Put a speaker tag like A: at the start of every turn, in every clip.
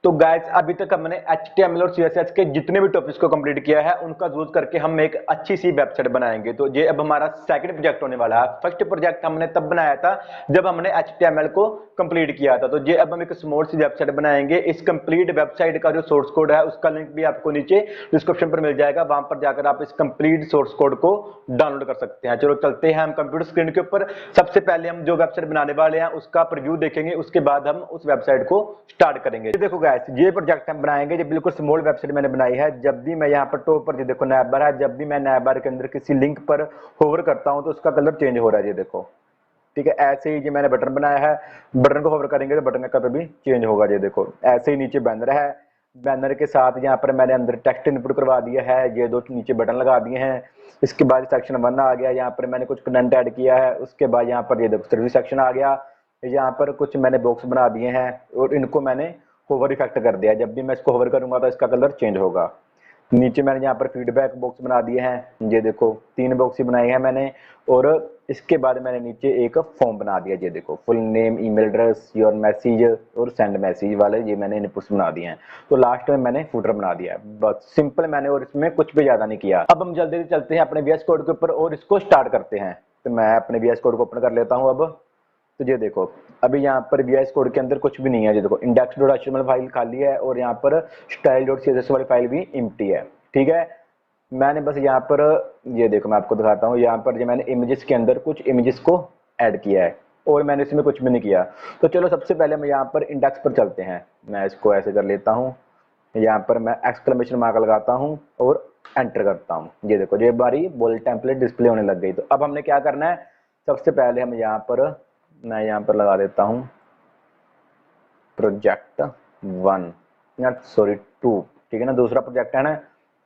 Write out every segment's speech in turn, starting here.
A: तो गाइस अभी तक हमने HTML और CSS के जितने भी टॉपिक्स को कंप्लीट किया है उनका यूज करके हम एक अच्छी सी वेबसाइट बनाएंगे। तो ये अब हमारा सेकंड प्रोजेक्ट होने वाला है। फर्स्ट प्रोजेक्ट हमने तब बनाया था जब हमने HTML को कंप्लीट किया था। तो ये अब हम एक स्मॉल सी वेबसाइट बनाएंगे। इस कंप्लीट वेबसाइट का जो सोर्स कोड है उसका लिंक भी आपको नीचे डिस्क्रिप्शन पर मिल जाएगा, वहां पर जाकर आप इस कंप्लीट सोर्स कोड को डाउनलोड कर सकते हैं। चलो चलते हैं हम कंप्यूटर स्क्रीन के ऊपर। सबसे पहले हम जो वेबसाइट बनाने वाले हैं उसका प्रीव्यू देखेंगे, उसके बाद हम उस वेबसाइट को स्टार्ट करेंगे। देखो गाइस ये प्रोजेक्ट हम बनाएंगे, ये बिल्कुल स्मॉल वेबसाइट मैंने बनाई है। जब भी मैं यहाँ पर टॉप पर देखो नैब बार है, जब भी मैं नैब बार के अंदर किसी लिंक पर होवर करता हूँ तो उसका कलर चेंज हो रहा है, ये देखो। ठीक है, ऐसे ही जो मैंने बटन बनाया है, बटन को होवर करेंगे तो बटन का कलर भी चेंज होगा, ये देखो। ऐसे ही नीचे बैनर है, बैनर के साथ यहाँ पर मैंने अंदर टेक्स्ट इनपुट करवा दिया है, ये दो नीचे बटन लगा दिए हैं। इसके बाद सेक्शन 1 आ गया, यहाँ पर मैंने कुछ कंटेंट ऐड किया है। उसके बाद यहाँ पर ये देखो सर्विस सेक्शन आ गया, यहाँ पर कुछ मैंने बॉक्स बना दिए हैं और इनको मैंने होवर इफेक्ट कर दिया। जब भी मैं इसको होवर करूंगा तो इसका कलर चेंज होगा। नीचे मैंने यहाँ पर फीडबैक बॉक्स बना दिए हैं, ये देखो 3 बॉक्स ही बनाए हैं मैंने। और इसके बाद मैंने नीचे एक फॉर्म बना दिया, ये देखो full name, email address, your message और सेंड मैसेज वाले ये मैंने इनपुट्स बना दिए हैं। तो लास्ट में मैंने फूटर बना दिया है, बस सिंपल मैंने, और इसमें कुछ भी ज्यादा नहीं किया। अब हम जल्दी से चलते हैं अपने VS कोड के ऊपर और इसको स्टार्ट करते हैं। तो मैं अपने VS कोड को ओपन कर लेता हूँ अब। तो ये देखो अभी यहाँ पर VS कोड के अंदर कुछ भी नहीं है, ये देखो index.html फाइल खाली है और यहाँ पर style.css वाली फाइल भी एम्प्टी है। ठीक है, मैंने बस यहाँ पर ये देखो मैं आपको दिखाता हूँ, यहाँ पर जो मैंने इमेजेस के अंदर कुछ इमेजेस को ऐड किया है और मैंने इसमें कुछ भी नहीं किया। तो चलो सबसे पहले हम यहाँ पर इंडेक्स पर चलते हैं। मैं इसको ऐसे कर लेता हूँ, यहाँ पर मैं एक्सक्लेमेशन मार्क लगाता हूँ और एंटर करता हूँ। ये देखो ये हमारी बोल्ड टेम्पलेट डिस्प्ले होने लग गई। तो अब हमने क्या करना है, सबसे पहले हम यहाँ पर, मैं यहाँ पर लगा देता हूँ प्रोजेक्ट 1 या सॉरी 2, ठीक है ना, दूसरा प्रोजेक्ट है ना।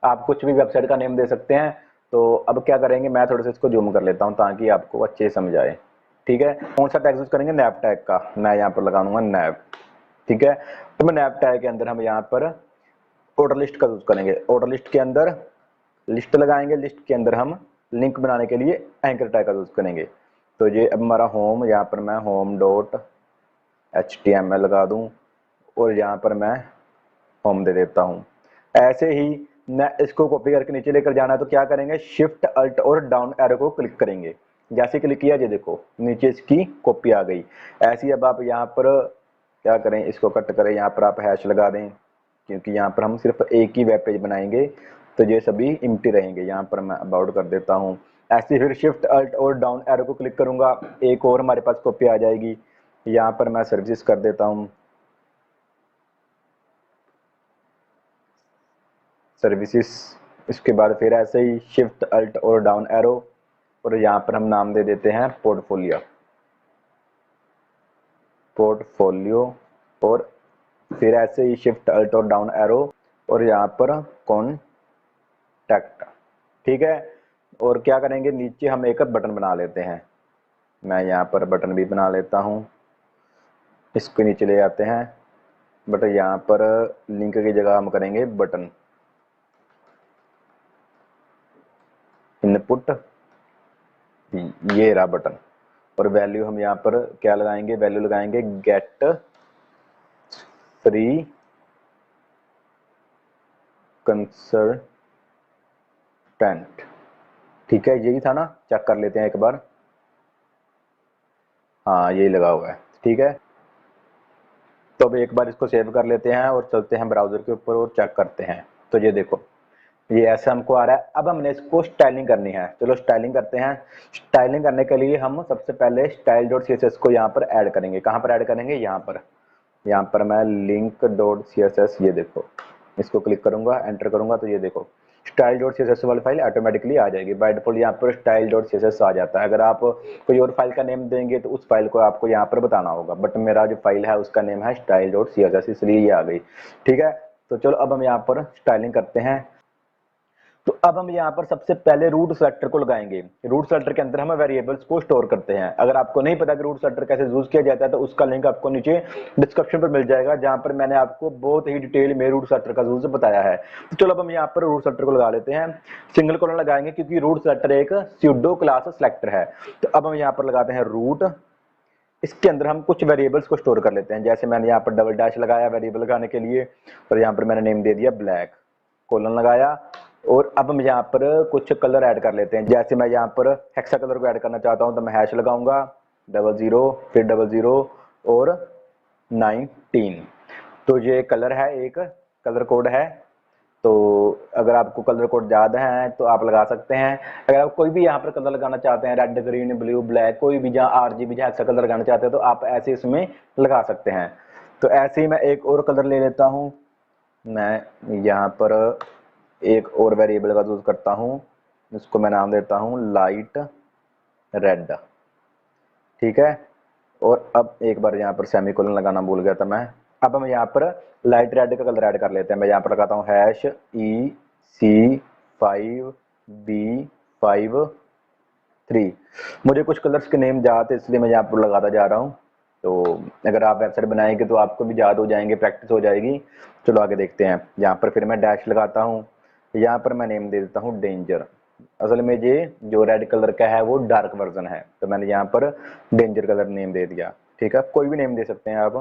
A: आप कुछ भी वेबसाइट का नेम दे सकते हैं। तो अब क्या करेंगे, मैं थोड़ा सा इसको जूम कर लेता हूँ ताकि आपको अच्छे से समझ आए। ठीक है, कौन सा टैग यूज करेंगे, नैब टैग का। मैं यहाँ पर लगा दूंगा नैब। ठीक है, तो मैं नैब टैग के अंदर हम यहाँ पर ऑर्डर लिस्ट का यूज करेंगे। ऑर्डर लिस्ट के अंदर लिस्ट लगाएंगे, लिस्ट के अंदर हम लिंक बनाने के लिए एंकर टैग का यूज करेंगे। तो ये अब हमारा होम, यहाँ पर मैं home.html लगा दूं और यहाँ पर मैं होम दे देता हूँ। ऐसे ही मैं इसको कॉपी करके नीचे लेकर जाना है तो क्या करेंगे, शिफ्ट अल्ट और डाउन एरो को क्लिक करेंगे। जैसे क्लिक किया ये देखो नीचे इसकी कॉपी आ गई। ऐसे ही अब आप यहाँ पर क्या करें, इसको कट करें, यहाँ पर आप हैश लगा दें क्योंकि यहाँ पर हम सिर्फ एक ही वेब पेज बनाएंगे तो ये सभी एम्प्टी रहेंगे। यहाँ पर मैं अबाउट कर देता हूँ। ऐसे फिर शिफ्ट अल्ट और डाउन एरो को क्लिक करूंगा, एक और हमारे पास कॉपी आ जाएगी। यहाँ पर मैं सर्विसेज कर देता हूँ, सर्विसेज। इसके बाद फिर ऐसे ही शिफ्ट अल्ट और डाउन एरो और यहाँ पर हम नाम दे देते हैं पोर्टफोलियो, पोर्टफोलियो। और फिर ऐसे ही शिफ्ट अल्ट और डाउन एरो और यहाँ पर कॉन्टैक्ट। ठीक है, और क्या करेंगे, नीचे हम एक बटन बना लेते हैं। मैं यहाँ पर बटन भी बना लेता हूँ, इसको नीचे ले जाते हैं। बट यहाँ पर लिंक की जगह हम करेंगे बटन, इनपुट, ये रहा बटन। और वैल्यू हम यहाँ पर क्या लगाएंगे, वैल्यू लगाएंगे गेट फ्री कंसल्टेंट। ठीक है, यही था ना, चेक कर लेते हैं एक बार। हाँ यही लगा हुआ है। ठीक है, तो अब एक बार इसको सेव कर लेते हैं और चलते हैं ब्राउजर के ऊपर और चेक करते हैं। तो ये देखो ये ऐसा हमको आ रहा है। अब हमने इसको स्टाइलिंग करनी है, चलो स्टाइलिंग करते हैं। स्टाइलिंग करने के लिए हम सबसे पहले style.css को यहाँ पर ऐड करेंगे। कहाँ पर ऐड करेंगे, यहाँ पर। यहाँ पर मैं link.css, ये देखो इसको क्लिक करूंगा, एंटर करूंगा तो ये देखो style.css वाली फाइल ऑटोमेटिकली आ जाएगी। बाय डिफॉल्ट यहाँ पर style.css आ जाता है। अगर आप कोई और फाइल का नेम देंगे तो उस फाइल को आपको यहाँ पर बताना होगा, बट मेरा जो फाइल है उसका नेम है style.css, इसलिए ये आ गई। ठीक है, तो चलो अब हम यहाँ पर स्टाइलिंग करते हैं। तो अब हम यहाँ पर सबसे पहले रूट सेलेक्टर को लगाएंगे। रूट सेलेक्टर के अंदर हम वेरिएबल्स को स्टोर करते हैं। अगर आपको नहीं पता कि रूट सेलेक्टर कैसे यूज किया जाता है तो उसका लिंक आपको नीचे डिस्क्रिप्शन पर मिल जाएगा, जहां पर मैंने आपको बहुत ही डिटेल में रूट सेलेक्टर का यूज बताया है। तो चलो अब हम यहाँ पर रूट सेलेक्टर को लगा लेते हैं। सिंगल कॉलन लगाएंगे क्योंकि रूट सेलेक्टर एक स्यूडो क्लास सेलेक्टर है। तो अब हम यहाँ पर लगाते हैं रूट इसके अंदर हम कुछ वेरिएबल्स को स्टोर कर लेते हैं। जैसे मैंने यहाँ पर डबल डैश लगाया वेरिएबल लगाने के लिए, और यहाँ पर मैंने नेम दे दिया ब्लैक, कोलन लगाया, और अब हम यहाँ पर कुछ कलर ऐड कर लेते हैं। जैसे मैं यहाँ पर हेक्सा कलर को ऐड करना चाहता हूँ तो मैं हैश लगाऊंगा 00 फिर 00 और 19। तो ये कलर है, एक कलर कोड है। तो अगर आपको कलर कोड याद है तो आप लगा सकते हैं। अगर आप कोई भी यहाँ पर कलर लगाना चाहते हैं, रेड ग्रीन ब्लू ब्लैक, कोई भी जहाँ RGB जहाँ ऐसा कलर लगाना चाहते हैं तो आप ऐसे इसमें लगा सकते हैं। तो ऐसे ही मैं एक और कलर ले लेता हूँ। मैं यहाँ पर एक और वेरिएबल का यूज करता हूँ, इसको मैं नाम देता हूँ लाइट रेड। ठीक है, और अब एक बार यहाँ पर सेमीकोलन लगाना भूल गया था मैं। अब हम यहाँ पर लाइट रेड का कलर ऐड कर लेते हैं। मैं यहाँ पर लगाता हूँ हैश EC5B53। मुझे कुछ कलर्स के नेम याद है इसलिए मैं यहाँ पर लगाता जा रहा हूँ। तो अगर आप वेबसाइट बनाएंगे तो आपको भी याद हो जाएंगे, प्रैक्टिस हो जाएगी। चलो आगे देखते हैं। यहाँ पर फिर मैं डैश लगाता हूँ, यहाँ पर मैं नेम दे देता हूँ डेंजर। असल में ये जो रेड कलर का है वो डार्क वर्जन है, तो मैंने यहाँ पर डेंजर कलर नेम दे दिया। ठीक है, कोई भी नेम दे सकते हैं आप।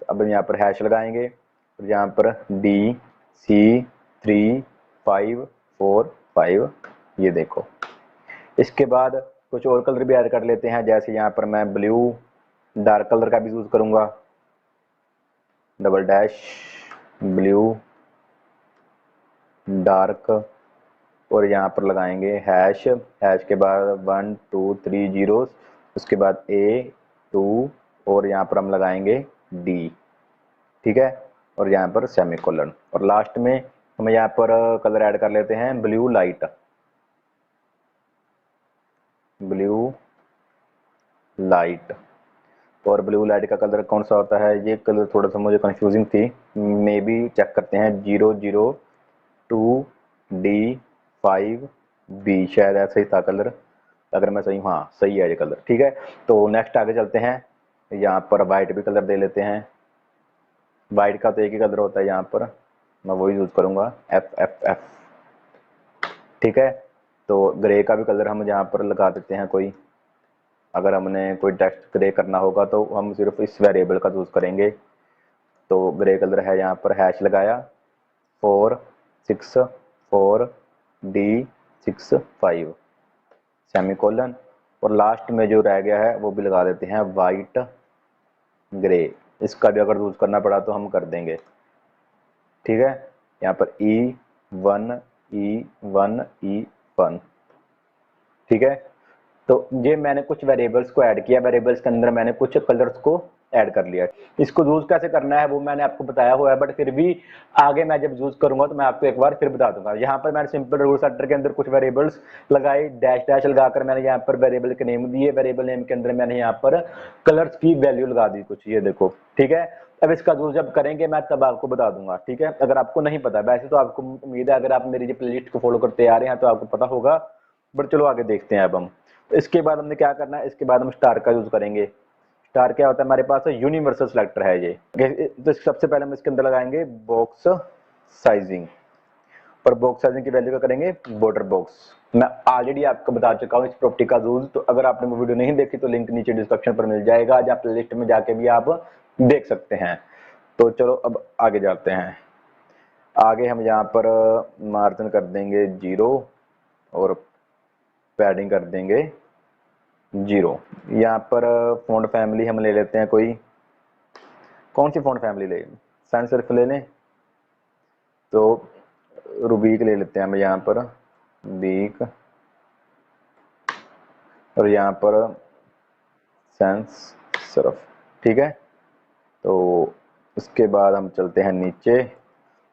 A: तो अब यहाँ पर हैश लगाएंगे, और यहाँ पर DC3545, ये देखो। इसके बाद कुछ और कलर भी ऐड कर लेते हैं। जैसे यहाँ पर मैं ब्लू डार्क कलर का भी यूज करूंगा, डबल डैश ब्लू डार्क, और यहाँ पर लगाएंगे हैश, हैश के बाद 1 2 3 जीरो, उसके बाद A2, और यहाँ पर हम लगाएंगे D। ठीक है, और यहाँ पर सेमीकोलन, और लास्ट में हम यहाँ पर कलर ऐड कर लेते हैं ब्लू लाइट, ब्लू लाइट। और ब्लू लाइट का कलर कौन सा होता है, ये कलर थोड़ा सा मुझे कंफ्यूजिंग थी, मे बी चेक करते हैं। 002D5B, शायद ऐसा ही था कलर, अगर मैं सही, हाँ सही है ये कलर। ठीक है, तो नेक्स्ट आगे चलते हैं। यहाँ पर वाइट भी कलर दे लेते हैं। वाइट का तो एक ही कलर होता है, यहाँ पर मैं वही यूज करूंगा, FFF। ठीक है, तो ग्रे का भी कलर हम यहाँ पर लगा देते हैं कोई। अगर हमने कोई टेक्स्ट ग्रे करना होगा तो हम सिर्फ इस वेरिएबल का यूज करेंगे। तो ग्रे कलर है, यहाँ पर हैश लगाया 464D65 सेमीकोलन, और लास्ट में जो रह गया है वो भी लगा देते हैं वाइट ग्रे। इसका भी अगर यूज करना पड़ा तो हम कर देंगे। ठीक है, यहाँ पर E1 ठीक है, तो ये मैंने कुछ वेरिएबल्स को ऐड किया, वेरिएबल्स के अंदर मैंने कुछ कलर्स को ऐड कर लिया। इसको यूज कैसे करना है वो मैंने आपको बताया हुआ है, बट फिर भी आगे मैं जब यूज करूंगा तो मैं आपको एक बार फिर बता दूंगा। यहाँ पर मैंने सिंपल रूल सेटर के अंदर कुछ वेरिएबल्स लगाए, डैश डैश लगाकर मैंने यहाँ पर वेरिएबल के नेम दिए, वेरिएबल नेम के अंदर मैंने यहाँ पर कलर्स की वैल्यू लगा दी कुछ, ये देखो। ठीक है, अब इसका यूज जब करेंगे मैं तब आपको बता दूंगा। ठीक है, अगर आपको नहीं पता, वैसे तो आपको उम्मीद है अगर आप मेरी प्लेलिस्ट को फॉलो करते आ रहे हैं तो आपको पता होगा, बट चलो आगे देखते हैं। अब हम इसके बाद हमने क्या करना है, इसके बाद हम स्टार का यूज करेंगे। स्टार क्या होता है, हमारे पास यूनिवर्सल सिलेक्टर है ये। तो सबसे पहले हम इसके अंदर लगाएंगे बॉक्स साइजिंग, और बॉक्स साइजिंग की वैल्यू क्या करेंगे, बॉर्डर बॉक्स। मैं ऑलरेडी आपको बता चुका हूँ इस प्रॉपर्टी का यूज, तो अगर आपने वो वीडियो नहीं देखी तो लिंक नीचे डिस्क्रिप्शन पर मिल जाएगा, या प्लेलिस्ट में जाके भी आप देख सकते हैं। तो चलो अब आगे जाते हैं। आगे हम यहाँ पर मार्जिन कर देंगे 0 और पैडिंग कर देंगे 0। यहाँ पर फॉन्ट फैमिली हम ले लेते हैं कोई, कौन सी फॉन्ट फैमिली ले, सैंस सेरिफ ले लें, तो रूबीक ले लेते हैं हम यहाँ पर, बीक, और यहाँ पर सैंस सेरिफ। ठीक है, तो उसके बाद हम चलते हैं नीचे।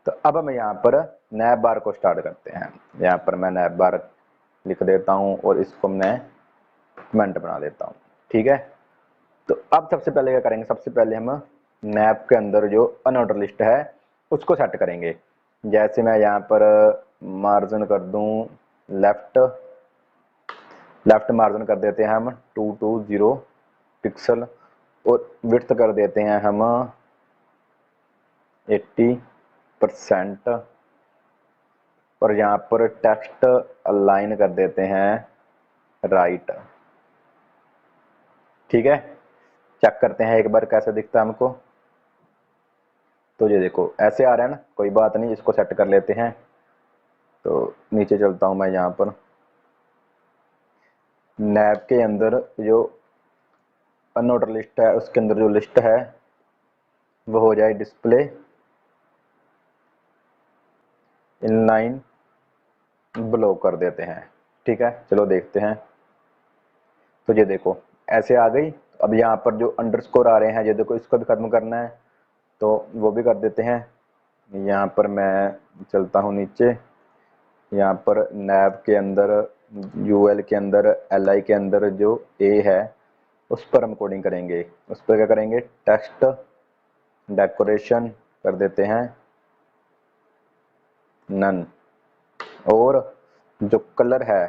A: तो अब हम यहाँ पर नैब बार को स्टार्ट करते हैं। यहाँ पर मैं नैब बार लिख देता हूँ और इसको मैं कमेंट बना देता हूँ। ठीक है, तो अब सबसे पहले क्या करेंगे, सबसे पहले हम नैब के अंदर जो अनऑर्डर लिस्ट है उसको सेट करेंगे। जैसे मैं यहाँ पर मार्जिन कर दूं लेफ्ट, लेफ्ट मार्जिन कर देते हैं हम 220 पिक्सल, और विड्थ कर देते हैं हम 80%, और यहाँ पर टेक्स्ट अलाइन कर देते हैं राइट। ठीक है, चेक करते हैं एक बार कैसा दिखता है हमको। तो ये देखो ऐसे आ रहा है ना, कोई बात नहीं, इसको सेट कर लेते हैं। तो नीचे चलता हूँ मैं, यहाँ पर नैब के अंदर जो अनऑर्डर लिस्ट है उसके अंदर जो लिस्ट है वो हो जाए डिस्प्ले इनलाइन ब्लॉक कर देते हैं। ठीक है, चलो देखते हैं। तो ये देखो ऐसे आ गई। अब यहाँ पर जो अंडरस्कोर आ रहे हैं ये देखो, इसको भी खत्म करना है तो वो भी कर देते हैं। यहाँ पर मैं चलता हूँ नीचे, यहाँ पर नैब के अंदर, यूएल के अंदर, एलआई के अंदर जो ए है उस पर हम कोडिंग करेंगे। उस पर क्या करेंगे, टेक्स्ट डेकोरेशन कर देते हैं नन। और जो कलर है,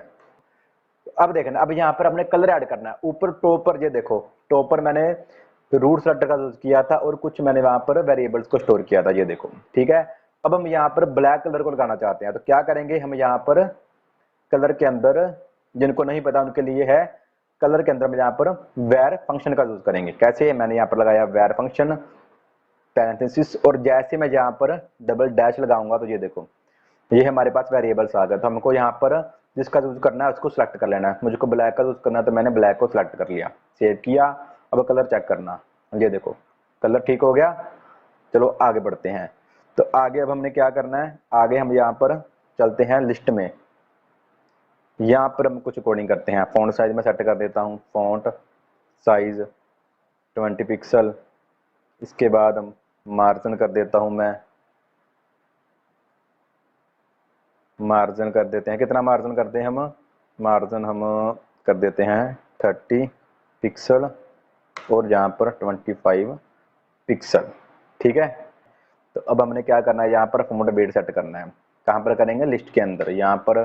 A: अब देखना, अब यहाँ पर हमने कलर ऐड करना है। ऊपर टॉप पर ये देखो, टॉप पर मैंने रूट सेलेक्टर का यूज किया था और कुछ मैंने वहां पर वेरिएबल्स को स्टोर किया था, ये देखो। ठीक है, अब हम यहाँ पर ब्लैक कलर को लगाना चाहते हैं तो क्या करेंगे, हम यहाँ पर कलर के अंदर, जिनको नहीं पता उनके लिए है, कलर के अंदर हम यहाँ पर वेर फंक्शन का यूज करेंगे। कैसे, मैंने यहाँ पर लगाया वेर फंक्शन पैरेंथेसिस, और जैसे मैं यहाँ पर डबल डैश लगाऊंगा तो ये देखो ये हमारे पास वेरिएबल्स आ गए। तो हमको यहाँ पर जिसका यूज करना है उसको सिलेक्ट कर लेना है। मुझको ब्लैक का यूज करना है तो मैंने ब्लैक को सिलेक्ट कर लिया, सेव किया। अब कलर चेक करना, ये देखो कलर ठीक हो गया। चलो आगे बढ़ते हैं। तो आगे अब हमने क्या करना है, आगे हम यहाँ पर चलते हैं लिस्ट में। यहाँ पर हम कुछ कोडिंग करते हैं। फॉन्ट साइज में सेट कर देता हूँ, फॉन्ट साइज 20 पिक्सल। इसके बाद हम मार्जिन कर देता हूँ मैं, मार्जिन कर देते हैं, कितना मार्जिन करते हैं हम, मार्जिन हम कर देते हैं 30 पिक्सल और यहाँ पर 25 पिक्सल। ठीक है, तो अब हमने क्या करना है, यहाँ पर फॉन्ट वेट सेट करना है। कहाँ पर करेंगे, लिस्ट के अंदर। यहाँ पर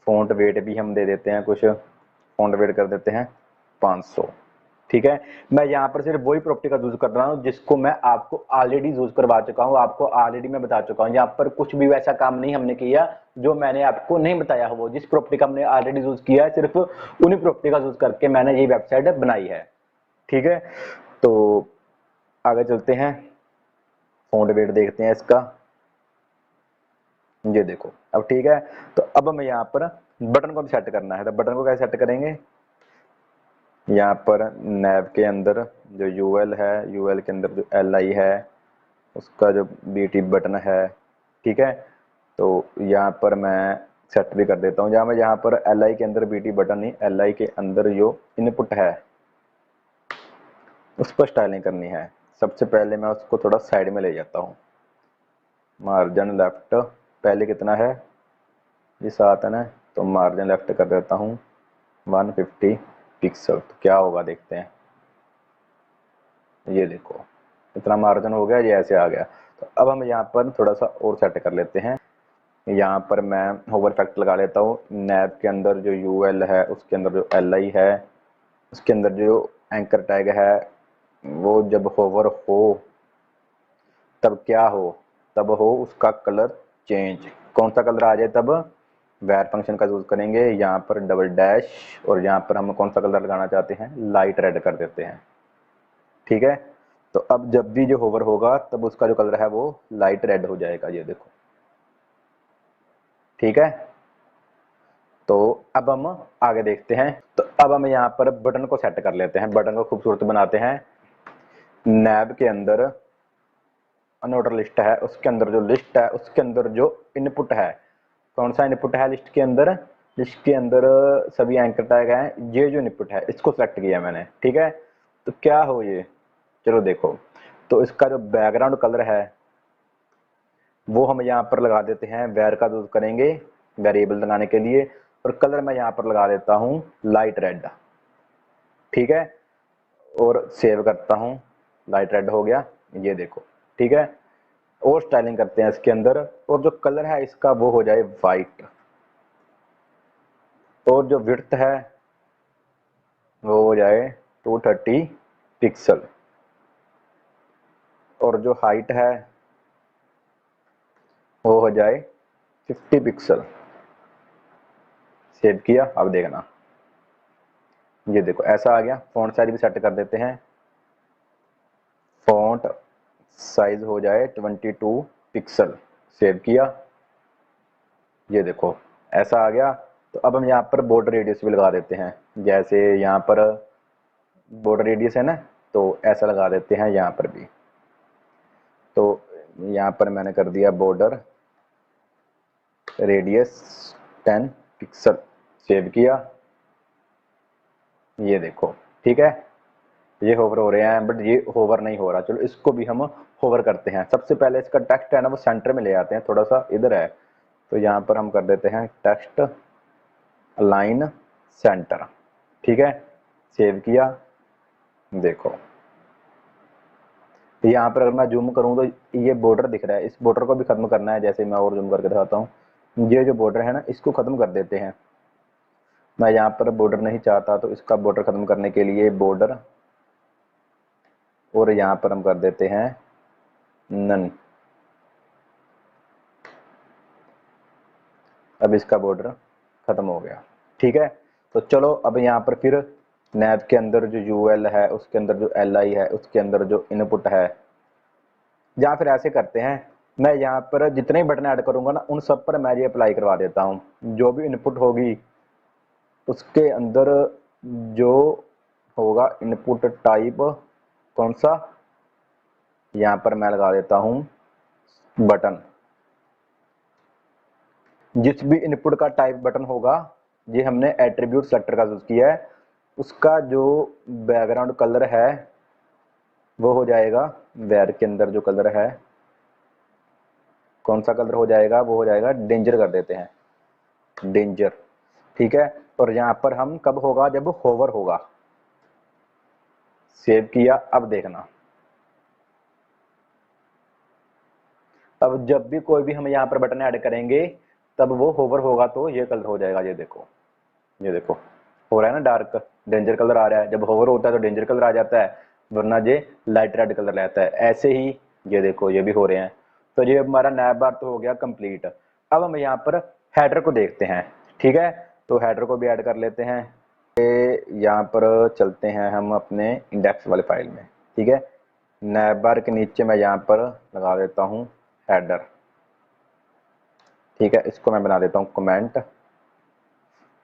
A: फॉन्ट वेट भी हम दे देते हैं कुछ, फॉन्ट वेट कर देते हैं 500। ठीक है, मैं यहाँ पर सिर्फ वही प्रॉपर्टी का यूज कर रहा हूँ जिसको मैं आपको ऑलरेडी यूज करवा चुका हूँ, आपको ऑलरेडी मैं बता चुका हूँ। यहाँ पर कुछ भी वैसा काम नहीं हमने किया जो मैंने आपको नहीं बताया हो। वो जिस प्रॉपर्टी का हमने ऑलरेडी यूज किया है, सिर्फ उन्हीं प्रॉपर्टी का यूज करके मैंने ये वेबसाइट बनाई है। ठीक है, तो आगे चलते हैं, फॉन्ट वेट देखते हैं इसका। ये देखो अब ठीक है। तो अब हमें यहाँ पर बटन को भी सेट करना है। तो बटन को कैसे सेट करेंगे, यहाँ पर नैब के अंदर जो यूएल है, यूएल के अंदर जो एलआई है उसका जो बीटी बटन है। ठीक है, तो यहाँ पर मैं सेट भी कर देता हूँ। जहाँ मैं यहाँ पर एलआई के अंदर बीटी बटन नहीं, एलआई के अंदर जो इनपुट है उस पर स्टाइलिंग करनी है। सबसे पहले मैं उसको थोड़ा साइड में ले जाता हूँ, मार्जिन लेफ्ट पहले कितना है, ये 7 है ना, तो मार्जिन लेफ्ट कर देता हूँ 150 पिक्सल। तो क्या होगा देखते हैं, ये देखो इतना मार्जिन हो गया, ये ऐसे आ गया। तो अब हम यहाँ पर थोड़ा सा और सेट कर लेते हैं। यहाँ पर मैं होवर इफेक्ट लगा लेता हूँ। नैब के अंदर जो यूएल है उसके अंदर जो एलआई है उसके अंदर जो एंकर टैग है वो जब होवर हो तब क्या हो, तब हो उसका कलर चेंज। कौन सा कलर आ जाए तब, वेर फंक्शन का यूज करेंगे। यहाँ पर डबल डैश, और यहाँ पर हम कौन सा कलर लगाना चाहते हैं, लाइट रेड कर देते हैं। ठीक है, तो अब जब भी जो होवर होगा तब उसका जो कलर है वो लाइट रेड हो जाएगा, ये देखो। ठीक है, तो अब हम आगे देखते हैं। तो अब हम यहाँ पर बटन को सेट कर लेते हैं, बटन को खूबसूरत बनाते हैं। नैब के अंदर अनऑर्डर लिस्ट है, उसके अंदर जो लिस्ट है उसके अंदर जो इनपुट है, कौन सा इनपुट है लिस्ट के अंदर, लिस्ट के अंदर सभी एंकर टैग हैं, ये जो इनपुट है इसको सेलेक्ट किया मैंने। ठीक है, तो क्या हो ये, चलो देखो। तो इसका जो बैकग्राउंड कलर है वो हम यहाँ पर लगा देते हैं, वेर का यूज करेंगे वेरिएबल लगाने के लिए, और कलर मैं यहाँ पर लगा देता हूँ लाइट रेड। ठीक है, और सेव करता हूँ, लाइट रेड हो गया, ये देखो। ठीक है, और स्टाइलिंग करते हैं इसके अंदर, और जो कलर है इसका वो हो जाए वाइट, और जो विड्थ है वो हो जाए 230 पिक्सल, और जो हाइट है वो हो जाए 50 पिक्सल। सेव किया, अब देखना, ये देखो ऐसा आ गया। फॉन्ट साइज भी सेट कर देते हैं, साइज हो जाए 22 पिक्सल। सेव किया, ये देखो ऐसा आ गया। तो अब हम यहाँ पर बॉर्डर रेडियस भी लगा देते हैं, जैसे यहाँ पर बॉर्डर रेडियस है ना, तो ऐसा लगा देते हैं यहाँ पर भी। तो यहाँ पर मैंने कर दिया बॉर्डर रेडियस 10 पिक्सल। सेव किया, ये देखो ठीक है, ये होवर हो रहे हैं, बट ये होवर नहीं हो रहा। चलो इसको भी हम होवर करते हैं। सबसे पहले इसका टेक्स्ट है ना वो सेंटर में ले आते हैं, थोड़ा सा इधर है, तो यहाँ पर हम कर देते हैं टेक्स्ट अलाइन सेंटर। ठीक है, सेव किया, देखो यहाँ पर अगर मैं जूम करूँ तो ये बॉर्डर दिख रहा है, इस बॉर्डर को भी खत्म करना है। जैसे मैं और जूम करके दिखाता हूँ, ये जो बॉर्डर है ना इसको खत्म कर देते हैं। मैं यहाँ पर बॉर्डर नहीं चाहता, तो इसका बॉर्डर खत्म करने के लिए बॉर्डर, और यहाँ पर हम कर देते हैं नन। अब इसका बॉर्डर खत्म हो गया। ठीक है, तो चलो अब यहाँ पर फिर नैब के अंदर जो यूएल है, उसके अंदर जो एलआई है, उसके अंदर जो इनपुट है, या फिर ऐसे करते हैं, मैं यहाँ पर जितने ही बटन ऐड करूंगा ना उन सब पर मैं ये अप्लाई करवा देता हूँ। जो भी इनपुट होगी उसके अंदर जो होगा इनपुट टाइप कौन सा, यहाँ पर मैं लगा देता हूँ बटन। जिस भी इनपुट का टाइप बटन होगा, ये हमने एट्रीब्यूट सेलेक्टर का यूज किया है, उसका जो बैकग्राउंड कलर है वो हो जाएगा, वेर के अंदर जो कलर है कौन सा कलर हो जाएगा, वो हो जाएगा डेंजर कर देते हैं, डेंजर। ठीक है, और यहाँ पर हम कब होगा, जब होवर होगा। सेव किया, अब देखना, अब जब भी कोई भी हम यहाँ पर बटन ऐड करेंगे तब वो होवर होगा तो ये कलर हो जाएगा। ये देखो, ये देखो हो रहा है ना, डार्क डेंजर कलर आ रहा है। जब होवर होता है तो डेंजर कलर आ जाता है, वरना ये लाइट रेड कलर रहता है। ऐसे ही ये देखो ये भी हो रहे हैं। तो ये हमारा नैब बार तो हो गया कंप्लीट। अब हम यहाँ पर हेडर को देखते हैं। ठीक है, तो हेडर को भी ऐड कर लेते हैं। यहाँ पर चलते हैं हम अपने इंडेक्स वाले फाइल में। ठीक है, नैब बार के नीचे मैं यहाँ पर लगा देता हूँ हेडर। ठीक है, इसको मैं बना देता हूँ कमेंट,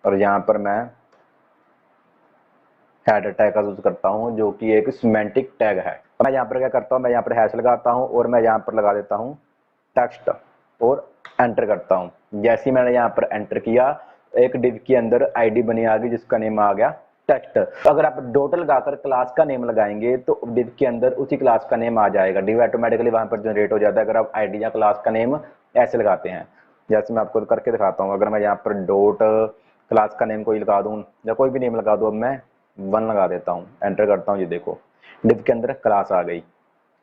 A: और यहाँ पर मैं हेडर टैग का यूज करता हूँ जो कि एक सिमेंटिक टैग है। मैं यहाँ पर क्या करता हूँ, मैं यहाँ पर हैश लगाता हूँ और मैं यहाँ पर लगा देता हूँ टेक्स्ट और एंटर करता हूँ। जैसे ही मैंने यहाँ पर एंटर किया, एक डिव के अंदर आईडी बनी आ गई जिसका नेम आ गया टेक्स्ट। अगर आप डॉट लगाकर क्लास का नेम लगाएंगे तो डिव के अंदर उसी क्लास का नेम आ जाएगा, डिव ऑटोमेटिकली वहां पर जनरेट हो जाता है अगर आप आईडी या क्लास का नेम ऐसे लगाते हैं। जैसे मैं आपको करके दिखाता हूँ, अगर मैं यहाँ पर डॉट क्लास का नेम कोई लगा दूँ या कोई भी नेम लगा दूँ, अब मैं 1 लगा देता हूँ, एंटर करता हूँ, ये देखो डिव के अंदर क्लास आ गई।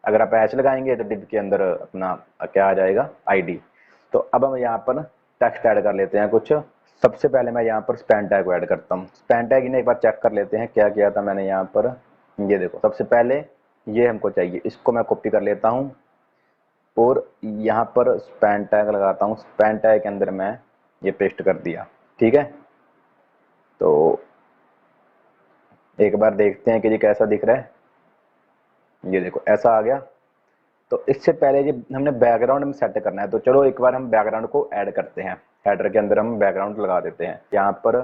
A: अगर आप हैश लगाएंगे तो डिव के अंदर अपना क्या आ जाएगा, आईडी। तो अब हम यहाँ पर टेक्स्ट ऐड कर लेते हैं कुछ। सबसे पहले मैं यहाँ पर स्पैन टैग को ऐड करता हूँ। स्पैन टैग इन्हें एक बार चेक कर लेते हैं क्या किया था मैंने यहाँ पर। ये देखो सबसे पहले ये हमको चाहिए, इसको मैं कॉपी कर लेता हूँ और यहाँ पर स्पैन टैग लगाता हूँ। स्पैन टैग के अंदर मैं ये पेस्ट कर दिया। ठीक है, तो एक बार देखते हैं कि ये कैसा दिख रहा है। ये देखो ऐसा आ गया। तो इससे पहले ये हमने बैकग्राउंड में सेट करना है, तो चलो एक बार हम बैकग्राउंड को ऐड करते हैं। हेडर के अंदर हम बैकग्राउंड लगा देते हैं। यहाँ पर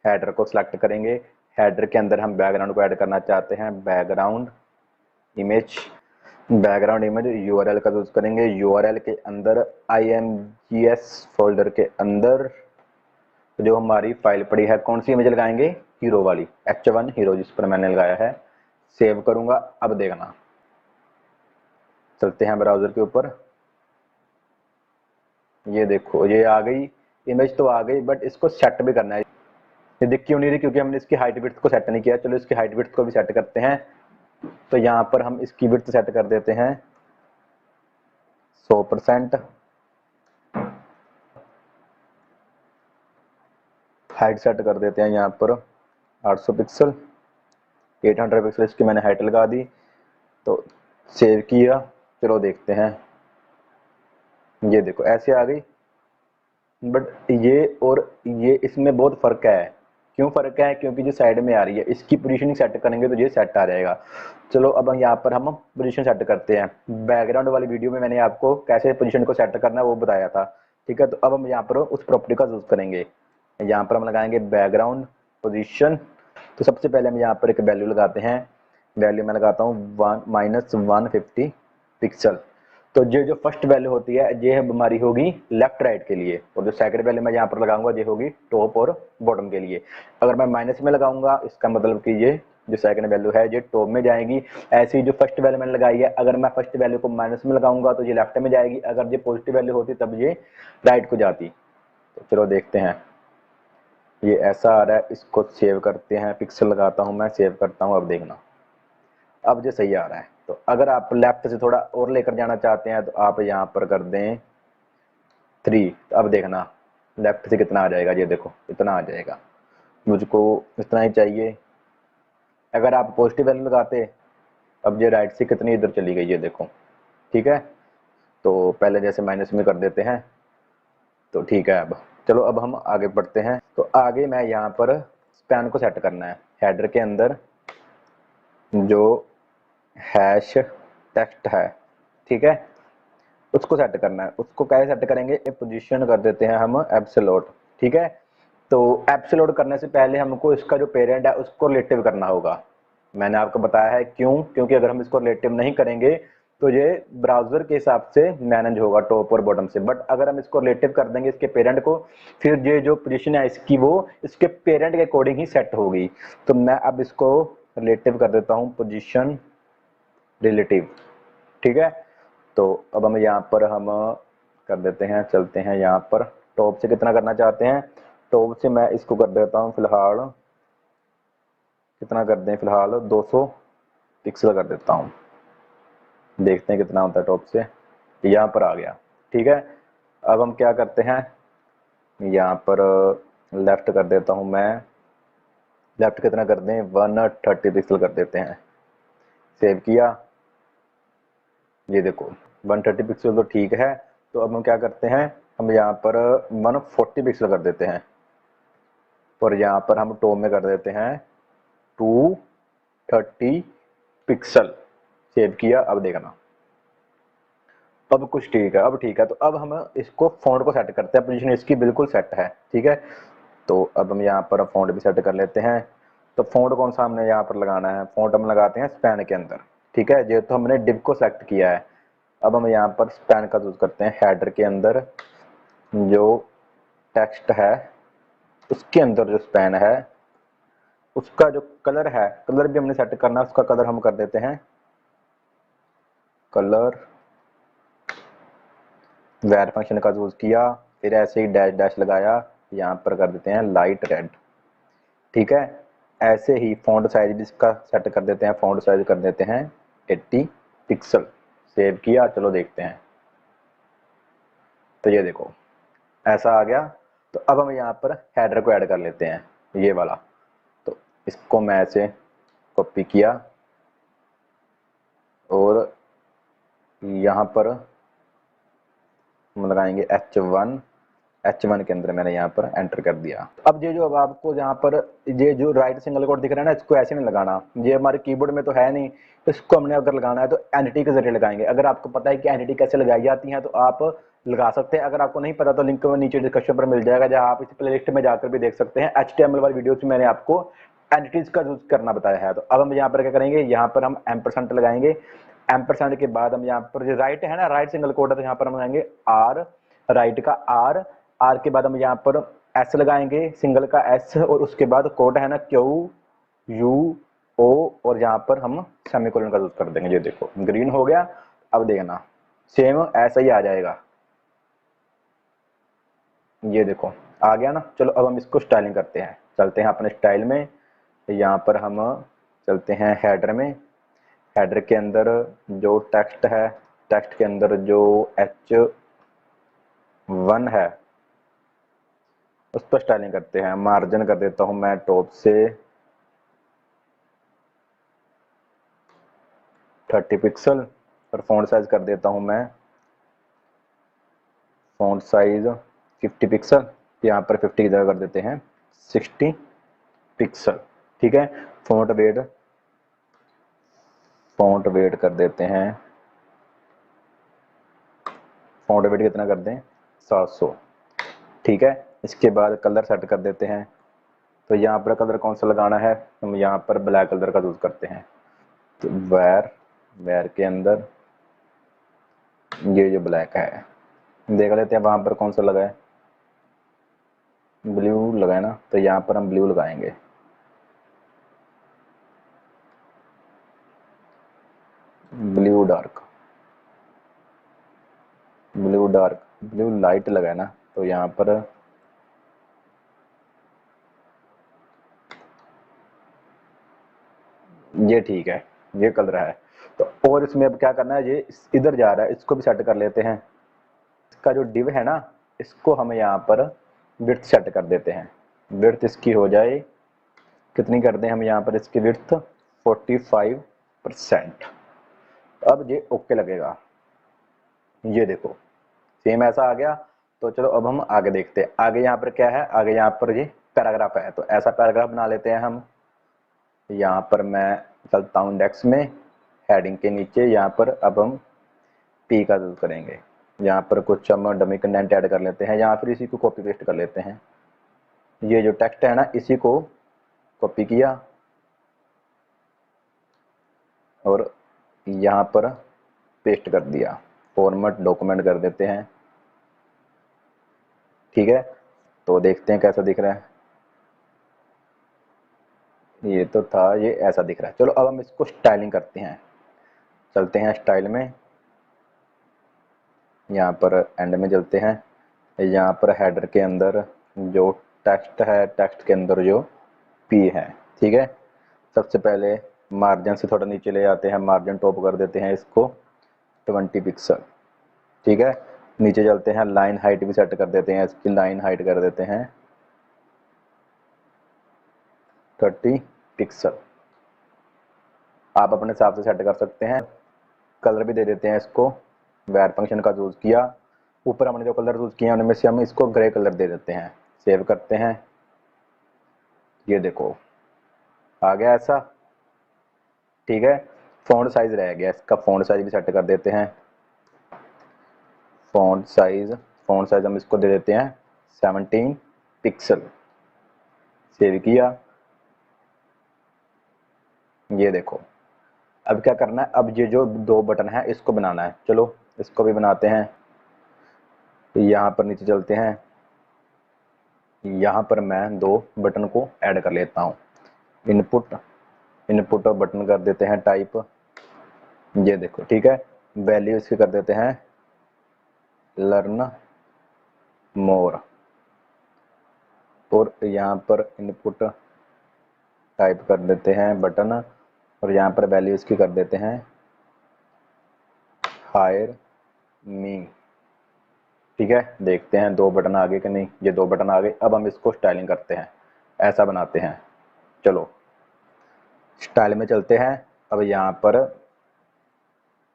A: हेडर को सिलेक्ट करेंगे, हेडर के अंदर हम बैकग्राउंड को ऐड करना चाहते हैं, background image. Background image URL का यूज करेंगे। यूआरएल के अंदर imgs फोल्डर के अंदर जो हमारी फाइल पड़ी है, कौन सी इमेज लगाएंगे, हीरो वाली, h1 हीरो जिस पर मैंने लगाया है। सेव करूंगा, अब देखना, चलते हैं ब्राउजर के ऊपर। ये देखो ये आ गई इमेज, तो आ गई, बट इसको सेट भी करना है। ये दिख क्यों नहीं रही, क्योंकि हमने इसकी हाइट विड्थ को सेट नहीं किया। चलो इसकी हाइट विड्थ को भी सेट करते हैं। तो यहाँ पर हम इसकी विड्थ सेट कर देते हैं 100%। हाइट सेट कर देते हैं यहाँ पर 800 पिक्सल, 800 पिक्सल इसकी मैंने हाइट लगा दी। तो सेव किया, चलो देखते हैं। ये देखो ऐसे आ गई, बट ये और ये इसमें बहुत फर्क है। क्यों फर्क है? क्योंकि जो साइड में आ रही है इसकी पोजीशनिंग सेट करेंगे तो ये सेट आ जाएगा। चलो अब यहाँ पर हम पोजीशन सेट करते हैं। बैकग्राउंड वाली वीडियो में मैंने आपको कैसे पोजीशन को सेट करना है वो बताया था, ठीक है। तो अब हम यहाँ पर उस प्रॉपर्टी का यूज करेंगे। यहाँ पर हम लगाएंगे बैकग्राउंड पोजीशन। तो सबसे पहले हम यहाँ पर एक वैल्यू लगाते हैं। वैल्यू मैं लगाता हूँ -150 पिक्सल। तो ये जो फर्स्ट वैल्यू होती है ये हमारी होगी लेफ्ट राइट के लिए, और जो सेकंड वैल्यू मैं यहाँ पर लगाऊंगा ये होगी टॉप और बॉटम के लिए। अगर मैं माइनस में लगाऊंगा इसका मतलब कि ये जो सेकंड वैल्यू है ये टॉप में जाएगी। ऐसी जो फर्स्ट वैल्यू मैंने लगाई है, अगर मैं फर्स्ट वैल्यू को माइनस में लगाऊंगा तो ये लेफ्ट में जाएगी, अगर ये पॉजिटिव वैल्यू होती तब ये राइट को जाती। तो चलो देखते हैं। ये ऐसा आ रहा है, इसको सेव करते हैं। पिक्सल लगाता हूँ मैं, सेव करता हूँ। अब देखना, अब ये सही आ रहा है। तो अगर आप लेफ्ट से थोड़ा और लेकर जाना चाहते हैं तो आप यहाँ पर कर दें 3। तो अब देखना लेफ्ट से कितना आ जाएगा, ये देखो इतना आ जाएगा। मुझको इतना ही चाहिए। अगर आप पॉजिटिव वैल्यू लगाते, अब ये राइट से कितनी इधर चली गई ये देखो, ठीक है। तो पहले जैसे माइनस में कर देते हैं तो ठीक है। अब चलो अब हम आगे बढ़ते हैं। तो आगे मैं यहाँ पर स्पैन को सेट करना है। हेडर के अंदर जो हैश टेक्स्ट है, ठीक है, उसको सेट करना है। उसको कैसे सेट करेंगे? पोजीशन कर देते हैं हम एब्सोल्यूट, ठीक है। तो एब्सोल्यूट करने से पहले हमको इसका जो पेरेंट है उसको रिलेटिव करना होगा। मैंने आपको बताया है क्यों, क्योंकि अगर हम इसको रिलेटिव नहीं करेंगे तो ये ब्राउजर के हिसाब से मैनेज होगा टॉप और बॉटम से। बट अगर हम इसको रिलेटिव कर देंगे इसके पेरेंट को, फिर ये जो पोजीशन है इसकी वो इसके पेरेंट के अकॉर्डिंग ही सेट होगी। तो मैं अब इसको रिलेटिव कर देता हूँ, पोजीशन रिलेटिव, ठीक है। तो अब हम यहाँ पर हम कर देते हैं, चलते हैं यहाँ पर टॉप से कितना करना चाहते हैं। टॉप से मैं इसको कर देता हूँ फिलहाल, कितना कर दें, फिलहाल 200 पिक्सल कर देता हूँ। देखते हैं कितना होता है टॉप से। यहाँ पर आ गया, ठीक है। अब हम क्या करते हैं, यहाँ पर लेफ्ट कर देता हूँ मैं। लेफ्ट कितना कर दें, 130 पिक्सल कर देते हैं। सेव किया, ये देखो 130 पिक्सल तो ठीक है। तो अब हम क्या करते हैं, हम यहाँ पर 140 पिक्सल कर देते हैं, और यहाँ पर हम टॉप में कर देते हैं 230 पिक्सल। सेव किया, अब देखना अब कुछ ठीक है, अब ठीक है। तो अब हम इसको फॉन्ट को सेट करते हैं। पोजीशन इसकी बिल्कुल सेट है, ठीक है। तो अब हम यहाँ पर फॉन्ट भी सेट कर लेते हैं। तो फॉन्ट कौन सा हमने यहाँ पर लगाना है? फॉन्ट हम लगाते हैं स्पैन के अंदर, ठीक है। ये तो हमने डिव को सेलेक्ट किया है। अब हम यहाँ पर स्पैन का यूज करते हैं। हेडर के अंदर जो टेक्स्ट है उसके अंदर जो स्पैन है उसका जो कलर है, कलर भी हमने सेट करना है। उसका कलर हम कर देते हैं कलर, वेर फंक्शन का यूज किया, फिर ऐसे ही डैश डैश लगाया, यहाँ पर कर देते हैं लाइट रेड, ठीक है। ऐसे ही फॉन्ट साइज भी इसका सेट कर देते हैं। फॉन्ट साइज कर देते हैं 80 पिक्सल। सेव किया, चलो देखते हैं। तो ये देखो ऐसा आ गया। तो अब हम यहाँ पर हेडर को ऐड कर लेते हैं, ये वाला। तो इसको मैं ऐसे कॉपी किया और यहाँ पर हम लगाएंगे H1 के अंदर मैंने यहाँ पर एंटर कर दिया। अब ये जो अब आपको यहाँ पर ये जो राइट सिंगल कोट दिख रहा है ना, इसको ऐसे नहीं लगाना। ये हमारे कीबोर्ड में तो है नहीं, इसको हमने अगर लगाना है तो एंटिटी के जरिए लगाएंगे। अगर आपको पता है कि एंटिटी कैसे लगाई जाती है तो आप लगा सकते हैं। अगर आपको नहीं पता तो लिंक नीचे डिस्क्रिप्शन पर मिल जाएगा, जहाँ आप इस प्लेलिस्ट में जाकर भी देख सकते हैं। HTML वाली वीडियो में मैंने आपको एंटिटीज का यूज करना बताया है। तो अब हम यहाँ पर क्या करेंगे, यहाँ पर हम एम्परसेंट लगाएंगे। एम्परसेंट के बाद हम यहाँ पर जो राइट है ना, राइट सिंगल कोट है, तो यहाँ पर हम लगाएंगे आर, राइट का आर। आर के बाद हम यहाँ पर एस लगाएंगे, सिंगल का एस, और उसके बाद कोड है ना क्यू यू ओ, और यहाँ पर हम सेमीकोलन का यूज कर देंगे। ये देखो ग्रीन हो गया। अब देखना सेम ऐसा ही आ जाएगा, ये देखो आ गया ना। चलो अब हम इसको स्टाइलिंग करते हैं, चलते हैं अपने स्टाइल में। यहाँ पर हम चलते हैं हेडर में। हेडर के अंदर जो टेक्स्ट है, टेक्स्ट के अंदर जो H1 है उस पर स्टाइलिंग करते हैं। मार्जिन कर देता हूं मैं टॉप से 30 पिक्सल, और फॉन्ट साइज कर देता हूं मैं, फॉन्ट साइज 50 पिक्सल। यहाँ पर 50 की जगह कर देते हैं 60 पिक्सल। ठीक है, फॉन्ट वेट कर देते हैं, फॉन्ट वेट कितना कर दें, 700। ठीक है, इसके बाद कलर सेट कर देते हैं। तो यहाँ पर कलर कौन सा लगाना है, हम यहाँ पर ब्लैक कलर का यूज करते हैं। तो वेर के अंदर ये जो ब्लैक है, देख लेते हैं वहां पर कौन सा लगा है, ब्लू लगा है ना, तो यहाँ पर हम ब्लू लगाएंगे। ब्लू डार्क, ब्लू लाइट लगा है ना, तो यहाँ पर ये ठीक है, ये कलर है। तो और इसमें अब क्या करना है, ये इधर जा रहा है, इसको भी सेट कर लेते हैं। इसका जो डिव है ना, इसको हम यहाँ पर विड्थ सेट कर देते हैं। विड्थ इसकी हो जाए, कितनी कर दें हम यहाँ पर, इसकी विड्थ 45%। अब ये ओके लगेगा, ये देखो सेम ऐसा आ गया। तो चलो अब हम आगे देखते हैं, आगे यहाँ पर क्या है, आगे यहाँ पर ये पैराग्राफ है, तो ऐसा पैराग्राफ बना लेते हैं हम। यहाँ पर मैं चलता हूँ इंडेक्स में, हेडिंग के नीचे यहाँ पर अब हम पी का यूज करेंगे। यहाँ पर कुछ हम डमी कंटेंट ऐड कर लेते हैं, या फिर इसी को कॉपी पेस्ट कर लेते हैं। ये जो टेक्स्ट है ना, इसी को कॉपी किया और यहाँ पर पेस्ट कर दिया, फॉर्मेट डॉक्यूमेंट कर देते हैं। ठीक है, तो देखते हैं कैसा दिख रहा है। ये तो था, ये ऐसा दिख रहा है। चलो अब हम इसको स्टाइलिंग करते हैं, चलते हैं स्टाइल में, यहाँ पर एंड में चलते हैं। यहाँ पर हेडर के अंदर जो टेक्स्ट है, टेक्स्ट के अंदर जो पी है, ठीक है। सबसे पहले मार्जिन से थोड़ा नीचे ले आते हैं, मार्जिन टॉप कर देते हैं इसको 20 पिक्सल। ठीक है, नीचे चलते हैं, लाइन हाइट भी सेट कर देते हैं, इसकी लाइन हाइट कर देते हैं 30 पिक्सल। आप अपने हिसाब से सेट कर सकते हैं। कलर भी दे देते हैं इसको, वेर फंक्शन का यूज़ किया, ऊपर हमने जो कलर यूज़ किया उनमें से हम इसको ग्रे कलर दे देते हैं। सेव करते हैं, ये देखो आ गया ऐसा। ठीक है, फॉन्ट साइज रह गया, इसका फॉन्ट साइज भी सेट कर देते हैं। फॉन्ट साइज हम इसको दे देते हैं 17 पिक्सल। सेव किया, ये देखो। अब क्या करना है, अब ये जो दो बटन है इसको बनाना है, चलो इसको भी बनाते हैं। यहाँ पर नीचे चलते हैं, यहाँ पर मैं दो बटन को ऐड कर लेता हूँ। इनपुट और बटन कर देते हैं टाइप, ये देखो। ठीक है, वैल्यू इसकी कर देते हैं लर्न मोर, और यहाँ पर इनपुट टाइप कर देते हैं बटन, और यहाँ पर वैल्यू इसकी कर देते हैं हायर मी। ठीक है, देखते हैं दो बटन आ गए कि नहीं, ये दो बटन आ गए। अब हम इसको स्टाइलिंग करते हैं, ऐसा बनाते हैं। चलो स्टाइल में चलते हैं। अब यहाँ पर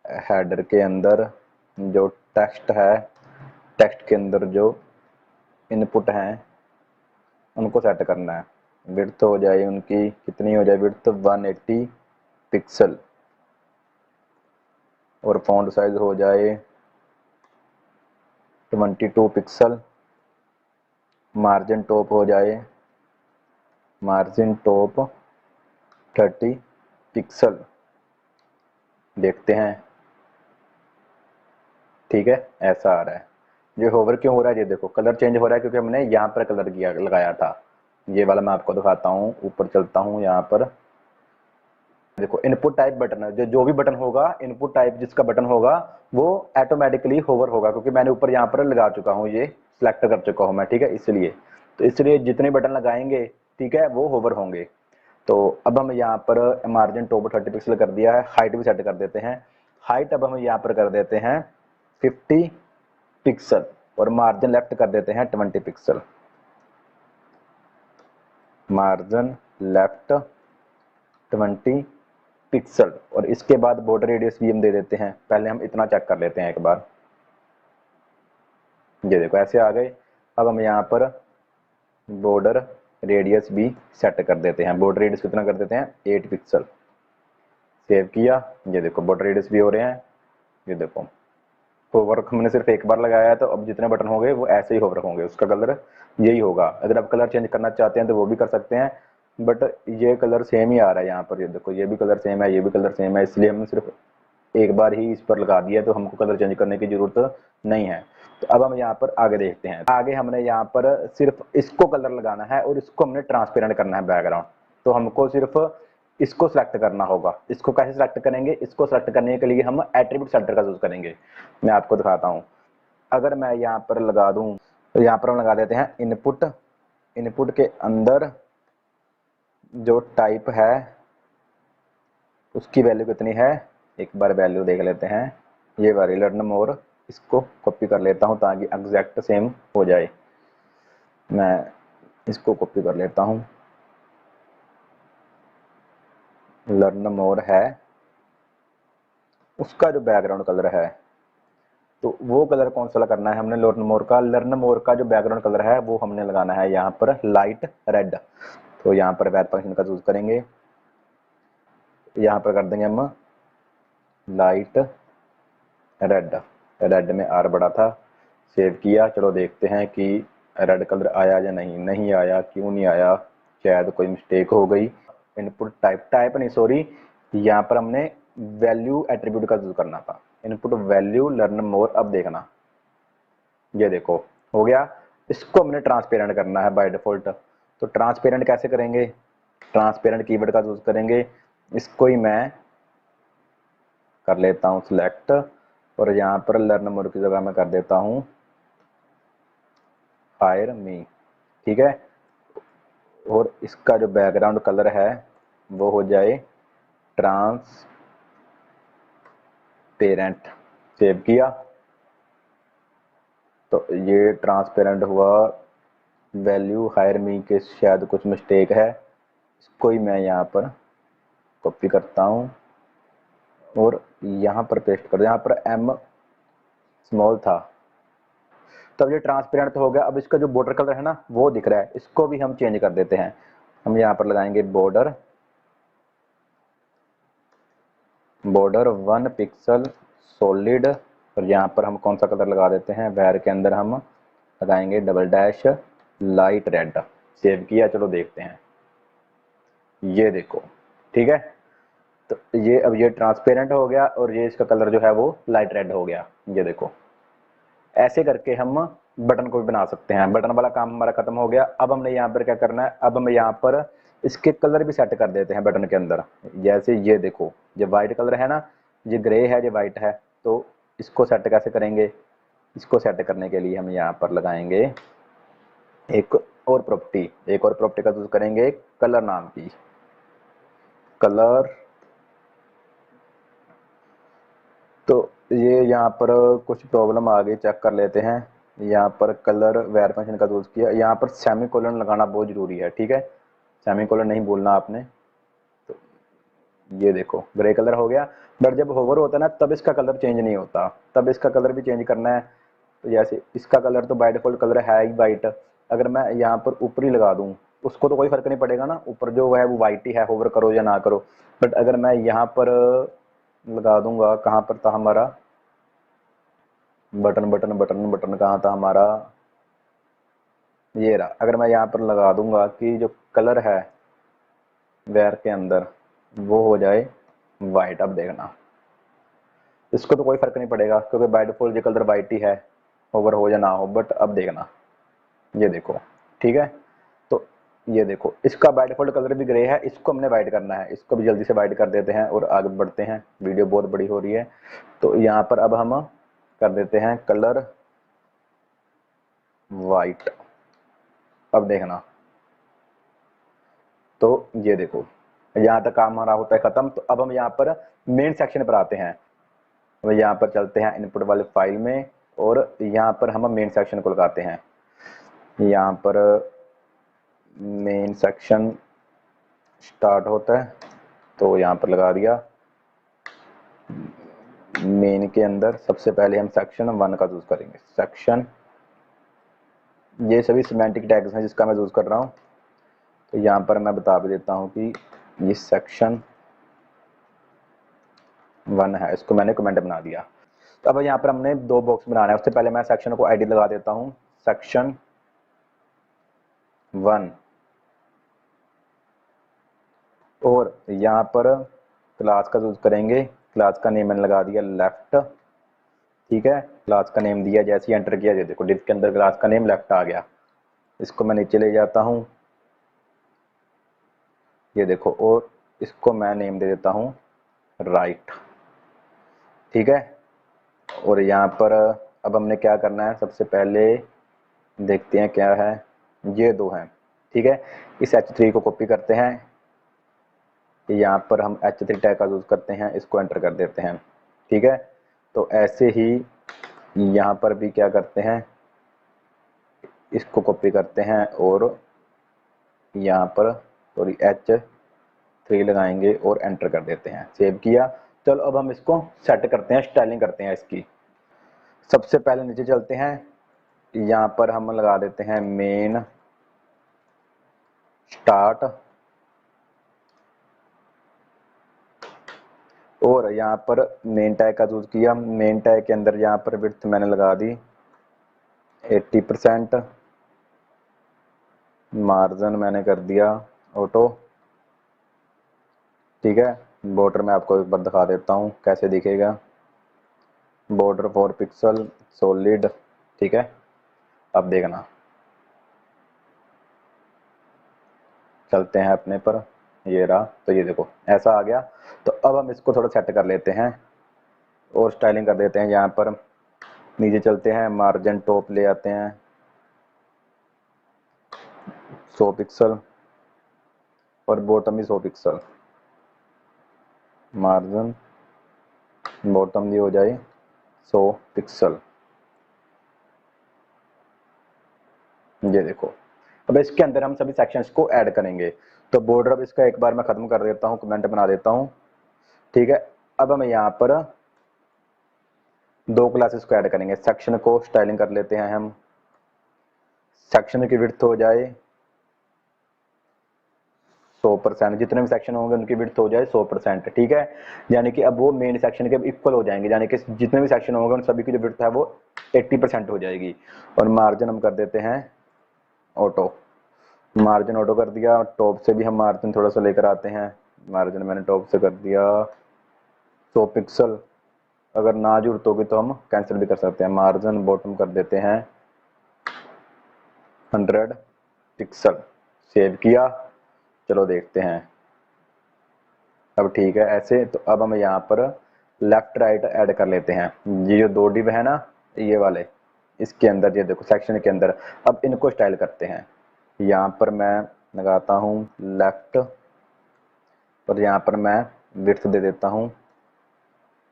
A: हेडर के अंदर जो टेक्स्ट है, टेक्स्ट के अंदर जो इनपुट हैं उनको सेट करना है। विड्थ हो जाए उनकी, कितनी हो जाए विड्थ, 180 पिक्सल, और फॉन्ट साइज हो जाए 22 पिक्सल। मार्जिन टॉप हो जाए, मार्जिन टॉप 30 पिक्सल। देखते हैं, ठीक है ऐसा आ रहा है। ये होवर क्यों हो रहा है, ये देखो कलर चेंज हो रहा है क्योंकि हमने यहाँ पर कलर किया लगाया था। ये वाला मैं आपको दिखाता हूँ, ऊपर चलता हूँ, यहाँ पर देखो इनपुट टाइप बटन है, जो भी बटन होगा, इनपुट टाइप जिसका बटन होगा वो ऑटोमेटिकली होवर होगा, क्योंकि मैंने ऊपर यहाँ पर लगा चुका हूँ, ये सिलेक्ट कर चुका हूँ मैं। ठीक है, इसलिए तो इसलिए जितने बटन लगाएंगे, ठीक है, वो होवर होंगे। तो अब हम यहाँ पर मार्जिन टॉप 30 पिक्सल कर दिया है, हाइट भी सेट कर देते हैं। हाइट अब हम यहाँ पर कर देते हैं 50 पिक्सल, और मार्जिन लेफ्ट कर देते हैं 20 पिक्सल। मार्जिन लेफ्ट 20 पिक्सल, और इसके बाद बॉर्डर रेडियस भी हम दे देते हैं। पहले हम इतना चेक कर लेते हैं एक बार, ये देखो ऐसे आ गए। अब हम यहाँ पर बॉर्डर रेडियस भी सेट कर देते हैं। बॉर्डर रेडियस कितना कर देते हैं, 8 पिक्सल। सेव किया, ये देखो बॉर्डर रेडियस भी हो रहे हैं। ये देखो होवर हमने सिर्फ एक बार लगाया है, तो अब जितने बटन होंगे वो ऐसे ही होवर होंगे, उसका कलर यही होगा। अगर आप कलर चेंज करना चाहते हैं तो वो भी कर सकते हैं, बट ये कलर सेम ही आ रहा है यहाँ पर। ये देखो ये भी कलर सेम है, ये भी कलर सेम है, इसलिए हमने सिर्फ एक बार ही इस पर लगा दिया, तो हमको कलर चेंज करने की जरूरत नहीं है। तो अब हम यहाँ पर आगे देखते हैं। आगे हमने यहाँ पर सिर्फ इसको कलर लगाना है और इसको हमने ट्रांसपेरेंट करना है बैकग्राउंड। तो हमको सिर्फ इसको सेलेक्ट करना होगा। इसको कैसे सेलेक्ट करेंगे, इसको सेलेक्ट करने के लिए हम एट्रीब्यूट सेलेक्टर का यूज करेंगे। मैं आपको दिखाता हूँ। अगर मैं यहाँ पर लगा दूं, तो यहाँ पर हम लगा देते हैं इनपुट। इनपुट के अंदर जो टाइप है उसकी वैल्यू कितनी है, एक बार वैल्यू देख लेते हैं। ये वाली लर्न मोर, इसको कॉपी कर लेता हूँ ताकि एग्जैक्ट सेम हो जाए। मैं इसको कॉपी कर लेता हूँ। लर्न मोर है, उसका जो बैकग्राउंड कलर है, तो वो कलर कौन सा करना है हमने, लर्न मोर का। लर्न मोर का जो बैकग्राउंड कलर है वो हमने लगाना है यहाँ पर लाइट रेड। तो यहाँ पर वेर फंक्शन का यूज करेंगे, यहाँ पर कर देंगे हम लाइट रेड। रेड में आर बड़ा था। सेव किया, चलो देखते हैं कि रेड कलर आया या नहीं। नहीं आया, क्यों नहीं आया, शायद कोई मिस्टेक हो गई। इनपुट टाइप नहीं सॉरी, यहाँ पर हमने वैल्यू एट्रीब्यूट का यूज करना था। Input value learn more. अब देखना, ये देखो हो गया। इसको हमने ट्रांसपेरेंट करना है बाय डिफॉल्ट। तो ट्रांसपेरेंट कैसे करेंगे, ट्रांसपेरेंट कीवर्ड का यूज करेंगे। इसको ही मैं कर लेता हूँ सिलेक्ट, और यहाँ पर लर्न मोर की जगह मैं कर देता हूँ हायर मी। ठीक है, और इसका जो बैकग्राउंड कलर है वो हो जाए ट्रांसपेरेंट। सेव किया, तो ये ट्रांसपेरेंट हुआ। वैल्यू हायर मी के शायद कुछ मिस्टेक है, इसको ही मैं यहाँ पर कॉपी करता हूँ और यहाँ पर पेस्ट कर। यहाँ पर एम स्मॉल था, तब ये ट्रांसपेरेंट हो गया। अब इसका जो बॉर्डर कलर है ना वो दिख रहा है, इसको भी हम चेंज कर देते हैं। हम यहाँ पर लगाएंगे बॉर्डर 1 पिक्सल सॉलिड, और यहाँ पर हम कौन सा कलर लगा देते हैं, वेर के अंदर हम लगाएंगे double dash light red. Save किया, चलो देखते हैं। ये देखो ठीक है, तो ये अब ये ट्रांसपेरेंट हो गया और ये इसका कलर जो है वो लाइट रेड हो गया। ये देखो, ऐसे करके हम बटन को भी बना सकते हैं। बटन वाला काम हमारा खत्म हो गया। अब हमने यहाँ पर क्या करना है, अब हम यहाँ पर इसके कलर भी सेट कर देते हैं बटन के अंदर। जैसे ये देखो, ये वाइट कलर है ना, ये ग्रे है, ये वाइट है, तो इसको सेट कैसे करेंगे। इसको सेट करने के लिए हम यहाँ पर लगाएंगे एक और प्रॉपर्टी। एक और प्रॉपर्टी का यूज करेंगे कलर नाम की, कलर। तो ये यहाँ पर कुछ प्रॉब्लम आ गई, चेक कर लेते हैं। यहाँ पर कलर वेर फंक्शन का यूज किया, यहाँ पर सेमीकोलन लगाना बहुत जरूरी है। ठीक है, सेमीकोलन नहीं बोलना आपने। तो ये देखो ग्रे कलर हो गया, बट जब होवर होता है ना तब इसका कलर चेंज नहीं होता, तब इसका कलर भी चेंज करना है। तो जैसे इसका कलर तो बाय डिफॉल्ट कलर है ही वाइट, अगर मैं यहाँ पर ऊपर ही लगा दूँ उसको तो कोई फर्क नहीं पड़ेगा ना, ऊपर जो है वो वाइट ही है, होवर करो या ना करो। बट अगर मैं यहाँ पर लगा दूंगा, कहाँ पर था हमारा बटन, बटन बटन बटन कहाँ था हमारा, ये रहा। अगर मैं यहाँ पर लगा दूंगा कि जो कलर है वेर के अंदर वो हो जाए वाइट, अब देखना इसको तो कोई फर्क नहीं पड़ेगा क्योंकि बाय डिफॉल्ट ये कलर वाइट ही है, ओवर हो या ना हो। बट अब देखना, ये देखो ठीक है, तो ये देखो इसका बाय डिफॉल्ट कलर भी ग्रे है, इसको हमने वाइट करना है। इसको भी जल्दी से वाइट कर देते हैं और आगे बढ़ते हैं, वीडियो बहुत बड़ी हो रही है। तो यहाँ पर अब हम कर देते हैं कलर वाइट। अब देखना, तो ये देखो यहाँ तक काम हमारा होता है खत्म। तो अब हम यहाँ पर मेन सेक्शन पर आते हैं। अब यहाँ पर चलते हैं इनपुट वाले फाइल में, और यहाँ पर हम मेन सेक्शन को लगाते हैं। यहाँ पर मेन सेक्शन स्टार्ट होता है, तो यहाँ पर लगा दिया। मेन के अंदर सबसे पहले हम सेक्शन 1 का यूज करेंगे। सेक्शन, ये सभी सिमेंटिक टैग्स हैं जिसका मैं यूज कर रहा हूँ। तो यहाँ पर मैं बता भी देता हूँ कि ये सेक्शन 1 है, इसको मैंने कमेंट बना दिया। तो अब यहाँ पर हमने 2 बॉक्स बनाना है। उससे पहले मैं सेक्शन को आईडी लगा देता हूँ, सेक्शन 1, और यहाँ पर क्लास का यूज करेंगे। क्लास का नेम मैंने लगा दिया लेफ्ट, ठीक है। क्लास का नेम दिया, जैसे ही एंटर किया ये देखो डिफ के अंदर क्लास का नेम लेफ्ट आ गया। इसको मैं नीचे ले जाता हूँ, ये देखो, और इसको मैं नेम दे देता हूँ राइट, ठीक है। और यहाँ पर अब हमने क्या करना है, सबसे पहले देखते हैं क्या है, ये 2 हैं, ठीक है। इस H3 को कॉपी करते हैं, यहाँ पर हम H3 टैग का यूज करते हैं, इसको एंटर कर देते हैं, ठीक है। तो ऐसे ही यहाँ पर भी क्या करते हैं, इसको कॉपी करते हैं और यहाँ पर सॉरी H3 लगाएंगे और एंटर कर देते हैं, सेव किया। चलो अब हम इसको सेट करते हैं, स्टाइलिंग करते हैं इसकी। सबसे पहले नीचे चलते हैं, यहाँ पर हम लगा देते हैं मेन स्टार्ट, और यहाँ पर मेन टैग का यूज किया। मेन टैग के अंदर यहाँ पर विड्थ मैंने लगा दी 80%, मार्जिन मैंने कर दिया ऑटो, ठीक है। बॉर्डर मैं आपको एक बार दिखा देता हूँ कैसे दिखेगा, बॉर्डर 4 पिक्सल सॉलिड, ठीक है। अब देखना, चलते हैं अपने पर, ये रहा, तो ये देखो ऐसा आ गया। तो अब हम इसको थोड़ा सेट कर लेते हैं और स्टाइलिंग कर देते हैं। यहाँ पर नीचे चलते हैं, मार्जिन टॉप ले आते हैं 100 पिक्सल और बॉटम भी 100 पिक्सल, मार्जिन बॉटम भी हो जाए 100 पिक्सल, ये देखो। अब इसके अंदर हम सभी सेक्शंस को ऐड करेंगे। तो बॉर्डर अब इसका एक बार मैं खत्म कर देता हूँ, कमेंट बना देता हूँ, ठीक है। अब हम यहाँ पर 2 क्लासेस को ऐड करेंगे। सेक्शन को स्टाइलिंग कर लेते हैं हम, सेक्शन की विड्थ हो जाए 100%, जितने भी सेक्शन होंगे उनकी विड्थ हो जाए 100%, ठीक है। यानी कि अब वो मेन सेक्शन के इक्वल हो जाएंगे, यानी कि जितने भी सेक्शन होंगे उन सभी की जो विड्थ है वो 80% हो जाएगी। और मार्जिन हम कर देते हैं ऑटो, मार्जिन ऑटो कर दिया। टॉप से भी हम मार्जिन थोड़ा सा लेकर आते हैं, मार्जिन मैंने टॉप से कर दिया 100 पिक्सल। अगर ना जरूरत होगी तो हम कैंसिल भी कर सकते हैं। मार्जिन बॉटम कर देते हैं 100 पिक्सल, सेव किया। चलो देखते हैं, अब ठीक है ऐसे। तो अब हम यहाँ पर लेफ्ट राइट ऐड कर लेते हैं। ये जो 2 डिव है ना, ये वाले, इसके अंदर ये देखो सेक्शन के अंदर, अब इनको स्टाइल करते हैं। यहाँ पर मैं लगाता हूँ लेफ्ट, और यहाँ पर मैं विड्थ दे देता हूँ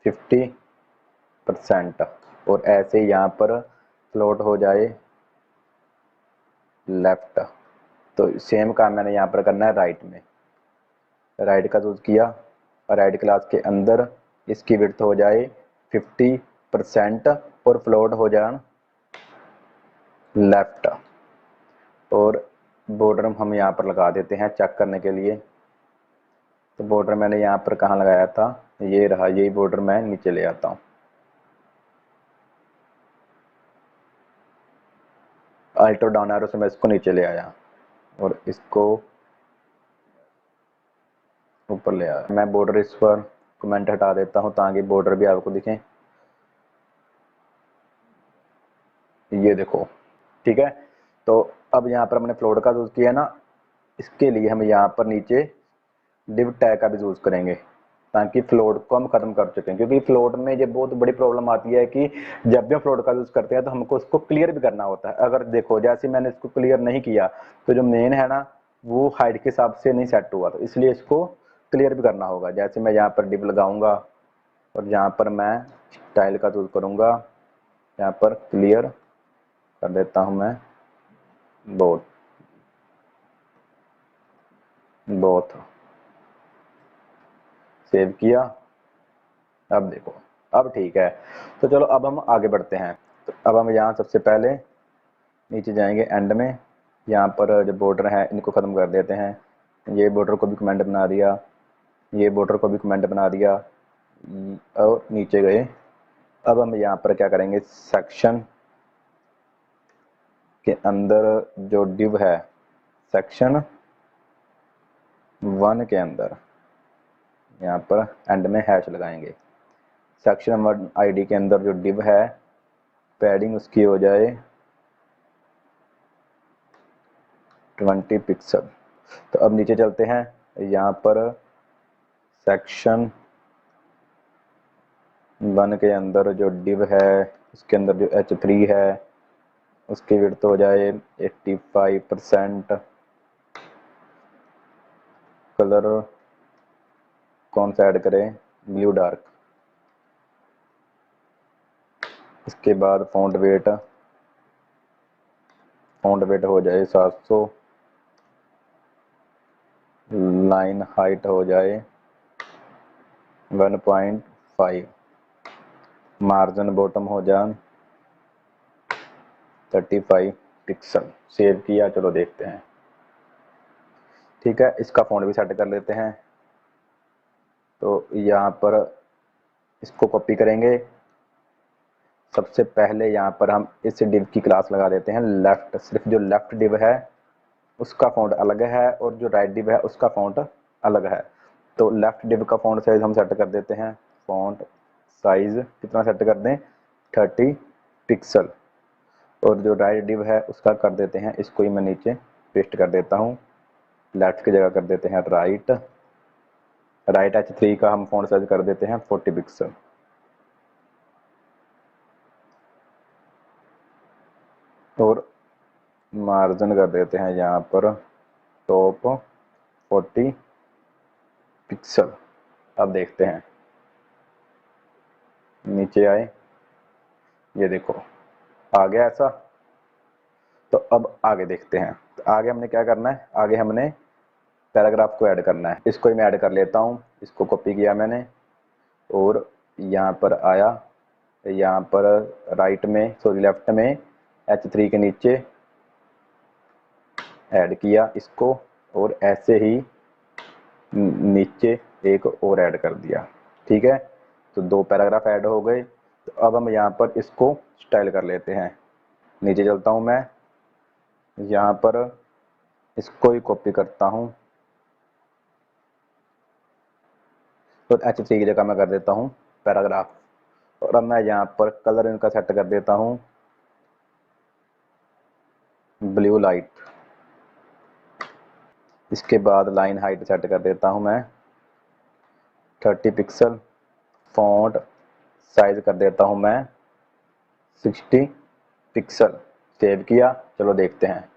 A: 50%, और ऐसे यहाँ पर फ्लोट हो जाए लेफ्ट। तो सेम काम मैंने यहाँ पर करना है राइट में, राइट का यूज किया, और राइट क्लास के अंदर इसकी विड्थ हो जाए 50% और फ्लोट हो जाए लेफ्ट। और बॉर्डर हम यहाँ पर लगा देते हैं चेक करने के लिए। तो बॉर्डर मैंने यहाँ पर कहाँ लगाया था, ये रहा, यही बॉर्डर मैं नीचे ले आता हूँ। अल्ट और डाउन एरो से मैं इसको नीचे ले आया और इसको ऊपर ले आया। मैं बॉर्डर इस पर कमेंट हटा देता हूँ ताकि बॉर्डर भी आपको दिखे, ये देखो, ठीक है। तो अब यहाँ पर हमने फ्लोट का यूज किया ना, इसके लिए हम यहाँ पर नीचे डिव टैग का भी यूज करेंगे ताकि फ्लोट को हम खत्म कर चुके हैं। क्योंकि फ्लोट में ये बहुत बड़ी प्रॉब्लम आती है कि जब भी हम फ्लोट का यूज करते हैं तो हमको उसको क्लियर भी करना होता है। अगर देखो जैसे मैंने इसको क्लियर नहीं किया तो जो मेन है ना वो हाइट के हिसाब से नहीं सेट हुआ, तो इसलिए इसको क्लियर भी करना होगा। जैसे मैं यहाँ पर डिव लगाऊंगा और यहाँ पर मैं स्टाइल का यूज करूंगा, यहाँ पर क्लियर कर देता हूं मैं बोथ बोथ, सेव किया। अब देखो, अब ठीक है। तो चलो अब हम आगे बढ़ते हैं। तो अब हम यहाँ सबसे पहले नीचे जाएंगे एंड में, यहाँ पर जो बॉर्डर है इनको ख़त्म कर देते हैं। ये बॉर्डर को भी कमेंट बना दिया, ये बॉर्डर को भी कमेंट बना दिया और नीचे गए। अब हम यहाँ पर क्या करेंगे, सेक्शन के अंदर जो डिव है सेक्शन 1 के अंदर यहाँ पर एंड में हैश लगाएंगे। सेक्शन 1 आईडी के अंदर जो डिव है पैडिंग उसकी हो जाए 20 पिक्सल। तो अब नीचे चलते हैं, यहाँ पर सेक्शन 1 के अंदर जो डिव है उसके अंदर जो H3 है उसकी विड्थ हो जाए 85%। कलर कौन सा ऐड करें, ब्लू डार्क। इसके बाद फॉन्ट वेट हो जाए 700। लाइन हाइट हो जाए 1.5। मार्जिन बॉटम हो जाए 35 पिक्सल। सेव किया, चलो देखते हैं। ठीक है, इसका फॉन्ट भी सेट कर लेते हैं। तो यहाँ पर इसको कॉपी करेंगे। सबसे पहले यहाँ पर हम इस डिव की क्लास लगा देते हैं लेफ्ट। सिर्फ जो लेफ्ट डिव है उसका फॉन्ट अलग है और जो राइट डिव है उसका फॉन्ट अलग है। तो लेफ्ट डिव का फॉन्ट साइज हम सेट कर देते हैं। फॉन्ट साइज कितना सेट कर दें, 30 पिक्सल। और जो राइट डिव है उसका कर देते हैं, इसको ही मैं नीचे पेस्ट कर देता हूँ। लेफ्ट की जगह कर देते हैं राइट। राइट H3 का हम फॉन्ट साइज कर देते हैं 40 पिक्सल। और मार्जिन कर देते हैं यहाँ पर टॉप 40 पिक्सल। अब देखते हैं, नीचे आए, ये देखो आ गया ऐसा। तो अब आगे देखते हैं। तो आगे हमने क्या करना है, आगे हमने पैराग्राफ को ऐड करना है। इसको ही मैं ऐड कर लेता हूँ। इसको कॉपी किया मैंने और यहाँ पर आया, यहाँ पर राइट में सॉरी लेफ्ट में H3 के नीचे ऐड किया इसको, और ऐसे ही नीचे एक और ऐड कर दिया। ठीक है, तो 2 पैराग्राफ ऐड हो गए। तो अब हम यहाँ पर इसको स्टाइल कर लेते हैं। नीचे चलता हूँ मैं, यहाँ पर इसको ही कॉपी करता हूँ तो H3 की जगह मैं कर देता हूँ पैराग्राफ। और अब मैं यहाँ पर कलर इनका सेट कर देता हूँ ब्लू लाइट। इसके बाद लाइन हाइट सेट कर देता हूँ मैं 30 पिक्सल। फॉन्ट साइज कर देता हूँ मैं 60 पिक्सल। सेव किया, चलो देखते हैं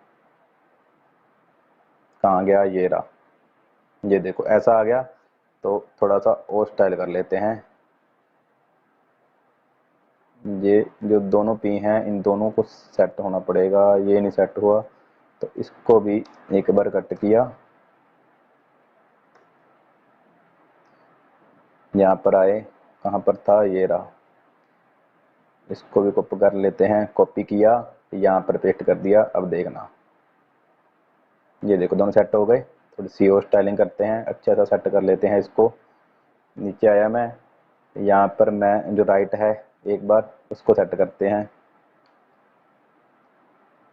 A: कहाँ गया, ये रहा, ये देखो ऐसा आ गया। तो थोड़ा सा और स्टाइल कर लेते हैं। ये जो दोनों पी हैं इन दोनों को सेट होना पड़ेगा, ये नहीं सेट हुआ तो इसको भी एक बार कट किया। यहाँ पर आए, कहाँ पर था, ये रहा। इसको भी कॉपी कर लेते हैं, कॉपी किया, यहाँ पर पेस्ट कर दिया। अब देखना, ये देखो दोनों सेट हो गए। थोड़ी सी और स्टाइलिंग करते हैं, अच्छा सा सेट कर लेते हैं इसको। नीचे आया मैं, यहाँ पर मैं जो राइट है एक बार उसको सेट करते हैं।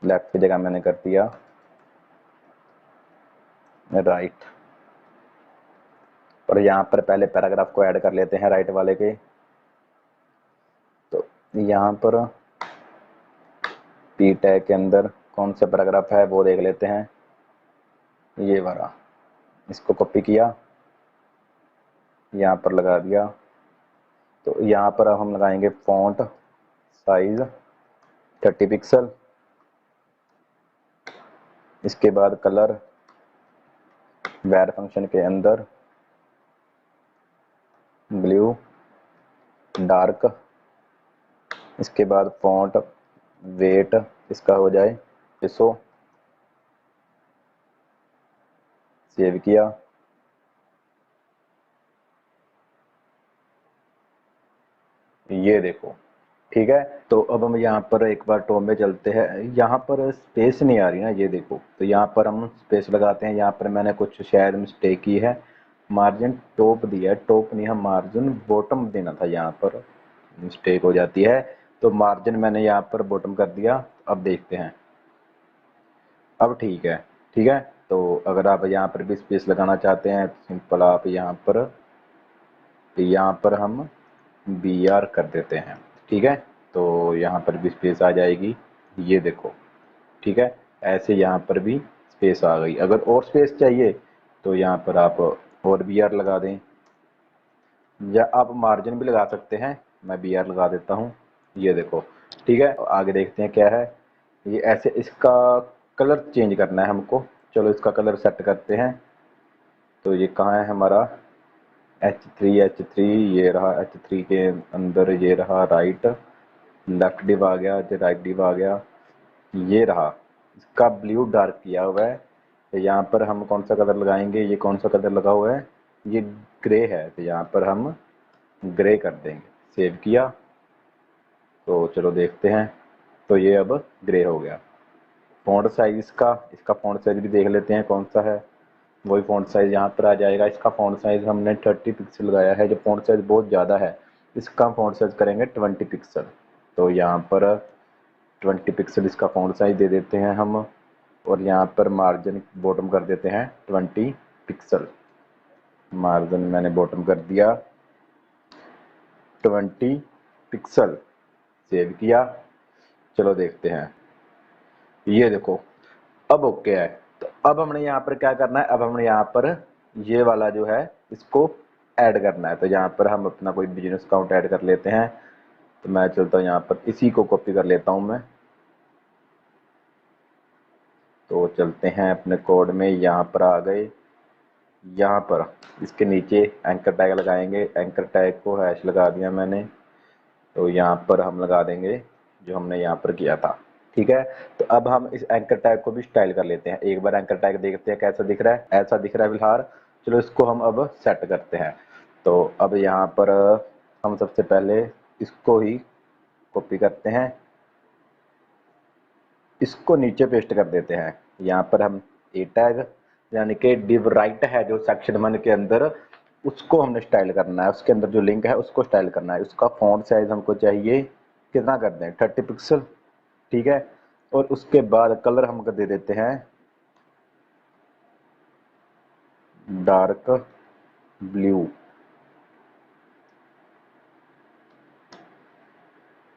A: लेफ्ट की जगह मैंने कर दिया राइट। और यहाँ पर पहले पैराग्राफ को ऐड कर लेते हैं राइट वाले के। तो यहाँ पर पी टैग के अंदर कौन सा पैराग्राफ है वो देख लेते हैं, ये वाला। इसको कॉपी किया, यहाँ पर लगा दिया। तो यहाँ पर अब हम लगाएंगे फॉन्ट साइज 30 पिक्सल। इसके बाद कलर वैर फंक्शन के अंदर ब्लू डार्क। इसके बाद फॉन्ट वेट इसका हो जाए 600। सेव किया, ये देखो ठीक है। तो अब हम यहाँ पर एक बार टॉप में चलते हैं, यहाँ पर स्पेस नहीं आ रही ना, ये देखो, तो यहाँ पर हम स्पेस लगाते हैं। यहाँ पर मैंने कुछ शायद मिस्टेक की है, मार्जिन टॉप दिया है, टॉप नहीं, हम मार्जिन बॉटम देना था, यहाँ पर मिस्टेक हो जाती है। तो मार्जिन मैंने यहाँ पर बॉटम कर दिया। अब देखते हैं, अब ठीक है। ठीक है, तो अगर आप यहाँ पर भी स्पेस लगाना चाहते हैं तो सिंपल आप यहाँ पर हम बी आर कर देते हैं। ठीक है, तो यहाँ पर भी स्पेस आ जाएगी, ये देखो। ठीक है, ऐसे यहाँ पर भी स्पेस आ गई। अगर और स्पेस चाहिए तो यहाँ पर आप और बी आर लगा दें, या आप मार्जिन भी लगा सकते हैं। मैं बी आर लगा देता हूँ, ये देखो। ठीक है, आगे देखते हैं क्या है। ये ऐसे इसका कलर चेंज करना है हमको। चलो इसका कलर सेट करते हैं। तो ये कहाँ है हमारा H3, ये रहा H3 के अंदर, ये रहा राइट, लेफ्ट डिव आ गया, जो राइट डिव आ गया, ये रहा। इसका ब्लू डार्क किया हुआ है। तो यहाँ पर हम कौन सा कलर लगाएंगे, ये कौन सा कलर लगा हुआ है, ये ग्रे है, तो यहाँ पर हम ग्रे कर देंगे। सेव किया, तो चलो देखते हैं। तो ये अब ग्रे हो गया। फॉन्ट साइज इसका फॉन्ट साइज भी देख लेते हैं कौन सा है। वही फॉन्ट साइज यहाँ पर आ जाएगा। इसका फॉन्ट साइज हमने 30 पिक्सल लगाया है, जो फॉन्ट साइज बहुत ज़्यादा है। इसका फॉन्ट साइज करेंगे 20 पिक्सल। तो यहाँ पर 20 पिक्सल इसका फॉन्ट साइज दे देते हैं हम, और यहाँ पर मार्जिन बॉटम कर देते हैं 20 पिक्सल। मार्जिन मैंने बॉटम कर दिया 20 पिक्सल, सेव किया। चलो देखते हैं, ये देखो अब ओके है। तो अब हमने यहाँ पर क्या करना है, अब हमने यहाँ पर ये वाला जो है इसको ऐड करना है। तो यहाँ पर हम अपना कोई बिजनेस अकाउंट ऐड कर लेते हैं। तो मैं चलता हूँ यहाँ पर, इसी को कॉपी कर लेता हूँ मैं। तो चलते हैं अपने कोड में, यहाँ पर आ गए। यहाँ पर इसके नीचे एंकर टैग लगाएंगे। एंकर टैग को हैश लगा दिया मैंने। तो यहाँ पर हम लगा देंगे जो हमने यहाँ पर किया था। ठीक है, तो अब हम इस एंकर टैग को भी स्टाइल कर लेते हैं। एक बार एंकर टैग देखते हैं कैसा दिख रहा है। ऐसा दिख रहा है फिलहाल। चलो इसको हम अब सेट करते हैं। तो अब यहाँ पर हम सबसे पहले इसको ही कॉपी करते हैं, इसको नीचे पेस्ट कर देते हैं। यहाँ पर हम ए टैग यानी कि डिव राइट है जो सेक्शन 1 के अंदर, उसको हमने स्टाइल करना है। उसके अंदर जो लिंक है उसको स्टाइल करना है। उसका फॉन्ट साइज हमको चाहिए कितना कर दें, 30 पिक्सल। ठीक है, और उसके बाद कलर हम कर दे देते हैं डार्क ब्लू।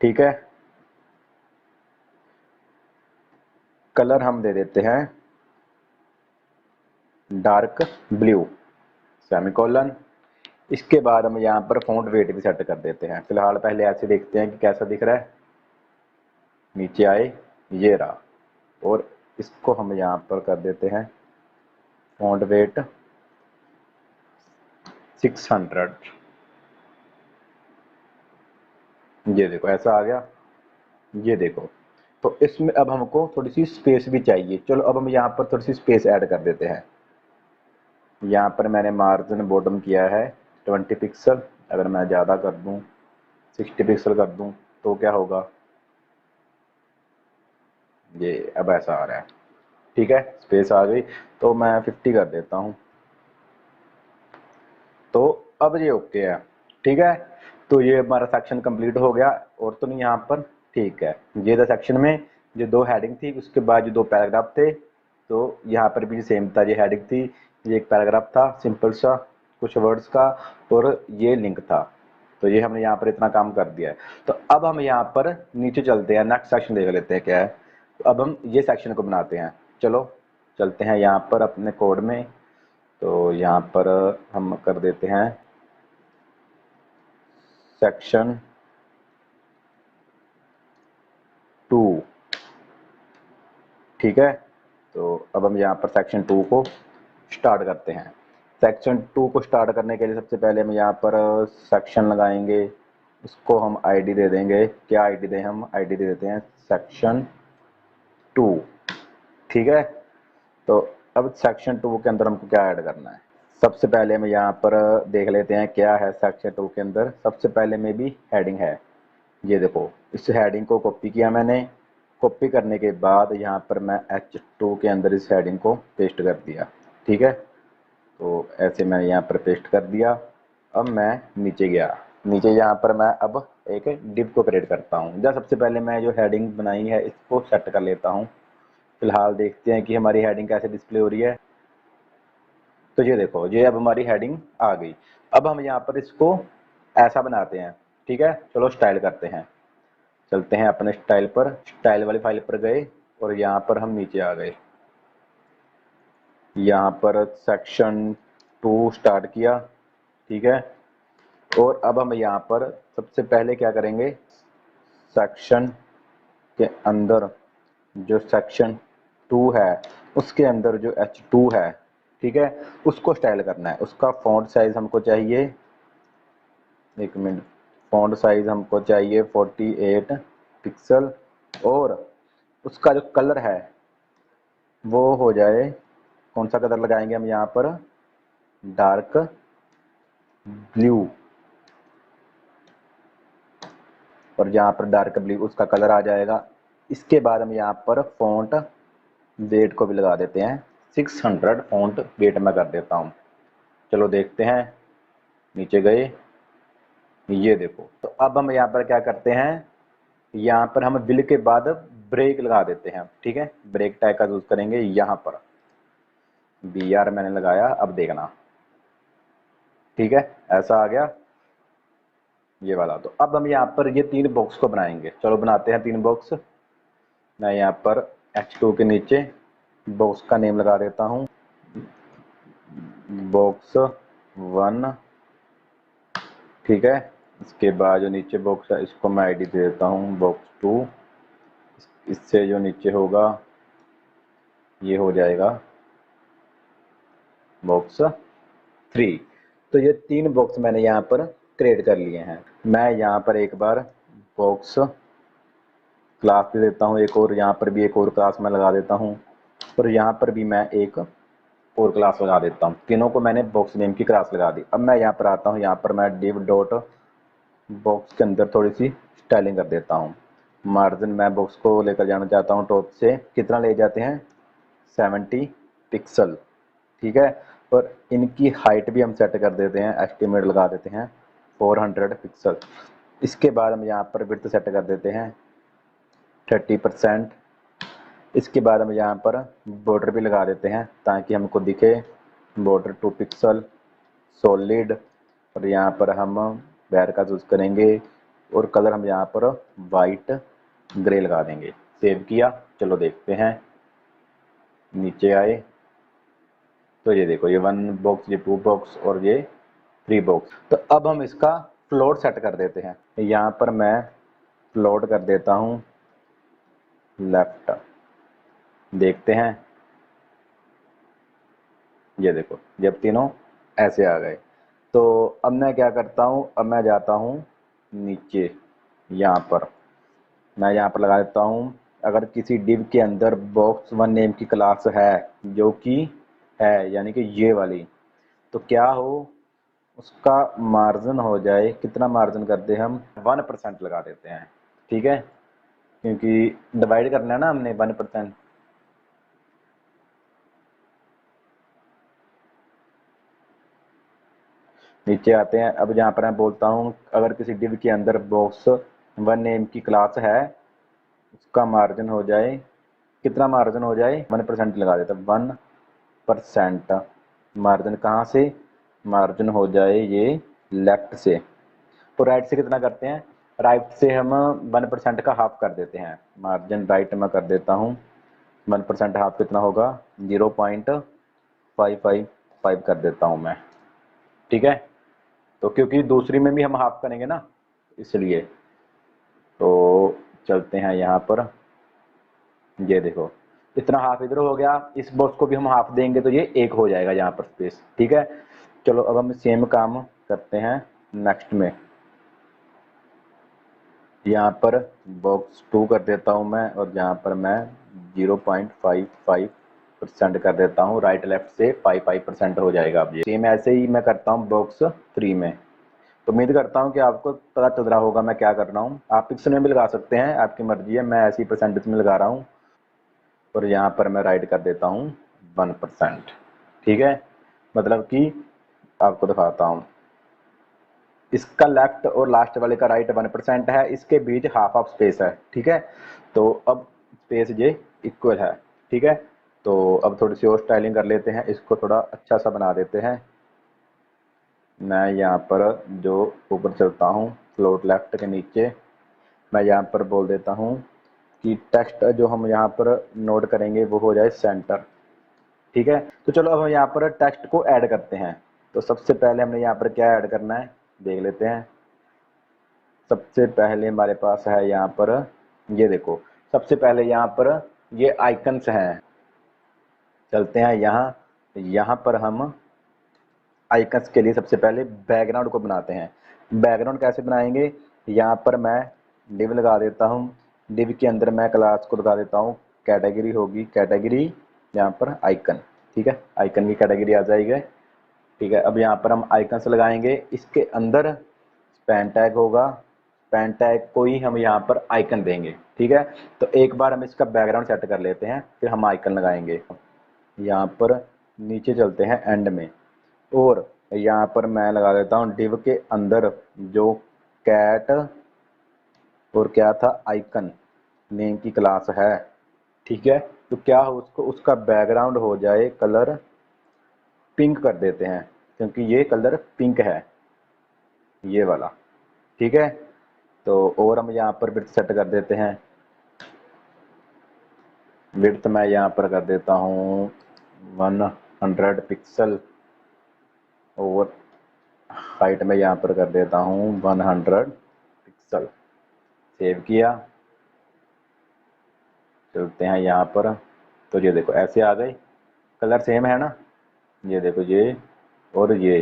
A: ठीक है, कलर हम दे देते हैं डार्क ब्लू, सेमीकोलन। इसके बाद हम यहाँ पर फॉन्ट वेट भी सेट कर देते हैं। फिलहाल पहले ऐसे देखते हैं कि कैसा दिख रहा है। नीचे आए, ये रहा, और इसको हम यहाँ पर कर देते हैं फॉन्ट वेट 600। ये देखो ऐसा आ गया, ये देखो। तो इसमें अब हमको थोड़ी सी स्पेस भी चाहिए। चलो अब हम यहाँ पर थोड़ी सी स्पेस ऐड कर देते हैं। यहाँ पर मैंने मार्जिन बॉटम किया है 20 पिक्सल। अगर मैं ज़्यादा कर दूँ, 60 पिक्सल कर दूँ, तो क्या होगा, ये अब ऐसा आ रहा है। ठीक है, स्पेस आ गई। तो मैं 50 कर देता हूँ। तो अब ये ओके है। ठीक है, तो ये हमारा सेक्शन कंप्लीट हो गया। और तो नहीं यहाँ पर, ठीक है। ये था सेक्शन में जो 2 हेडिंग थी, उसके बाद जो 2 पैराग्राफ थे। तो यहाँ पर भी सेम था, ये हेडिंग थी, ये एक पैराग्राफ था सिंपल सा कुछ वर्ड्स का, और ये लिंक था। तो ये हमने यहाँ पर इतना काम कर दिया है। तो अब हम यहाँ पर नीचे चलते हैं, नेक्स्ट सेक्शन देख लेते हैं क्या है। तो अब हम ये सेक्शन को बनाते हैं। चलो चलते हैं यहाँ पर अपने कोड में। तो यहाँ पर हम कर देते हैं सेक्शन 2। ठीक है, तो अब हम यहाँ पर सेक्शन 2 को स्टार्ट करते हैं। सेक्शन 2 को स्टार्ट करने के लिए सबसे पहले हम यहाँ पर सेक्शन लगाएंगे। उसको हम आईडी दे देंगे। क्या आईडी दें, हम आईडी दे देते हैं सेक्शन 2। ठीक है, तो अब सेक्शन 2 के अंदर हमको क्या ऐड करना है। सबसे पहले हम यहाँ पर देख लेते हैं क्या है सेक्शन 2 के अंदर। सबसे पहले में भी हेडिंग है। ये देखो इस हेडिंग को कॉपी किया मैंने। कॉपी करने के बाद यहाँ पर मैं H2 के अंदर इस हेडिंग को पेस्ट कर दिया। ठीक है, तो ऐसे मैंने यहाँ पर पेस्ट कर दिया। अब मैं नीचे गया, नीचे यहाँ पर मैं अब एक डिव को क्रिएट करता हूँ। जब सबसे पहले मैं जो हेडिंग बनाई है इसको सेट कर लेता हूँ। फिलहाल देखते हैं कि हमारी हेडिंग कैसे डिस्प्ले हो रही है। तो ये देखो, ये अब हमारी हेडिंग आ गई। अब हम यहाँ पर इसको ऐसा बनाते हैं। ठीक है, चलो स्टाइल करते हैं। चलते हैं अपने स्टाइल पर, स्टाइल वाली फाइल पर गए और यहाँ पर हम नीचे आ गए। यहाँ पर सेक्शन 2 स्टार्ट किया। ठीक है, और अब हम यहाँ पर सबसे पहले क्या करेंगे, सेक्शन के अंदर जो सेक्शन 2 है उसके अंदर जो H2 है, ठीक है, उसको स्टाइल करना है। उसका फॉन्ट साइज हमको चाहिए, एक मिनट, फॉन्ट साइज हमको चाहिए 48 पिक्सल, और उसका जो कलर है वो हो जाए, कौन सा कलर लगाएंगे हम यहाँ पर, डार्क ब्लू। और यहाँ पर डार्क ब्लू उसका कलर आ जाएगा। इसके बाद हम यहाँ पर फॉन्ट वेट को भी लगा देते हैं 600 फॉन्ट वेट में कर देता हूँ। चलो देखते हैं, नीचे गए, ये देखो। तो अब हम यहाँ पर क्या करते हैं, यहाँ पर हम बिल के बाद ब्रेक लगा देते हैं। ठीक है, ब्रेक टैग का यूज करेंगे। यहाँ पर BR मैंने लगाया, अब देखना, ठीक है, ऐसा आ गया ये वाला। तो अब हम यहाँ पर ये 3 बॉक्स को बनाएंगे। चलो बनाते हैं 3 बॉक्स। मैं यहाँ पर H2 के नीचे बॉक्स का नेम लगा देता हूँ, बॉक्स 1। ठीक है, इसके बाद जो नीचे बॉक्स है इसको मैं ID दे देता हूँ बॉक्स 2। इससे जो नीचे होगा ये हो जाएगा बॉक्स 3। तो ये 3 बॉक्स मैंने यहाँ पर क्रिएट कर लिए हैं। मैं यहाँ पर एक बार बॉक्स क्लास दे देता हूँ एक और, यहाँ पर भी एक और क्लास मैं लगा देता हूँ, और यहाँ पर भी मैं एक और क्लास लगा देता हूँ। तीनों को मैंने बॉक्स नेम की क्लास लगा दी। अब मैं यहाँ पर आता हूँ, यहाँ पर मैं div डॉट बॉक्स के अंदर थोड़ी सी स्टाइलिंग कर देता हूँ। मार्जिन मैं बॉक्स को लेकर जाना चाहता हूँ टॉप से, कितना ले जाते हैं, 70 पिक्सल। ठीक है, और इनकी हाइट भी हम सेट कर देते हैं, एस्टिमेट लगा देते हैं 400 पिक्सल। इसके बाद हम यहाँ पर विड्थ सेट कर देते हैं 30%। इसके बाद हम यहाँ पर बॉर्डर भी लगा देते हैं ताकि हमको दिखे, बॉर्डर 2 पिक्सल सॉलिड। और यहाँ पर हम बैर का यूज़ करेंगे, और कलर हम यहाँ पर वाइट ग्रे लगा देंगे। सेव किया, चलो देखते हैं, नीचे आए तो ये देखो, ये 1 बॉक्स, ये 2 बॉक्स और ये 3 बॉक्स। तो अब हम इसका फ्लोट सेट कर देते हैं। यहाँ पर मैं फ्लोट कर देता हूँ लेफ्ट, देखते हैं, ये देखो जब तीनों ऐसे आ गए। तो अब मैं क्या करता हूँ, अब मैं जाता हूँ नीचे, मैं यहाँ पर लगा देता हूँ, अगर किसी डिव के अंदर बॉक्स 1 नेम की क्लास है, जो कि है यानी कि ये वाली, तो क्या हो, उसका मार्जिन हो जाए, कितना मार्जिन करते हैं हम, 1% लगा देते हैं। ठीक है, क्योंकि डिवाइड करना है ना हमने 1%। नीचे आते हैं, अब जहाँ पर मैं बोलता हूँ अगर किसी डिव के अंदर बॉक्स 1 नेम की क्लास है, उसका मार्जिन हो जाए, कितना मार्जिन हो जाए, 1% लगा देता है, 1%। मार्जिन कहाँ से, मार्जिन हो जाए ये लेफ्ट से। तो राइट से कितना करते हैं, राइट से हम 1% का हाफ कर देते हैं। मार्जिन राइट में कर देता हूँ, 1% हाफ कितना होगा, 0.555 कर देता हूँ मैं। ठीक है, तो क्योंकि दूसरी में भी हम हाफ करेंगे ना, इसलिए। तो चलते हैं यहाँ पर, ये देखो इतना हाफ इधर हो गया, इस बॉक्स को भी हम हाफ देंगे तो ये 1 हो जाएगा यहाँ पर स्पेस। ठीक है, चलो अब हम सेम काम करते हैं नेक्स्ट में। यहाँ पर बॉक्स 2 कर देता हूँ मैं, और यहाँ पर मैं 0.55% कर देता हूँ, राइट लेफ्ट से 55% हो जाएगा। अब ये सेम ऐसे ही मैं करता हूँ बॉक्स 3 में। तो उम्मीद करता हूँ कि आपको पता चल रहा होगा मैं क्या कर रहा हूँ। आप पिक्सल में भी लगा सकते हैं, आपकी मर्जी है, मैं ऐसी परसेंटेज में लगा रहा हूँ और यहाँ पर मैं राइट कर देता हूँ 1%। ठीक है, मतलब कि आपको दिखाता हूँ, इसका लेफ्ट और लास्ट वाले का राइट 1% है, इसके बीच हाफ ऑफ स्पेस है। ठीक है, तो अब स्पेस ये इक्वल है। ठीक है, तो अब थोड़ी सी और स्टाइलिंग कर लेते हैं, इसको थोड़ा अच्छा सा बना देते हैं। मैं यहाँ पर जो ऊपर चलता हूँ फ्लोट लेफ्ट के नीचे, मैं यहाँ पर बोल देता हूँ कि टेक्स्ट जो हम यहाँ पर नोट करेंगे वो हो जाए सेंटर। ठीक है, तो चलो अब हम यहाँ पर टेक्स्ट को ऐड करते हैं। तो सबसे पहले हमने यहाँ पर क्या ऐड करना है देख लेते हैं। सबसे पहले हमारे पास है यहाँ पर, ये देखो, सबसे पहले यहाँ पर ये आइकन्स हैं। चलते हैं यहाँ पर हम आइकन्स के लिए सबसे पहले बैकग्राउंड को बनाते हैं। बैकग्राउंड कैसे बनाएंगे, यहाँ पर मैं डिव लगा देता हूँ, डिव के अंदर मैं क्लास को लगा देता हूँ, कैटेगरी होगी, कैटेगरी यहाँ पर आइकन। ठीक है, आइकन की कैटेगरी आ जाएगी। ठीक है, अब यहाँ पर हम आइकन्स लगाएंगे, इसके अंदर स्पैन टैग होगा, स्पैन टैग को ही हम यहाँ पर आइकन देंगे। ठीक है, तो एक बार हम इसका बैकग्राउंड सेट कर लेते हैं, फिर हम आइकन लगाएंगे। यहाँ पर नीचे चलते हैं एंड में, और यहाँ पर मैं लगा देता हूँ डिव के अंदर जो कैट और क्या था आइकन नेम की क्लास है। ठीक है, तो क्या हो उसको, उसका बैकग्राउंड हो जाए कलर पिंक कर देते हैं, क्योंकि ये कलर पिंक है ये वाला। ठीक है, तो और हम यहाँ पर विड्थ सेट कर देते हैं। विड्थ मैं यहाँ पर कर देता हूँ 100 पिक्सल, और हाइट में यहाँ पर कर देता हूँ 100 पिक्सल। सेव किया, चलते हैं यहाँ पर, तो ये देखो ऐसे आ गए, कलर सेम है ना, ये देखो ये और ये।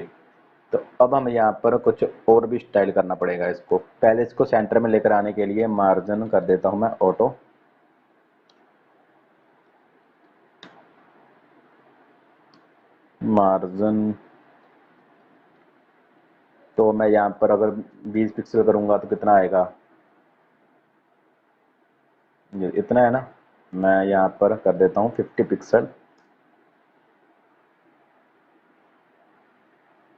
A: तो अब हम यहाँ पर कुछ और भी स्टाइल करना पड़ेगा इसको। पहले इसको सेंटर में लेकर आने के लिए मार्जिन कर देता हूँ मैं ऑटो, मार्जिन तो मैं यहाँ पर अगर 20 पिक्सल करूँगा तो कितना आएगा, ये इतना है ना, मैं यहाँ पर कर देता हूँ 50 पिक्सल।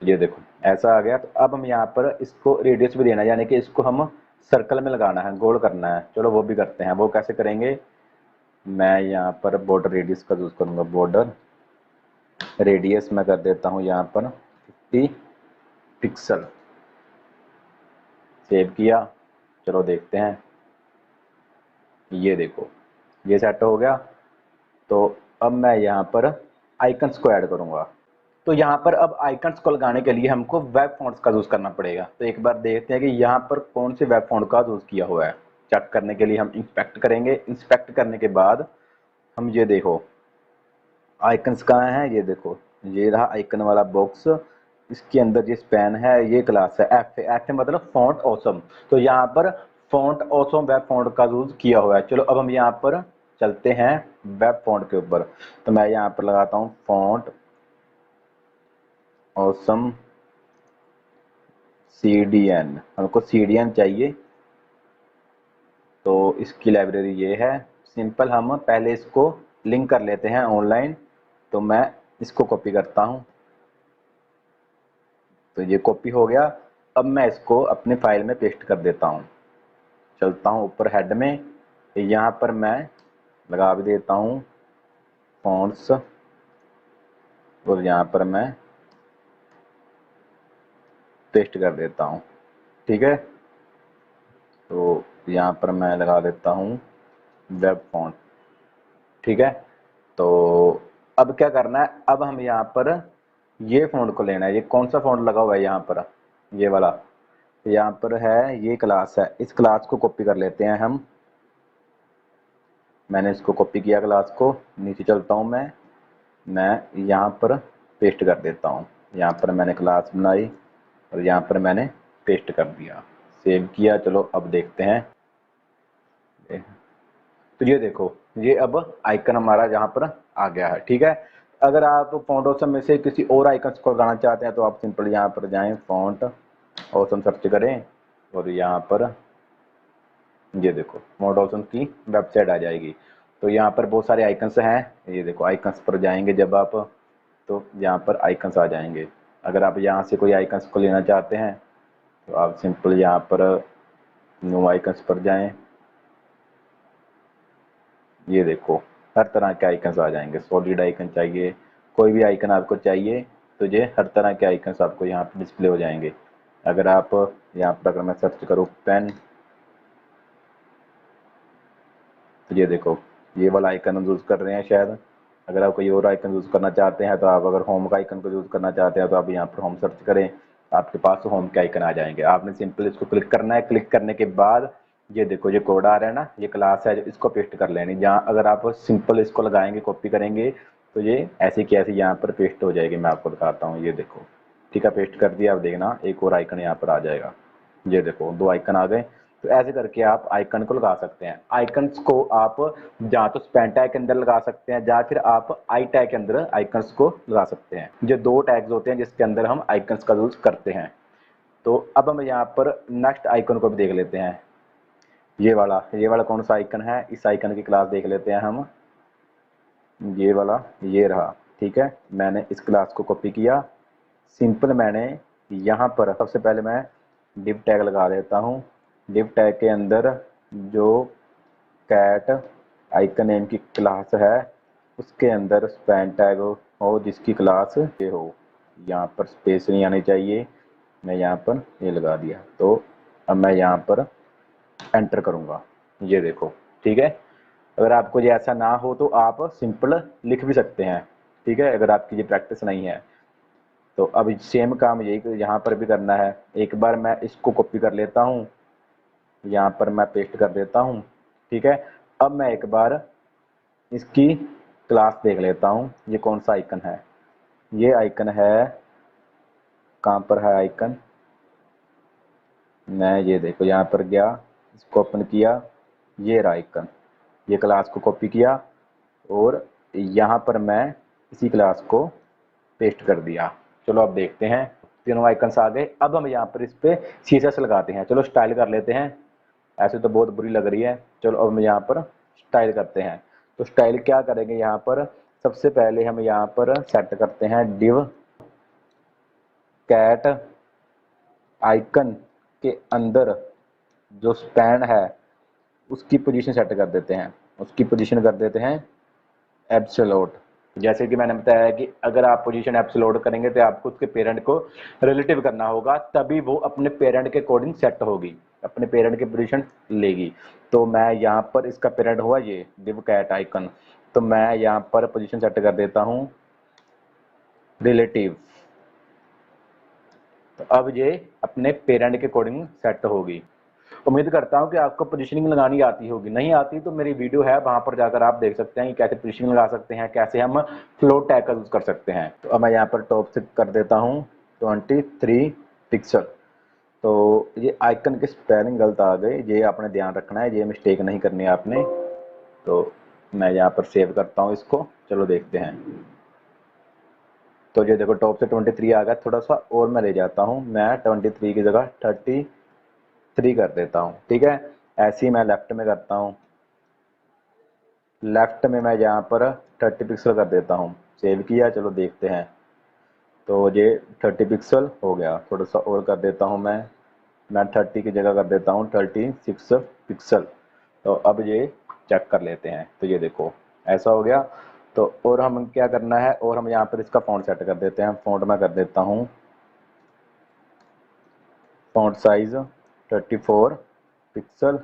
A: ये देखो ऐसा आ गया। तो अब हम यहाँ पर इसको रेडियस भी देना है, यानी कि इसको हम सर्कल में लगाना है, गोल करना है। चलो वो भी करते हैं, वो कैसे करेंगे, मैं यहाँ पर बॉर्डर रेडियस का यूज़ करूँगा। बॉर्डर रेडियस मैं कर देता हूँ यहाँ पर 50 पिक्सल। सेव किया, चलो देखते हैं, ये देखो ये सेट हो गया। तो अब मैं यहाँ पर आइकन्स को ऐड करूँगा। तो यहाँ पर अब आइकन्स को लगाने के लिए हमको वेब फॉन्ट्स का यूज़ करना पड़ेगा। तो एक बार देखते हैं कि यहाँ पर कौन से वेब फॉन्ट का यूज़ किया हुआ है। चेक करने के लिए हम इंस्पेक्ट करेंगे, इंस्पेक्ट करने के बाद हम ये देखो आइकन्स कहाँ हैं, ये देखो ये रहा आइकन वाला बॉक्स, इसके अंदर ये स्पैन है, ये क्लास है एफ, एफ मतलब फॉन्ट ऑसम। तो यहाँ पर फॉन्ट ऑसम वेब फॉन्ट का यूज़ किया हुआ है। चलो अब हम यहाँ पर चलते हैं वेब फॉन्ट के ऊपर। तो मैं यहाँ पर लगाता हूँ फॉन्ट ऑसम CDN, हमको CDN चाहिए, तो इसकी लाइब्रेरी ये है। सिंपल, हम पहले इसको लिंक कर लेते हैं ऑनलाइन। तो मैं इसको कॉपी करता हूँ, तो ये कॉपी हो गया। अब मैं इसको अपने फाइल में पेस्ट कर देता हूँ। चलता हूँ ऊपर हेड में, यहाँ पर मैं लगा भी देता हूँ फॉन्ट्स, और यहाँ पर मैं पेस्ट कर देता हूँ। ठीक है, तो यहाँ पर मैं लगा देता हूँ वेब फॉन्ट। ठीक है, तो अब क्या करना है, अब हम यहाँ पर ये फॉन्ट को लेना है। ये कौन सा फॉन्ट लगा हुआ है यहाँ पर, ये वाला यहाँ पर है, ये क्लास है, इस क्लास को कॉपी कर लेते हैं हम। मैंने इसको कॉपी किया क्लास को, नीचे चलता हूँ मैं यहाँ पर पेस्ट कर देता हूँ। यहाँ पर मैंने क्लास बनाई और यहाँ पर मैंने पेस्ट कर दिया, सेव किया। चलो अब देखते हैं, तो ये देखो ये अब आइकन हमारा यहाँ पर आ गया है। ठीक है, अगर आप फॉन्ट ऑसम में से किसी और आइकन को लगाना चाहते हैं तो आप सिंपल यहाँ पर जाएं, फॉन्ट ऑप्शन सर्च करें और यहाँ पर ये देखो मोड ऑप्शन की वेबसाइट आ जाएगी। तो यहाँ पर बहुत सारे आइकन्स हैं, ये देखो आइकन्स पर जाएंगे जब आप, तो यहाँ पर आइकन्स आ जाएंगे। अगर आप यहाँ से कोई आइकन्स को लेना चाहते हैं तो आप सिंपल यहाँ पर न्यू आइकन्स पर जाएं। ये देखो हर तरह के आइकन्स आ जाएंगे, सॉलिड आइकन चाहिए, कोई भी आइकन आपको चाहिए तो ये हर तरह के आइकन्स आपको यहाँ पर डिस्प्ले हो जाएंगे। अगर आप यहाँ पर अगर मैं सर्च करूँ पेन, तो ये देखो ये वाला आइकन यूज़ कर रहे हैं शायद। अगर आप कोई और आइकन यूज़ करना चाहते हैं तो आप अगर होम का आइकन को यूज़ करना चाहते हैं तो आप यहाँ पर होम सर्च करें, आपके पास होम के आइकन आ जाएंगे। आपने सिंपल इसको क्लिक करना है, क्लिक करने के बाद ये देखो ये कोड आ रहा है ना, ये क्लास है, इसको पेस्ट कर लेनी। जहाँ अगर आप सिंपल इसको लगाएंगे, कॉपी करेंगे तो ये ऐसी की ऐसी यहाँ पर पेस्ट हो जाएगी। मैं आपको दिखाता हूँ, ये देखो ठीक है, पेस्ट कर दिया। अब देखना एक और आइकन यहाँ पर आ जाएगा, ये देखो 2 आइकन आ गए। तो ऐसे करके आप आइकन को लगा सकते हैं। आइकन्स को आप या तो स्पैन टैग के अंदर लगा सकते हैं या फिर आप आई टैग के अंदर आइकन्स को लगा सकते हैं। जो 2 टैग्स होते हैं जिसके अंदर हम आइकन्स का यूज करते हैं। तो अब हम यहाँ पर नेक्स्ट आइकन को भी देख लेते हैं। ये वाला कौन सा आइकन है, इस आइकन की क्लास देख लेते हैं हम। ये वाला ये रहा, ठीक है। मैंने इस क्लास को कॉपी किया, सिंपल मैंने यहाँ पर सबसे पहले मैं डिव टैग लगा देता हूँ। डिव टैग के अंदर जो कैट आइकन नेम की क्लास है उसके अंदर स्पैन टैग हो जिसकी क्लास ये हो, यहाँ पर स्पेस नहीं आनी चाहिए। मैं यहाँ पर ये लगा दिया। तो अब मैं यहाँ पर एंटर करूँगा, ये देखो ठीक है। अगर आपको ये ऐसा ना हो तो आप सिंपल लिख भी सकते हैं, ठीक है, अगर आपकी ये प्रैक्टिस नहीं है तो। अब सेम काम यही यहाँ पर भी करना है। एक बार मैं इसको कॉपी कर लेता हूँ, यहाँ पर मैं पेस्ट कर देता हूँ, ठीक है। अब मैं एक बार इसकी क्लास देख लेता हूँ, ये कौन सा आइकन है। ये आइकन है, कहाँ पर है आइकन, मैं ये देखो यहाँ पर गया, इसको ओपन किया, ये रहा आइकन। ये क्लास को कॉपी किया और यहाँ पर मैं इसी क्लास को पेस्ट कर दिया। चलो अब देखते हैं, तीनों आइकन्स आ गए। अब हम यहाँ पर इस पे सीएसएस लगाते हैं। चलो स्टाइल कर लेते हैं, ऐसे तो बहुत बुरी लग रही है। चलो अब हम यहाँ पर स्टाइल करते हैं। तो स्टाइल क्या करेंगे, यहाँ पर सबसे पहले हम यहाँ पर सेट करते हैं डिव कैट आइकन के अंदर जो स्पैन है उसकी पोजीशन सेट कर देते हैं। उसकी पोजीशन कर देते हैं एब्सोल्यूट। जैसे कि मैंने बताया कि अगर आप पोजीशन एब्सोल्यूट करेंगे तो आपको उसके पेरेंट को रिलेटिव करना होगा, तभी वो अपने पेरेंट के अकॉर्डिंग सेट होगी, अपने पेरेंट के पोजीशन लेगी। तो मैं यहाँ पर इसका पेरेंट हुआ ये डिव कैट आइकन, तो मैं यहाँ पर पोजीशन सेट कर देता हूँ रिलेटिव। तो अब ये अपने पेरेंट के अकॉर्डिंग सेट होगी। उम्मीद करता हूँ कि आपको पोजीशनिंग लगानी आती होगी। नहीं आती तो मेरी वीडियो है, वहां पर जाकर आप देख सकते हैं कि कैसे पोजीशनिंग लगा सकते हैं, कैसे हम फ्लोट टैग का यूज कर सकते हैं। तो अब मैं यहाँ पर टॉप से कर देता हूँ 23 पिक्सल। तो ये आइकन की स्पेलिंग गलत आ गई, ये आपने ध्यान रखना है, ये मिस्टेक नहीं करनी है आपने। तो मैं यहाँ पर सेव करता हूँ इसको, चलो देखते हैं। तो ये देखो टॉप से 23 आ गया, थोड़ा सा और मैं ले जाता हूँ, मैं 23 की जगह 33 कर देता हूँ, ठीक है। ऐसे ही मैं लेफ्ट में करता हूँ, लेफ्ट में मैं यहाँ पर 30 पिक्सल कर देता हूँ। सेव किया, चलो देखते हैं। तो ये 30 पिक्सल हो गया, थोड़ा सा और कर देता हूँ मैं 30 की जगह कर देता हूँ 36 पिक्सल। तो अब ये चेक कर लेते हैं। तो ये देखो ऐसा हो गया। तो और हम क्या करना है, और हम यहाँ पर इसका फ़ॉन्ट सेट कर देते हैं। फ़ॉन्ट में कर देता हूँ फ़ॉन्ट साइज 34 पिक्सल,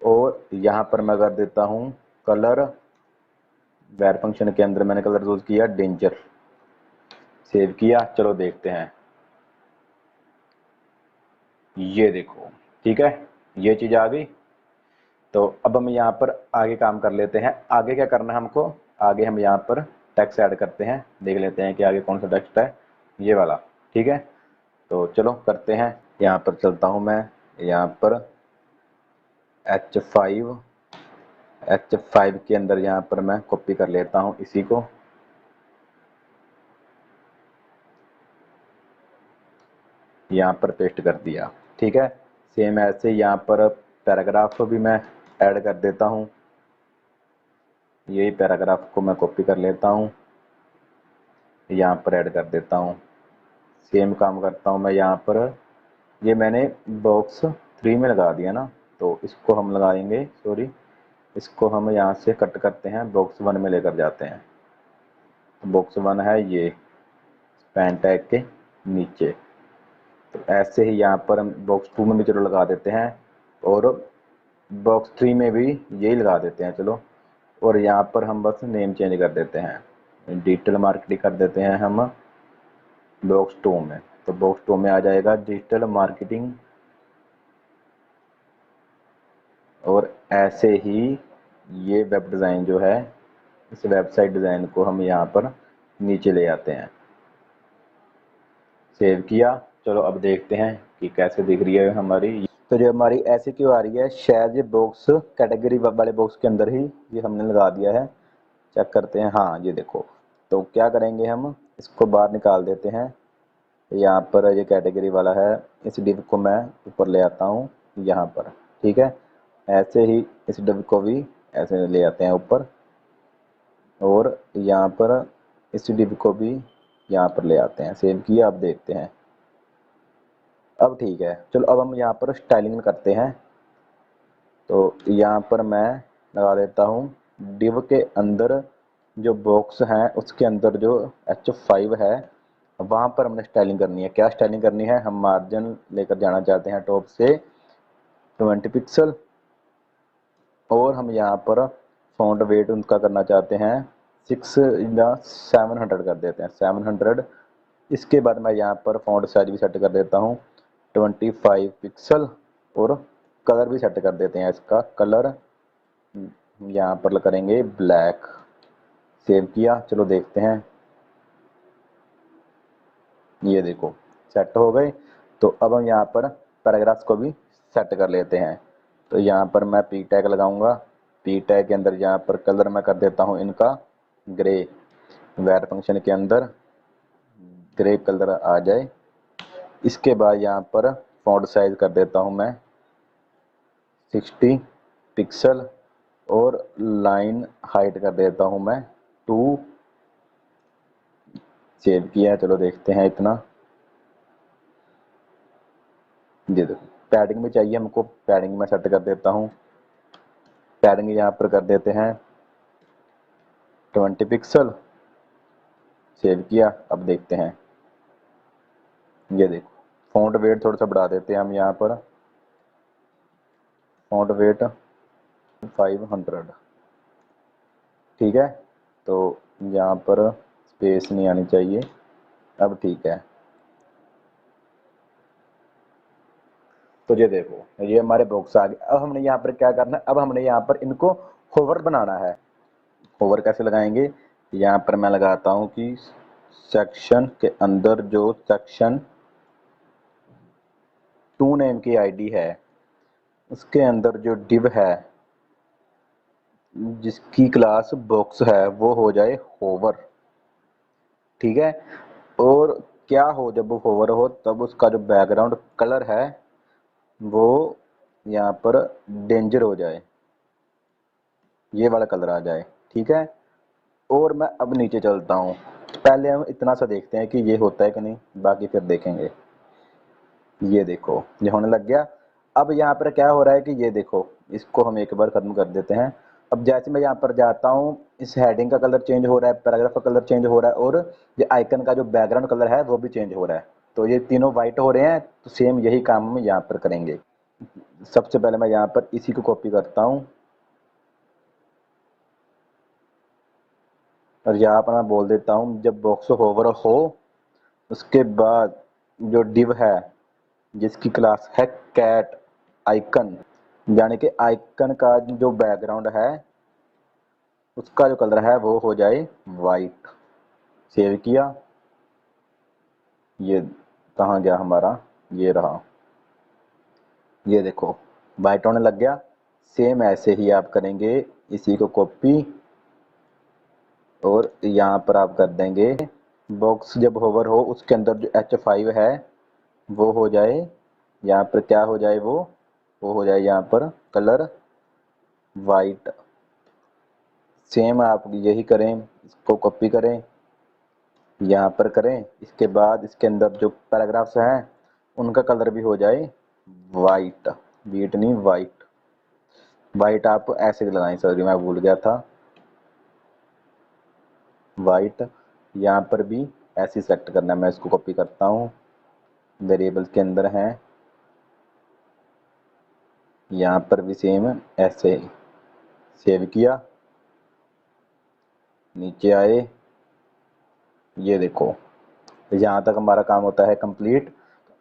A: और यहाँ पर मैं कर देता हूँ कलर, वेर फंक्शन के अंदर मैंने कलर यूज किया डेंजर। सेव किया, चलो देखते हैं। ये देखो ठीक है, ये चीज आ गई। तो अब हम यहाँ पर आगे काम कर लेते हैं। आगे क्या करना है हमको, आगे हम यहाँ पर टेक्स्ट ऐड करते हैं, देख लेते हैं कि आगे कौन सा टेक्स्ट है, ये वाला, ठीक है। तो चलो करते हैं, यहाँ पर चलता हूँ मैं, यहाँ पर H5 के अंदर यहाँ पर मैं कॉपी कर लेता हूँ इसी को। यहाँ पर पेस्ट कर दिया। ठीक है, सेम ऐसे यहाँ पर पैराग्राफ भी मैं ऐड कर देता हूँ। यही पैराग्राफ को मैं कॉपी कर लेता हूँ, यहाँ पर ऐड कर देता हूँ। सेम काम करता हूँ मैं यहाँ पर। ये मैंने बॉक्स 3 में लगा दिया ना, तो इसको हम लगाएंगे, सॉरी, इसको हम यहाँ से कट करते हैं, बॉक्स 1 में लेकर जाते हैं। तो बॉक्स 1 है ये पैन टैग के नीचे। तो ऐसे ही यहाँ पर हम बॉक्स 2 में भी चलो लगा देते हैं, और बॉक्स 3 में भी यही लगा देते हैं चलो। और यहाँ पर हम बस नेम चेंज कर देते हैं, डिजिटल मार्केटिंग कर देते हैं हम बॉक्स 2 में। तो बॉक्स 2 में आ जाएगा डिजिटल मार्केटिंग। और ऐसे ही ये वेब डिज़ाइन जो है, इस वेबसाइट डिज़ाइन को हम यहाँ पर नीचे ले आते हैं। सेव किया, चलो अब देखते हैं कि कैसे दिख रही है हमारी। तो जो हमारी ऐसे क्यों आ रही है, शायद ये बॉक्स कैटेगरी वाले बॉक्स के अंदर ही ये हमने लगा दिया है। चेक करते हैं, हाँ ये देखो। तो क्या करेंगे, हम इसको बाहर निकाल देते हैं। यहाँ पर ये कैटेगरी वाला है, इस डिव को मैं ऊपर ले आता हूँ यहाँ पर। ठीक है, ऐसे ही इस डिव को भी ऐसे ले आते हैं ऊपर, और यहाँ पर इस डिव को भी यहाँ पर ले आते हैं। सेव किया, अब देखते हैं। अब ठीक है, चलो अब हम यहाँ पर स्टाइलिंग करते हैं। तो यहाँ पर मैं लगा देता हूँ डिव के अंदर जो बॉक्स हैं उसके अंदर जो H5 है, वहाँ पर हमने स्टाइलिंग करनी है। क्या स्टाइलिंग करनी है, हम मार्जिन लेकर जाना चाहते हैं टॉप से 20 पिक्सल, और हम यहाँ पर फॉन्ट वेट उनका करना चाहते हैं 6 या 700 कर देते हैं, 700। इसके बाद मैं यहाँ पर फॉन्ट साइज भी सेट कर देता हूँ 25 पिक्सल, और कलर भी सेट कर देते हैं। इसका कलर यहाँ पर करेंगे ब्लैक। सेव किया, चलो देखते हैं। ये देखो सेट हो गए। तो अब हम यहाँ पर पैराग्राफ्स को भी सेट कर लेते हैं। तो यहाँ पर मैं पी टैग लगाऊंगा। पी टैग के अंदर यहाँ पर कलर मैं कर देता हूँ इनका ग्रे। वेर फंक्शन के अंदर ग्रे कलर आ जाए। इसके बाद यहाँ पर फॉन्ट साइज कर देता हूँ मैं 60 पिक्सल, और लाइन हाइट कर देता हूँ मैं 2। सेव किया है, चलो देखते हैं इतना। ये देखो पैडिंग में चाहिए हमको, पैडिंग में सेट कर देता हूँ। पैडिंग यहाँ पर कर देते हैं 20 पिक्सल। सेव किया, अब देखते हैं। ये देखो फॉन्ट वेट थोड़ा सा बढ़ा देते हैं हम यहाँ पर, फॉन्ट वेट 500। ठीक है, तो यहाँ पर स्पेस नहीं आनी चाहिए। अब ठीक है, तो ये देखो ये हमारे बॉक्स आ गए। अब हमने यहाँ पर क्या करना है, अब हमने यहाँ पर इनको होवर बनाना है। होवर कैसे लगाएंगे, यहाँ पर मैं लगाता हूँ कि सेक्शन के अंदर जो सेक्शन 2 नेम की आईडी है, उसके अंदर जो डिव है जिसकी क्लास बॉक्स है, वो हो जाए होवर। ठीक है, और क्या हो, जब वो होवर हो तब उसका जो बैकग्राउंड कलर है वो यहाँ पर डेंजर हो जाए, ये वाला कलर आ जाए। ठीक है, और मैं अब नीचे चलता हूँ। पहले हम इतना सा देखते हैं कि ये होता है कि नहीं, बाकी फिर देखेंगे। ये देखो ये होने लग गया। अब यहाँ पर क्या हो रहा है कि ये देखो, इसको हम एक बार खत्म कर देते हैं। अब जैसे मैं यहाँ पर जाता हूँ, इस हेडिंग का कलर चेंज हो रहा है, पैराग्राफ का कलर चेंज हो रहा है, और ये आइकन का जो बैकग्राउंड कलर है वो भी चेंज हो रहा है। तो ये तीनों वाइट हो रहे हैं। तो सेम यही काम हम यहाँ पर करेंगे। सबसे पहले मैं यहाँ पर इसी को कॉपी करता हूँ, और यहाँ पर मैं बोल देता हूँ जब बॉक्स होवर हो, उसके बाद जो डिव है जिसकी क्लास है कैट आइकन, यानी कि आइकन का जो बैकग्राउंड है उसका जो कलर है वो हो जाए वाइट। सेव किया, ये कहाँ गया हमारा, ये रहा। ये देखो वाइट होने लग गया। सेम ऐसे ही आप करेंगे, इसी को कॉपी, और यहाँ पर आप कर देंगे बॉक्स जब होवर हो उसके अंदर जो H5 है वो हो जाए यहाँ पर, क्या हो जाए वो हो जाए यहाँ पर कलर वाइट। सेम आप यही करें, इसको कॉपी करें, यहाँ पर करें, इसके बाद इसके अंदर जो पैराग्राफ्स हैं उनका कलर भी हो जाए वाइट, बीट नहीं वाइट। वाइट आप ऐसे लगाएं, सॉरी मैं भूल गया था, वाइट। यहाँ पर भी ऐसे सेलेक्ट करना है, मैं इसको कॉपी करता हूँ, वेरिएबल्स के अंदर है, यहाँ पर भी सेम ऐसे सेव किया, नीचे आए, ये देखो यहाँ तक हमारा काम होता है कंप्लीट।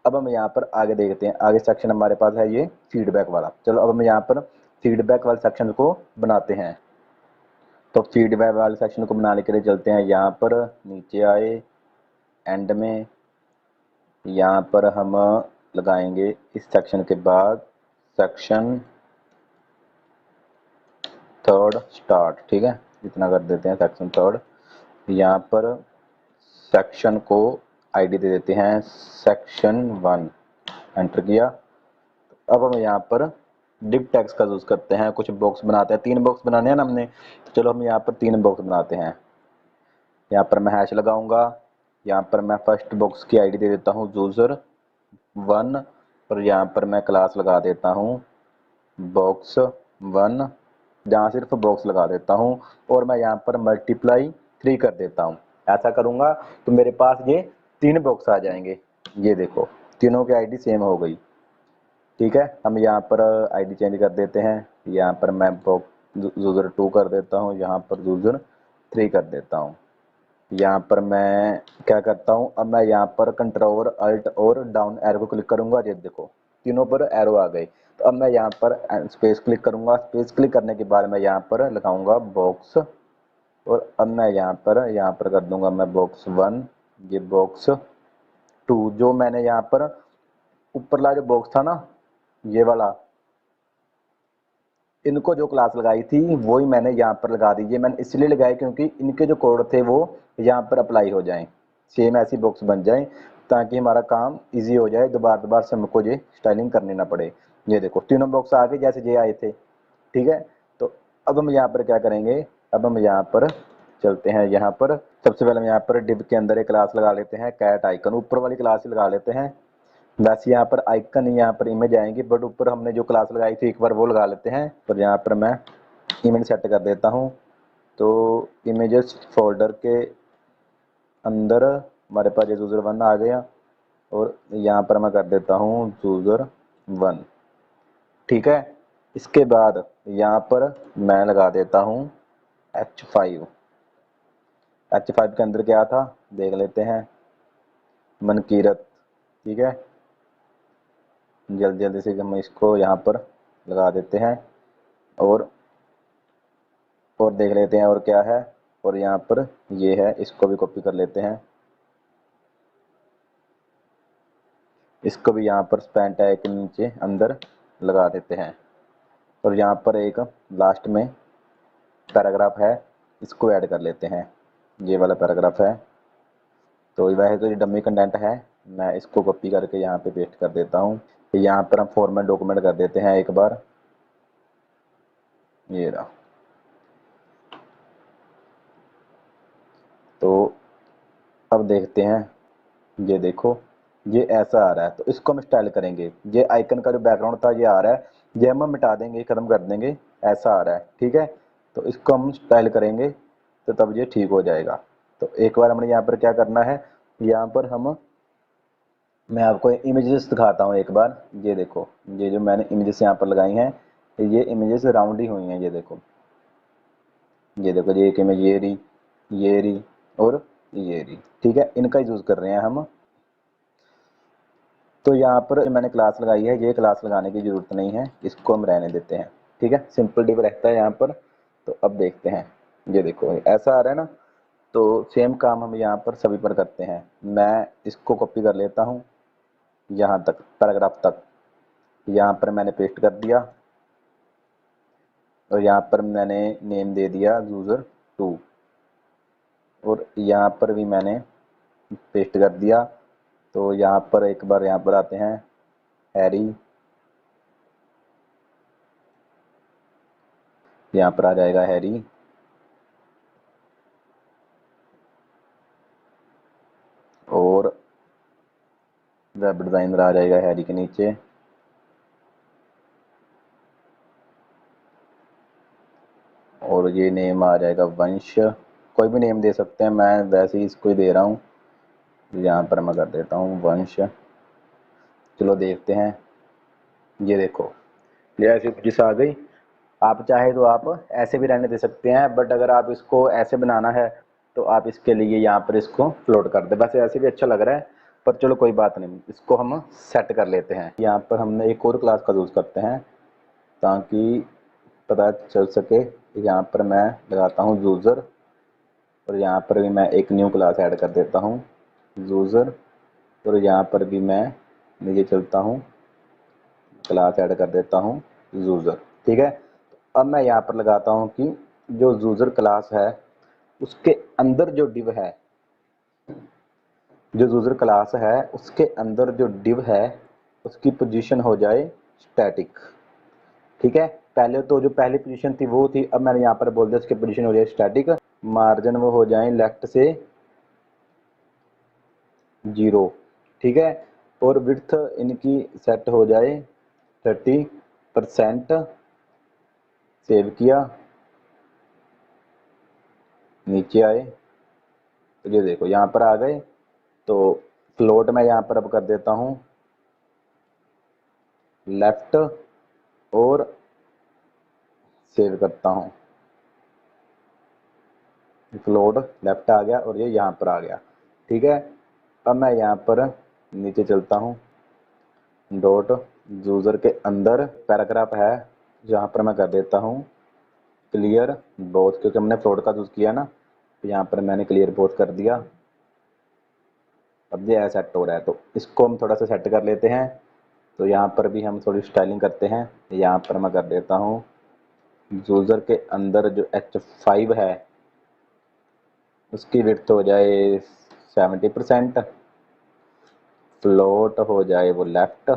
A: अब हम यहाँ पर आगे देखते हैं, आगे सेक्शन हमारे पास है ये फीडबैक वाला। चलो अब हम यहाँ पर फीडबैक वाले सेक्शन को बनाते हैं। तो फीडबैक वाले सेक्शन को बनाने के लिए चलते हैं यहाँ पर, नीचे आए, एंड में यहाँ पर हम लगाएंगे इस सेक्शन के बाद सेक्शन थर्ड स्टार्ट, ठीक है, इतना कर देते हैं सेक्शन थर्ड। यहाँ पर सेक्शन को आईडी दे देते हैं सेक्शन 1, एंटर किया। अब हम यहाँ पर डिव टैग्स का यूज करते हैं, कुछ बॉक्स बनाते हैं, 3 बॉक्स बनाने हैं ना हमने, तो चलो हम यहाँ पर 3 बॉक्स बनाते हैं। यहाँ पर मैं हैश लगाऊंगा, यहाँ पर मैं फर्स्ट बॉक्स की आईडी दे देता हूँ यूजर 1, और यहाँ पर मैं क्लास लगा देता हूँ बॉक्स 1, जहाँ सिर्फ बॉक्स लगा देता हूँ, और मैं यहाँ पर मल्टीप्लाई 3 कर देता हूँ। ऐसा करूँगा तो मेरे पास ये 3 बॉक्स आ जाएंगे। ये देखो तीनों की आईडी सेम हो गई, ठीक है। हम यहाँ पर आईडी चेंज कर देते हैं, यहाँ पर मैं यूज़र 2 कर देता हूँ, यहाँ पर यूज़र 3 कर देता हूँ। यहाँ पर मैं क्या करता हूँ, अब मैं यहाँ पर कंट्रोल अल्ट और डाउन एरो को क्लिक करूँगा, ये देखो तीनों पर एरो आ गए। तो अब मैं यहाँ पर स्पेस क्लिक करूँगा, स्पेस क्लिक करने के बाद मैं यहाँ पर लगाऊंगा बॉक्स, और अब मैं यहाँ पर कर दूंगा मैं बॉक्स 1, ये बॉक्स 2, जो मैंने यहाँ पर ऊपर वाला जो बॉक्स था ना ये वाला, इनको जो क्लास लगाई थी वही मैंने यहाँ पर लगा दी। ये मैंने इसलिए लगाई क्योंकि इनके जो कोड थे वो यहाँ पर अप्लाई हो जाएं, सेम ऐसी बॉक्स बन जाएं, ताकि हमारा काम इजी हो जाए, दोबारा दोबारा से हमको ये स्टाइलिंग करनी ना पड़े। ये देखो तीनों बॉक्स आ गए जैसे ये आए थे, ठीक है। तो अब हम यहाँ पर क्या करेंगे, अब हम यहाँ पर चलते हैं, यहाँ पर सबसे पहले हम यहाँ पर डिव के अंदर एक क्लास लगा लेते हैं कैट आइकन, ऊपर वाली क्लास ही लगा लेते हैं। वैसे यहाँ पर आइकन यहाँ पर इमेज आएंगी, बट ऊपर हमने जो क्लास लगाई थी एक बार वो लगा लेते हैं। तो यहाँ पर मैं इमेज सेट कर देता हूँ, तो इमेजेस फोल्डर के अंदर हमारे पास ये यूज़र 1 आ गया, और यहाँ पर मैं कर देता हूँ यूज़र 1, ठीक है। इसके बाद यहाँ पर मैं लगा देता हूँ H5। H5 के अंदर क्या था देख लेते हैं, मनकीरत, ठीक है। जल्दी जल्दी से हम इसको यहाँ पर लगा देते हैं, और देख लेते हैं और क्या है, और यहाँ पर ये है, इसको भी कॉपी कर लेते हैं, इसको भी यहाँ पर स्पैन टैग के नीचे अंदर लगा देते हैं। और यहाँ पर एक लास्ट में पैराग्राफ है, इसको ऐड कर लेते हैं, ये वाला पैराग्राफ है। तो वैसे तो ये डमी कंटेंट है, मैं इसको कॉपी करके यहाँ पे पेस्ट कर देता हूँ। यहाँ पर हम फॉर्मेट डॉक्यूमेंट कर देते हैं एक बार, ये रहा। तो अब देखते हैं, ये देखो ये ऐसा आ रहा है, तो इसको हम स्टाइल करेंगे। ये आइकन का जो बैकग्राउंड था ये आ रहा है, ये हम मिटा देंगे, खत्म कर देंगे, ऐसा आ रहा है, ठीक है। तो इसको हम स्टाइल करेंगे तो तब ये ठीक हो जाएगा। तो एक बार हमने यहाँ पर क्या करना है, यहाँ पर हम, मैं आपको इमेजेस दिखाता हूँ एक बार। ये देखो ये जो मैंने इमेजेस यहाँ पर लगाई हैं, ये इमेजेस राउंड ही हुई हैं, ये देखो, ये देखो, ये एक इमेज ये रही, ये रही, और ये रही, ठीक है। इनका यूज कर रहे हैं हम। तो यहाँ पर मैंने क्लास लगाई है, ये क्लास लगाने की जरूरत नहीं है, इसको हम रहने देते हैं, ठीक है। सिंपल डिव रहता है यहाँ पर। तो अब देखते हैं, ये देखो ऐसा आ रहा है ना। तो सेम काम हम यहाँ पर सभी पर करते हैं। मैं इसको कॉपी कर लेता हूँ यहाँ तक, पैराग्राफ तक, यहाँ पर मैंने पेस्ट कर दिया, और यहाँ पर मैंने नेम दे दिया यूज़र 2, और यहाँ पर भी मैंने पेस्ट कर दिया।
B: तो यहाँ पर एक बार यहाँ पर आते हैं हैरी, यहाँ पर आ जाएगा हैरी, और वेब डिज़ाइनर आ जाएगा हैरी के नीचे, और ये नेम आ जाएगा वंश। कोई भी नेम दे सकते हैं, मैं वैसे ही इसको ही दे रहा हूँ। यहाँ पर मैं कर देता हूँ वंश। चलो देखते हैं, ये देखो ये ऐसी जिस आ गई। आप चाहे तो आप ऐसे भी रहने दे सकते हैं, बट अगर आप इसको ऐसे बनाना है तो आप इसके लिए यहाँ पर इसको फ्लोट कर दे। वैसे ऐसे भी अच्छा लग रहा है, पर चलो कोई बात नहीं, इसको हम सेट कर लेते हैं। यहाँ पर हमने एक और क्लास का यूज़ करते हैं ताकि पता चल सके। यहाँ पर मैं लगाता हूँ यूज़र, और यहाँ पर भी मैं एक न्यू क्लास ऐड कर देता हूँ यूज़र, और यहाँ पर भी मैं नीचे चलता हूँ, क्लास ऐड कर देता हूँ यूज़र। ठीक है, अब मैं यहाँ पर लगाता हूँ कि जो यूज़र क्लास है उसके अंदर जो डिव है, जो यूज़र क्लास है उसके अंदर जो डिव है उसकी पोजीशन हो जाए स्टैटिक। ठीक है, पहले तो जो पहली पोजीशन थी वो थी, अब मैंने यहाँ पर बोल दिया उसकी पोजीशन हो जाए स्टैटिक। मार्जिन वो हो जाए लेफ्ट से 0। ठीक है, और विड्थ इनकी सेट हो जाए 30%। सेव किया, नीचे आए तो ये देखो यहाँ पर आ गए। तो फ्लोट मैं यहाँ पर अब कर देता हूँ लेफ्ट, और सेव करता हूँ। फ्लोट लेफ्ट आ गया और ये यहाँ पर आ गया। ठीक है, अब मैं यहाँ पर नीचे चलता हूँ, डॉट यूज़र के अंदर पैराग्राफ है जहाँ पर मैं कर देता हूँ क्लियर बोथ, क्योंकि हमने फ्लोट का यूज़ किया ना, तो यहाँ पर मैंने क्लियर बोथ कर दिया। अब ये सेट हो रहा है, तो इसको हम थोड़ा सा सेट कर लेते हैं। तो यहाँ पर भी हम थोड़ी स्टाइलिंग करते हैं। यहाँ पर मैं कर देता हूँ यूज़र के अंदर जो H5 है उसकी विड्थ हो जाए 70%, फ्लोट हो जाए वो लेफ्ट।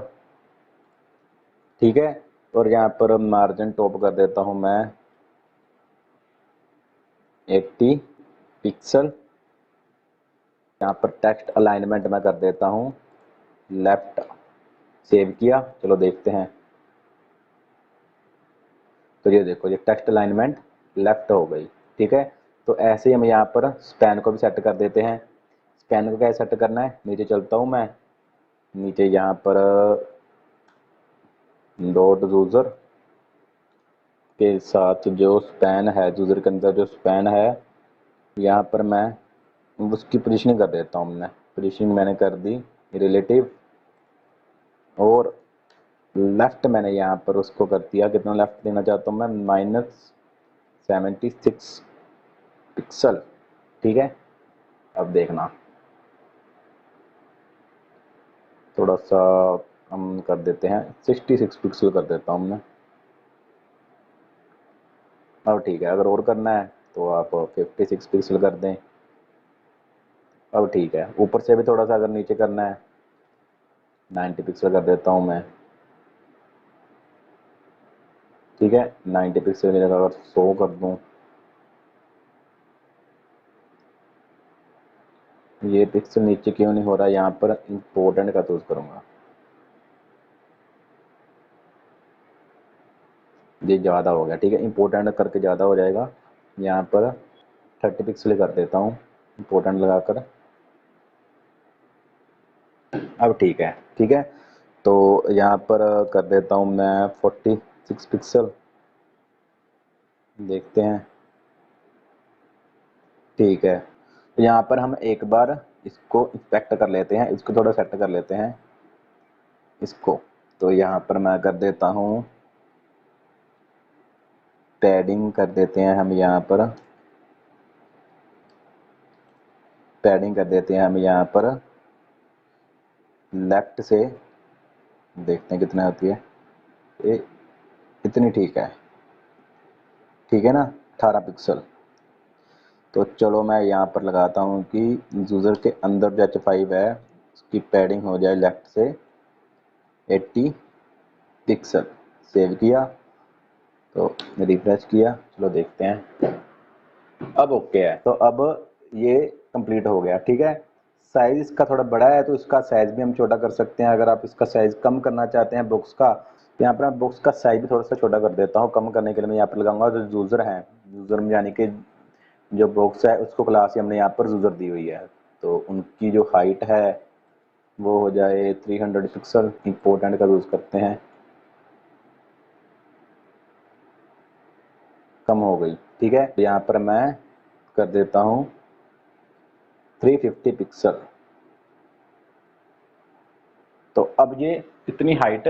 B: ठीक है, और यहाँ पर मार्जिन टॉप कर देता हूँ मैं 80 पिक्सल। यहाँ पर टेक्स्ट अलाइनमेंट मैं कर देता हूँ लेफ्ट। सेव किया, चलो देखते हैं। तो ये देखो ये टेक्स्ट अलाइनमेंट लेफ्ट हो गई। ठीक है, तो ऐसे ही हम यहाँ पर स्पैन को भी सेट कर देते हैं। स्पैन को कैसे सेट करना है, नीचे चलता हूँ मैं, नीचे यहाँ पर डॉट यूज़र के साथ जो स्पैन है, यूज़र के अंदर जो स्पैन है, यहाँ पर मैं उसकी पोजीशनिंग कर देता हूँ। मैं पोजीशनिंग मैंने कर दी रिलेटिव, और लेफ्ट मैंने यहाँ पर उसको कर दिया, कितना लेफ्ट देना चाहता हूँ मैं, -76 पिक्सल। ठीक है, अब देखना थोड़ा सा हम कर देते हैं 66 पिक्सल कर देता हूँ मैं। अब ठीक है, अगर और करना है तो आप 56 पिक्सल कर दें। अब ठीक है, ऊपर से भी थोड़ा सा अगर नीचे करना है 90 पिक्सल कर देता हूँ मैं। ठीक है, 90 पिक्सल की जगह अगर 100 कर दूँ, ये पिक्सल नीचे क्यों नहीं हो रहा, यहाँ पर इम्पोर्टेंट का चूज करूँगा। ये ज़्यादा हो गया। ठीक है, इम्पोर्टेंट करके ज़्यादा हो जाएगा। यहाँ पर 30 पिक्सल कर देता हूँ इम्पोर्टेंट लगाकर। अब ठीक है। ठीक है, तो यहाँ पर कर देता हूँ मैं 46 पिक्सल, देखते हैं। ठीक है, तो यहाँ पर हम एक बार इसको इंस्पेक्ट कर लेते हैं, इसको थोड़ा सेट कर लेते हैं इसको। तो यहाँ पर मैं कर देता हूँ पैडिंग कर देते हैं हम यहाँ पर, पैडिंग कर देते हैं हम यहाँ पर लेफ्ट से, देखते हैं कितना होती है ये, इतनी ठीक है। ठीक है ना, 18 पिक्सल। तो चलो मैं यहाँ पर लगाता हूँ कि यूज़र के अंदर जो H5 है इसकी पैडिंग हो जाए लेफ्ट से 80 पिक्सल। सेव किया तो रिफ्रेश किया, चलो देखते हैं। अब ओके है, तो अब ये कंप्लीट हो गया। ठीक है, साइज इसका थोड़ा बड़ा है तो इसका साइज भी हम छोटा कर सकते हैं। अगर आप इसका साइज कम करना चाहते हैं बॉक्स का, तो यहाँ पर मैं बॉक्स का साइज भी थोड़ा सा छोटा कर देता हूँ। कम करने के लिए मैं यहाँ पर लगाऊंगा जो यूजर है, यूजर में यानी कि जो बॉक्स है उसको क्लास ही हमने यहाँ पर यूजर दी हुई है, तो उनकी जो हाइट है वो हो जाए 300 पिक्सल। इंपॉर्टेंट का यूज करते हैं, कम हो गई। ठीक है, यहाँ पर मैं कर देता हूँ 350 पिक्सल। तो अब ये इतनी हाइट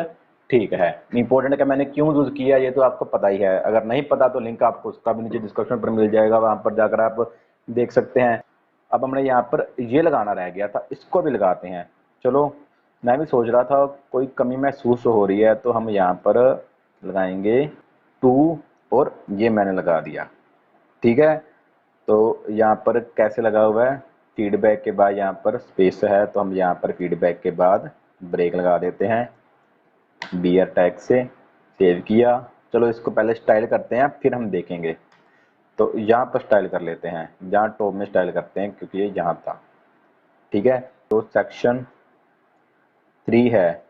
B: ठीक है। इंपॉर्टेंट का मैंने क्यों यूज किया ये तो आपको पता ही है, अगर नहीं पता तो लिंक आपको उसका भी नीचे डिस्क्रिप्शन पर मिल जाएगा, वहां पर जाकर आप देख सकते हैं। अब हमने यहाँ पर ये लगाना रह गया था, इसको भी लगाते हैं। चलो, मैं भी सोच रहा था कोई कमी महसूस हो रही है तो हम यहाँ पर लगाएंगे 2 और ये मैंने लगा दिया। ठीक है, तो यहाँ पर कैसे लगा हुआ है, फीडबैक के बाद यहाँ पर स्पेस है, तो हम यहाँ पर फीडबैक के बाद ब्रेक लगा देते हैं बियर टैग से। सेव किया, चलो इसको पहले स्टाइल करते हैं फिर हम देखेंगे। तो यहाँ पर स्टाइल कर लेते हैं, जहाँ टॉप में स्टाइल करते हैं क्योंकि ये यहाँ था। ठीक है, तो सेक्शन 3 है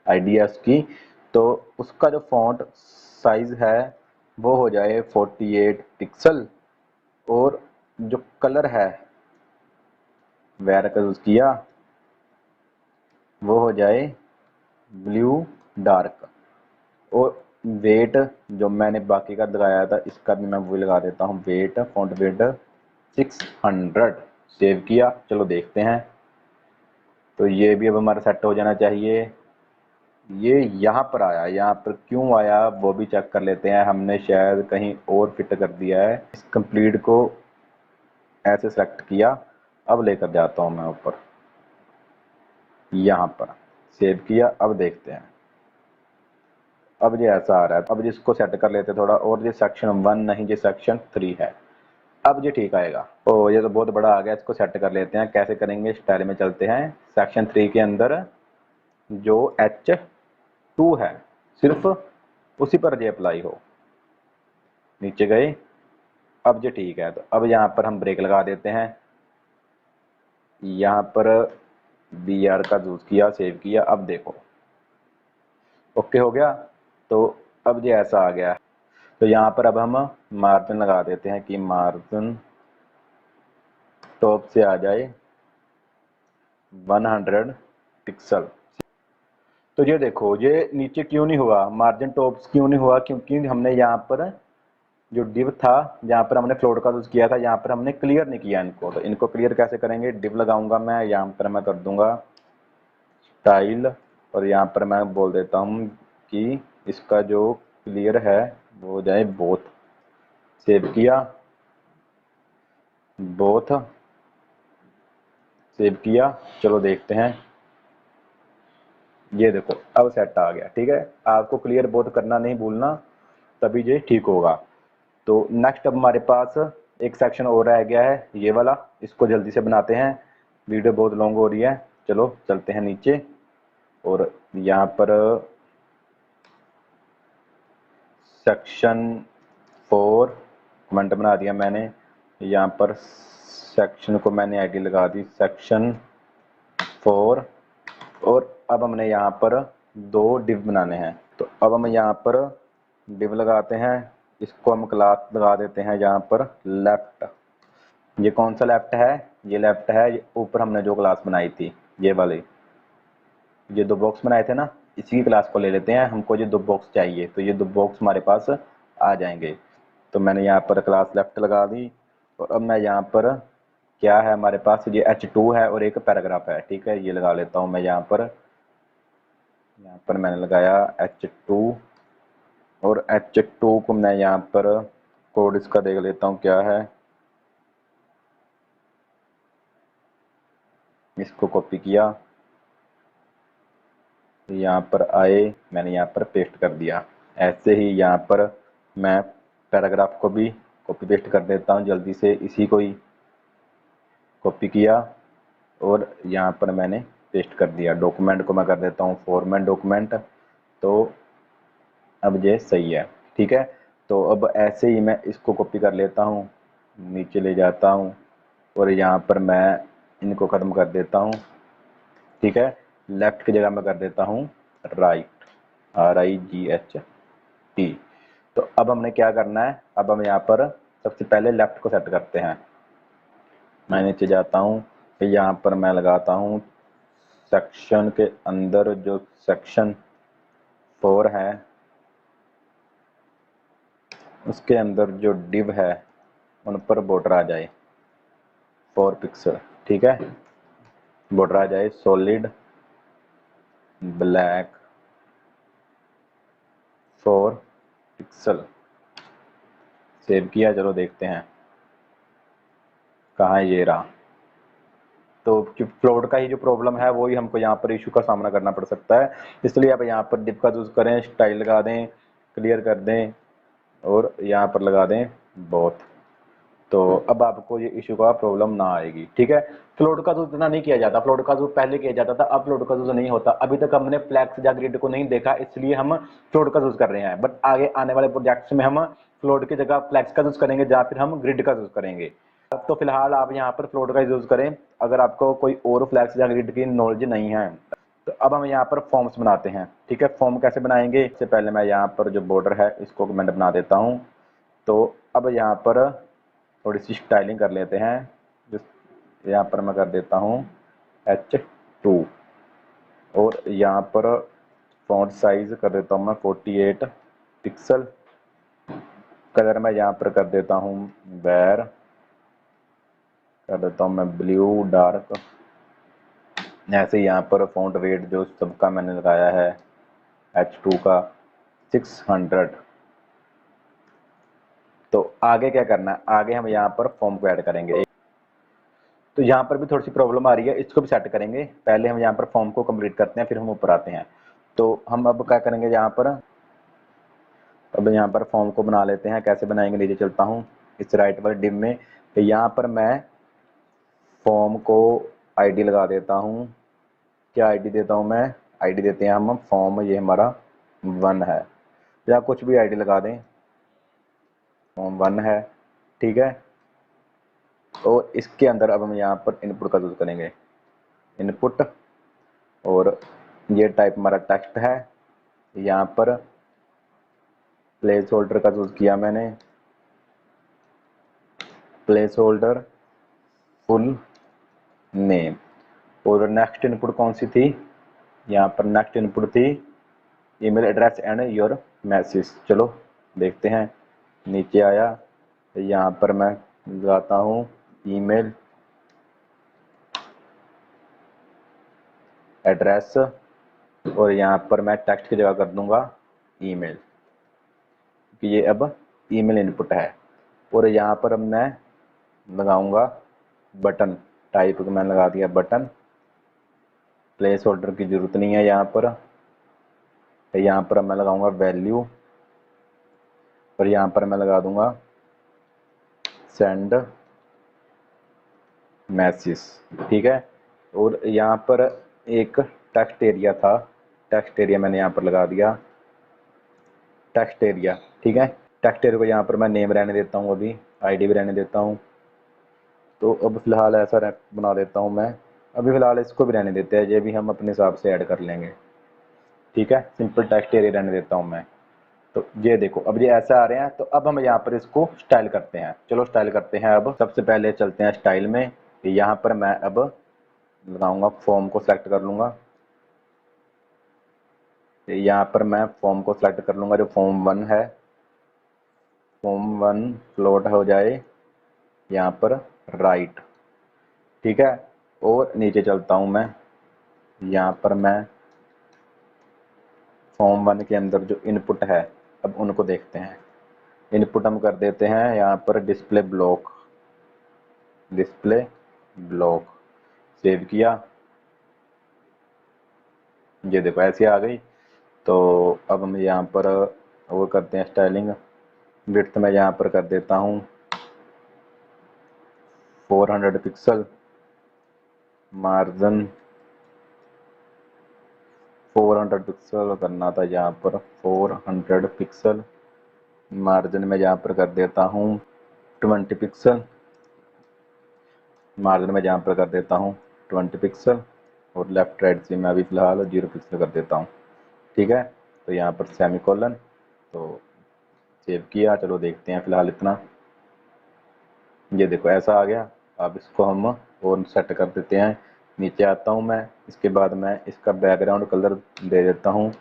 B: आइडियाज की, तो उसका जो फॉन्ट साइज है वो हो जाए 48 पिक्सल, और जो कलर है वेर का यूज किया वो हो जाए ब्लू डार्क, और वेट जो मैंने बाकी का लगाया था इसका भी मैं वो लगा देता हूँ, वेट फॉन्ट वेट 600। सेव किया, चलो देखते हैं। तो ये भी अब हमारा सेट हो जाना चाहिए। ये यहाँ पर आया, यहाँ पर क्यों आया वो भी चेक कर लेते हैं। हमने शायद कहीं और फिट कर दिया है। इस कंप्लीट को ऐसे सेलेक्ट किया, अब लेकर जाता हूँ मैं ऊपर, यहाँ पर सेव किया। अब देखते हैं, अब ये ऐसा आ रहा है। अब जिसको सेट कर लेते थोड़ा, और ये सेक्शन 1 नहीं, ये सेक्शन 3 है। अब ये ठीक आएगा। ओ ये तो बहुत बड़ा आ गया, इसको सेट कर लेते हैं। कैसे करेंगे, स्टाइल में चलते हैं। सेक्शन 3 के अंदर जो H2 है सिर्फ उसी पर ये अप्लाई हो। नीचे गए, अब ये ठीक है। तो अब यहाँ पर हम ब्रेक लगा देते हैं। यहाँ पर BR का यूज किया, सेव किया। अब देखो ओके हो गया। तो अब ये ऐसा आ गया। तो यहाँ पर अब हम मार्जिन लगा देते हैं कि मार्जिन टॉप से आ जाए 100 पिक्सल। तो ये देखो, ये नीचे क्यों नहीं हुआ, मार्जिन टॉप क्यों नहीं हुआ, क्योंकि हमने यहाँ पर जो डिव था, जहाँ पर हमने फ्लोट का यूज किया था, यहाँ पर हमने क्लियर नहीं किया इनको। तो इनको क्लियर कैसे करेंगे, डिव लगाऊंगा मैं, यहाँ पर मैं कर दूंगा स्टाइल, और यहाँ पर मैं बोल देता हूँ कि इसका जो क्लियर है वो हो जाए बोथ। सेव किया, बोथ सेव किया, चलो देखते हैं। ये देखो अब सेट आ गया। ठीक है, आपको क्लियर बोथ करना नहीं भूलना, तभी ये ठीक होगा। तो नेक्स्ट अब हमारे पास एक सेक्शन और रह गया है, ये वाला। इसको जल्दी से बनाते हैं, वीडियो बहुत लॉन्ग हो रही है। चलो चलते हैं नीचे, और यहाँ पर सेक्शन 4 कमेंट बना दिया मैंने। यहाँ पर सेक्शन को मैंने आईडी लगा दी सेक्शन 4, और अब हमने यहाँ पर 2 डिव बनाने हैं। तो अब हम यहाँ पर डिव लगाते हैं, इसको हम क्लास लगा देते हैं यहाँ पर लेफ्ट। ये कौन सा लेफ्ट है, ये लेफ्ट है। ये ऊपर हमने जो क्लास बनाई थी ये वाली, ये 2 बॉक्स बनाए थे ना, इसी की क्लास को ले लेते हैं। हमको ये 2 बॉक्स चाहिए, तो ये 2 बॉक्स हमारे पास आ जाएंगे। तो मैंने यहाँ पर क्लास लेफ्ट लगा दी, और अब मैं यहाँ पर क्या है हमारे पास, ये H2 है और एक पैराग्राफ है। ठीक है, ये लगा लेता हूँ मैं यहाँ पर मैंने लगाया H2, और H2 को मैं यहाँ पर कोड इसका देख लेता हूँ क्या है। इसको कॉपी किया, यहाँ पर आए, मैंने यहाँ पर पेस्ट कर दिया। ऐसे ही यहाँ पर मैं पैराग्राफ को भी कॉपी पेस्ट कर देता हूँ जल्दी से। इसी को ही कॉपी किया और यहाँ पर मैंने पेस्ट कर दिया। डॉक्यूमेंट को मैं कर देता हूँ फॉर्मेट डॉक्यूमेंट, तो अब ये सही है। ठीक है, तो अब ऐसे ही मैं इसको कॉपी कर लेता हूँ, नीचे ले जाता हूँ और यहाँ पर मैं इनको ख़त्म कर देता हूँ। ठीक है, लेफ्ट की जगह मैं कर देता हूँ राइट, RIGHT। तो अब हमने क्या करना है, अब हम यहाँ पर सबसे पहले लेफ्ट को सेट करते हैं। मैं नीचे जाता हूँ, फिर यहाँ पर मैं लगाता हूँ सेक्शन के अंदर जो सेक्शन 4 है उसके अंदर जो डिव है उन पर बॉर्डर आ जाए 4 पिक्सल। ठीक है, बॉर्डर आ जाए सॉलिड ब्लैक 4 पिक्सल। सेव किया, चलो देखते हैं कहाँ है, ये रहा। तो फ्लोट का ही जो प्रॉब्लम है वो ही हमको यहाँ पर इशू का सामना करना पड़ सकता है, इसलिए आप यहाँ पर डिप का यूज़ करें, स्टाइल लगा दें, क्लियर कर दें और यहाँ पर लगा दें बोथ। तो अब आपको ये इशू का प्रॉब्लम ना आएगी। ठीक है, फ्लोट का यूज इतना नहीं किया जाता, फ्लोट का यूज पहले किया जाता था, अब फ्लोट का यूज नहीं होता। अभी तक हमने फ्लैक्स या ग्रिड को नहीं देखा, इसलिए हम फ्लोट का यूज कर रहे हैं, बट आगे आने वाले प्रोजेक्ट्स में हम फ्लोट की जगह फ्लैक्स का यूज करेंगे या फिर हम ग्रिड का यूज करेंगे। अब तो फिलहाल आप यहाँ पर फ्लोट का यूज करें, अगर आपको कोई और फ्लैक्स या ग्रिड की नॉलेज नहीं है। तो अब हम यहाँ पर फॉर्म्स बनाते हैं। ठीक है, फॉर्म कैसे बनाएंगे, इससे पहले मैं यहाँ पर जो बॉर्डर है इसको कमेंट बना देता हूँ। तो अब यहाँ पर थोड़ी सी स्टाइलिंग कर लेते हैं, यहाँ पर मैं कर देता हूँ H2 और यहाँ पर फॉन्ट साइज कर देता हूँ मैं 48 पिक्सल। कलर मैं यहाँ पर कर देता हूँ बैर, कर देता हूँ मैं ब्लू डार्क। ऐसे यहाँ पर फॉन्ट वेट जो सबका मैंने लगाया है H2 का 600। तो आगे क्या करना है, आगे हम यहाँ पर फॉर्म को ऐड करेंगे। तो यहाँ पर भी थोड़ी सी प्रॉब्लम आ रही है, इसको भी सेट करेंगे। पहले हम यहाँ पर फॉर्म को कंप्लीट करते हैं, फिर हम ऊपर आते हैं। तो हम अब क्या करेंगे, यहाँ पर अब यहाँ पर फॉर्म को बना लेते हैं। कैसे बनाएंगे, नीचे चलता हूँ इस राइट वाले डिम में। तो यहाँ पर मैं फॉर्म को आईडी लगा देता हूँ। क्या आईडी देता हूँ मैं, आईडी देते हैं हम फॉर्म, ये हमारा 1 है, या कुछ भी आईडी लगा दें, फॉर्म 1 है। ठीक है, और इसके अंदर अब हम यहाँ पर इनपुट का यूज़ करेंगे, इनपुट, और ये टाइप हमारा टेक्स्ट है। यहाँ पर प्लेस होल्डर का यूज़ किया मैंने, प्लेस होल्डर फुल नेम। और नेक्स्ट इनपुट कौन सी थी, यहाँ पर नेक्स्ट इनपुट थी email address and your message. चलो देखते हैं, नीचे आया, यहाँ पर मैं लगाता हूँ ईमेल एड्रेस और यहाँ पर मैं टेक्स्ट की जगह कर दूंगा ईमेल, कि ये अब ईमेल इनपुट है। और यहाँ पर अब मैं लगाऊंगा बटन, टाइप को मैंने लगा दिया बटन, प्लेस होल्डर की ज़रूरत नहीं है यहाँ पर। यहाँ पर मैं लगाऊंगा वैल्यू और यहाँ पर मैं लगा दूंगा सेंड मैसेज। ठीक है, और यहाँ पर एक टेक्स्ट एरिया था, टेक्स्ट एरिया मैंने यहाँ पर लगा दिया टेक्स्ट एरिया। ठीक है, टेक्स्ट एरिया को यहाँ पर मैं नेम रहने देता हूँ, अभी आईडी भी रहने देता हूँ। तो अब फिलहाल ऐसा बना देता हूँ मैं, अभी फिलहाल इसको भी रहने देते हैं, ये भी हम अपने हिसाब से ऐड कर लेंगे। ठीक है, सिंपल टेक्स्ट एरिया रहने देता हूँ मैं। तो ये देखो अब ये ऐसा आ रहे हैं। तो अब हम यहाँ पर इसको स्टाइल करते हैं, चलो स्टाइल करते हैं। अब सबसे पहले चलते हैं स्टाइल में। यहाँ पर मैं अब लगाऊंगा, फॉर्म को सेलेक्ट कर लूँगा, यहाँ पर मैं फॉर्म को सेलेक्ट कर लूँगा जो फॉर्म 1 है, फॉर्म 1 फ्लोट हो जाए यहाँ पर राइट। ठीक है, और नीचे चलता हूँ मैं, यहाँ पर मैं फॉर्म 1 के अंदर जो इनपुट है अब उनको देखते हैं। इनपुट हम कर देते हैं यहाँ पर display block, display block, save किया, ये देखो ऐसी आ गई। तो अब हम यहाँ पर वो करते हैं स्टाइलिंग, विड्थ मैं यहाँ पर कर देता हूँ 400 पिक्सल, मार्जिन 400 पिक्सल करना था यहाँ पर, 400 पिक्सल। मार्जिन में यहाँ पर कर देता हूँ 20 पिक्सल, मार्जिन में यहाँ पर कर देता हूँ 20 पिक्सल, और लेफ्ट राइट से मैं अभी फ़िलहाल 0 पिक्सल कर देता हूँ। ठीक है, तो यहाँ पर सेमीकोलन, तो सेव किया। चलो देखते हैं फ़िलहाल इतना। ये देखो ऐसा आ गया। अब इसको हम और सेट कर देते हैं। नीचे आता हूँ मैं, इसके बाद मैं इसका बैकग्राउंड कलर दे देता हूँ।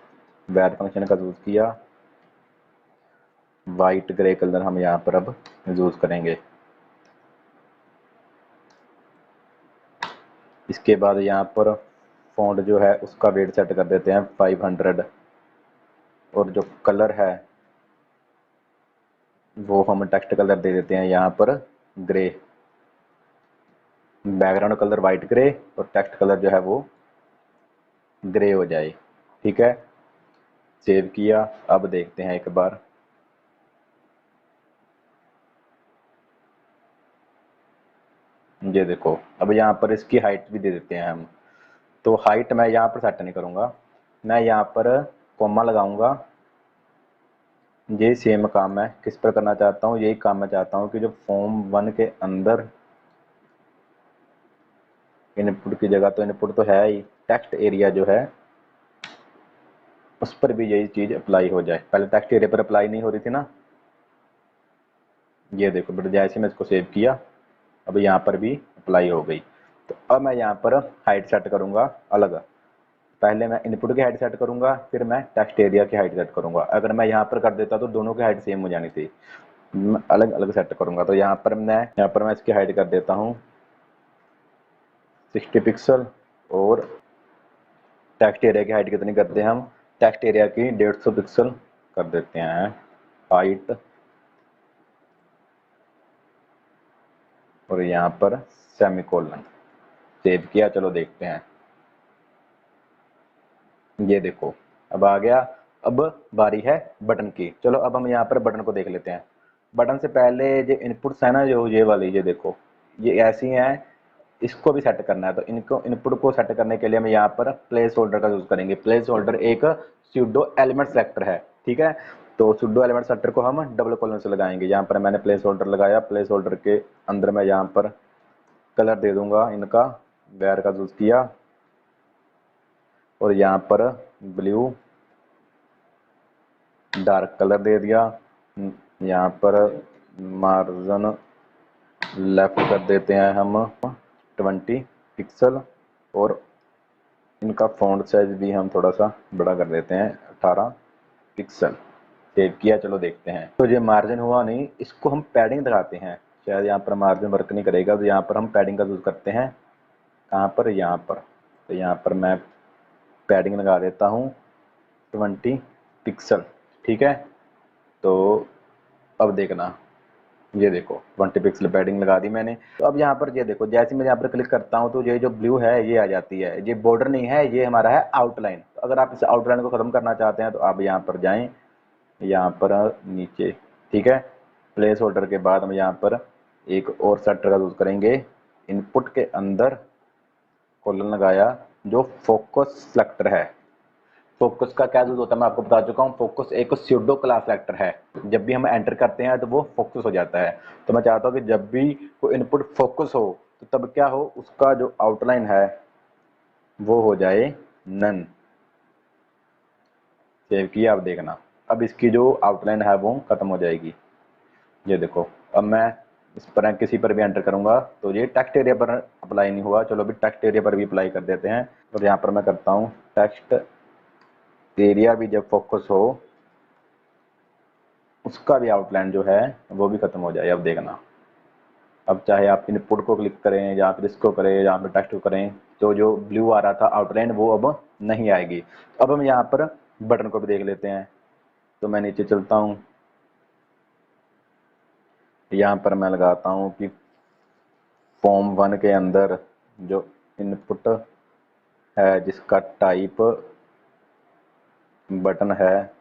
B: वैट फंक्शन का यूज़ किया, वाइट ग्रे कलर हम यहाँ पर अब यूज़ करेंगे। इसके बाद यहाँ पर फॉन्ट जो है उसका वेट सेट कर देते हैं 500, और जो कलर है वो हम टेक्स्ट कलर दे देते हैं यहाँ पर grey. Background colour white grey और टेक्स्ट कलर जो है वो ग्रे हो जाए। ठीक है, सेव किया। अब देखते हैं एक बार। ये देखो, अब यहाँ पर इसकी हाइट भी दे देते हैं हम। तो हाइट मैं यहाँ पर सेट नहीं करूँगा, मैं यहाँ पर कॉमा लगाऊंगा। ये सेम काम मैं किस पर करना चाहता हूँ, यही काम मैं चाहता हूँ कि जो फॉर्म 1 के अंदर इनपुट की जगह, तो इनपुट तो है ही, टेक्स्ट एरिया जो है उस पर भी यही चीज़ अप्लाई हो जाए। पहले टेक्स्ट एरिया पर अप्लाई नहीं हो रही थी ना। ये देखो बेटा, जैसे मैं इसको सेव किया अब यहाँ पर भी अप्लाई हो गई। तो अब मैं यहाँ पर हाइट सेट करूँगा अलग। पहले मैं इनपुट की हाइट सेट करूँगा, फिर मैं टेक्स्ट एरिया की हाइट सेट करूँगा। अगर मैं यहाँ पर कर देता तो दोनों की हाइट सेम हो जानी थी, मैं अलग अलग सेट करूँगा। तो यहाँ पर मैं इसकी हाइट कर देता हूँ 60 पिक्सल, और टेक्स्ट एरिया की हाइट कितनी करते हैं हम, टेक्स्ट एरिया की 150 पिक्सल कर देते हैं हाइट। और यहाँ पर सेमीकोलन, सेव किया। चलो देखते हैं। ये देखो अब आ गया। अब बारी है बटन की। चलो अब हम यहाँ पर बटन को देख लेते हैं। बटन से पहले जो इनपुट्स है ना, जो ये वाली, ये देखो ये ऐसी हैं, इसको भी सेट करना है। तो इनको इनपुट को सेट करने के लिए हम यहाँ पर प्लेस होल्डर का यूज करेंगे। प्लेस होल्डर एक स्यूडो एलिमेंट सेलेक्टर है। ठीक है, तो स्यूडो एलिमेंट सेलेक्टर को हम डबल कॉलन से लगाएंगे। यहाँ पर मैंने प्लेस होल्डर लगाया। प्लेस होल्डर के अंदर मैं यहाँ पर कलर दे दूंगा इनका, वेयर का यूज किया, और यहाँ पर ब्लू डार्क कलर दे दिया। यहाँ पर मार्जिन लेफ्ट कर देते हैं हम 20 पिक्सल, और इनका फॉन्ट साइज भी हम थोड़ा सा बड़ा कर देते हैं 18 पिक्सल। सेव किया। चलो देखते हैं। तो ये मार्जिन हुआ नहीं, इसको हम पैडिंग दिखाते हैं। शायद यहाँ पर मार्जिन वर्क नहीं करेगा, तो यहाँ पर हम पैडिंग का यूज़ करते हैं। कहाँ पर, यहाँ पर। तो यहाँ पर मैं पैडिंग लगा देता हूँ 20 पिक्सल। ठीक है, तो अब देखना, ये देखो 20 पिक्सल पैडिंग लगा दी मैंने। तो अब यहाँ पर ये देखो, जैसे मैं यहाँ पर क्लिक करता हूँ तो ये जो ब्लू है ये आ जाती है। ये बॉर्डर नहीं है, ये हमारा है आउटलाइन। तो अगर आप इस आउटलाइन को खत्म करना चाहते हैं तो आप यहाँ पर जाएं, यहाँ पर नीचे। ठीक है, प्लेस होल्डर के बाद हम यहाँ पर एक और सेक्टर का यूज करेंगे। इनपुट के अंदर कॉलन लगाया, जो फोकस सेलेक्टर है। फोकस का क्या यूज होता है मैं आपको बता चुका हूँ। फोकस एक स्यूडो क्लास वेक्टर है। जब भी हम एंटर करते हैं तो वो फोकस हो जाता है। तो मैं चाहता हूँ कि जब भी कोई इनपुट फोकस हो तो तब क्या हो, उसका जो आउटलाइन है वो हो जाए नन। सेव किया। अब देखना, अब इसकी जो आउटलाइन है वो खत्म हो जाएगी। ये देखो, अब मैं इस पर किसी पर भी एंटर करूंगा तो ये टेक्स्ट एरिया पर अप्लाई नहीं हुआ। चलो अभी टेक्स्ट एरिया पर भी अप्लाई कर देते हैं। और यहाँ पर मैं करता हूँ टेक्स्ट एरिया भी जब फोकस हो, उसका भी आउटलाइन जो है वो भी खत्म हो जाए। अब देखना, अब चाहे आप इनपुट को क्लिक करें या फिर इसको करें या फिर टेक्स्ट को करें, तो जो ब्लू आ रहा था आउटलाइन वो अब नहीं आएगी। अब हम यहाँ पर बटन को भी देख लेते हैं। तो मैं नीचे चलता हूँ, यहाँ पर मैं लगाता हूँ कि फॉर्म 1 के अंदर जो इनपुट है जिसका टाइप बटन है,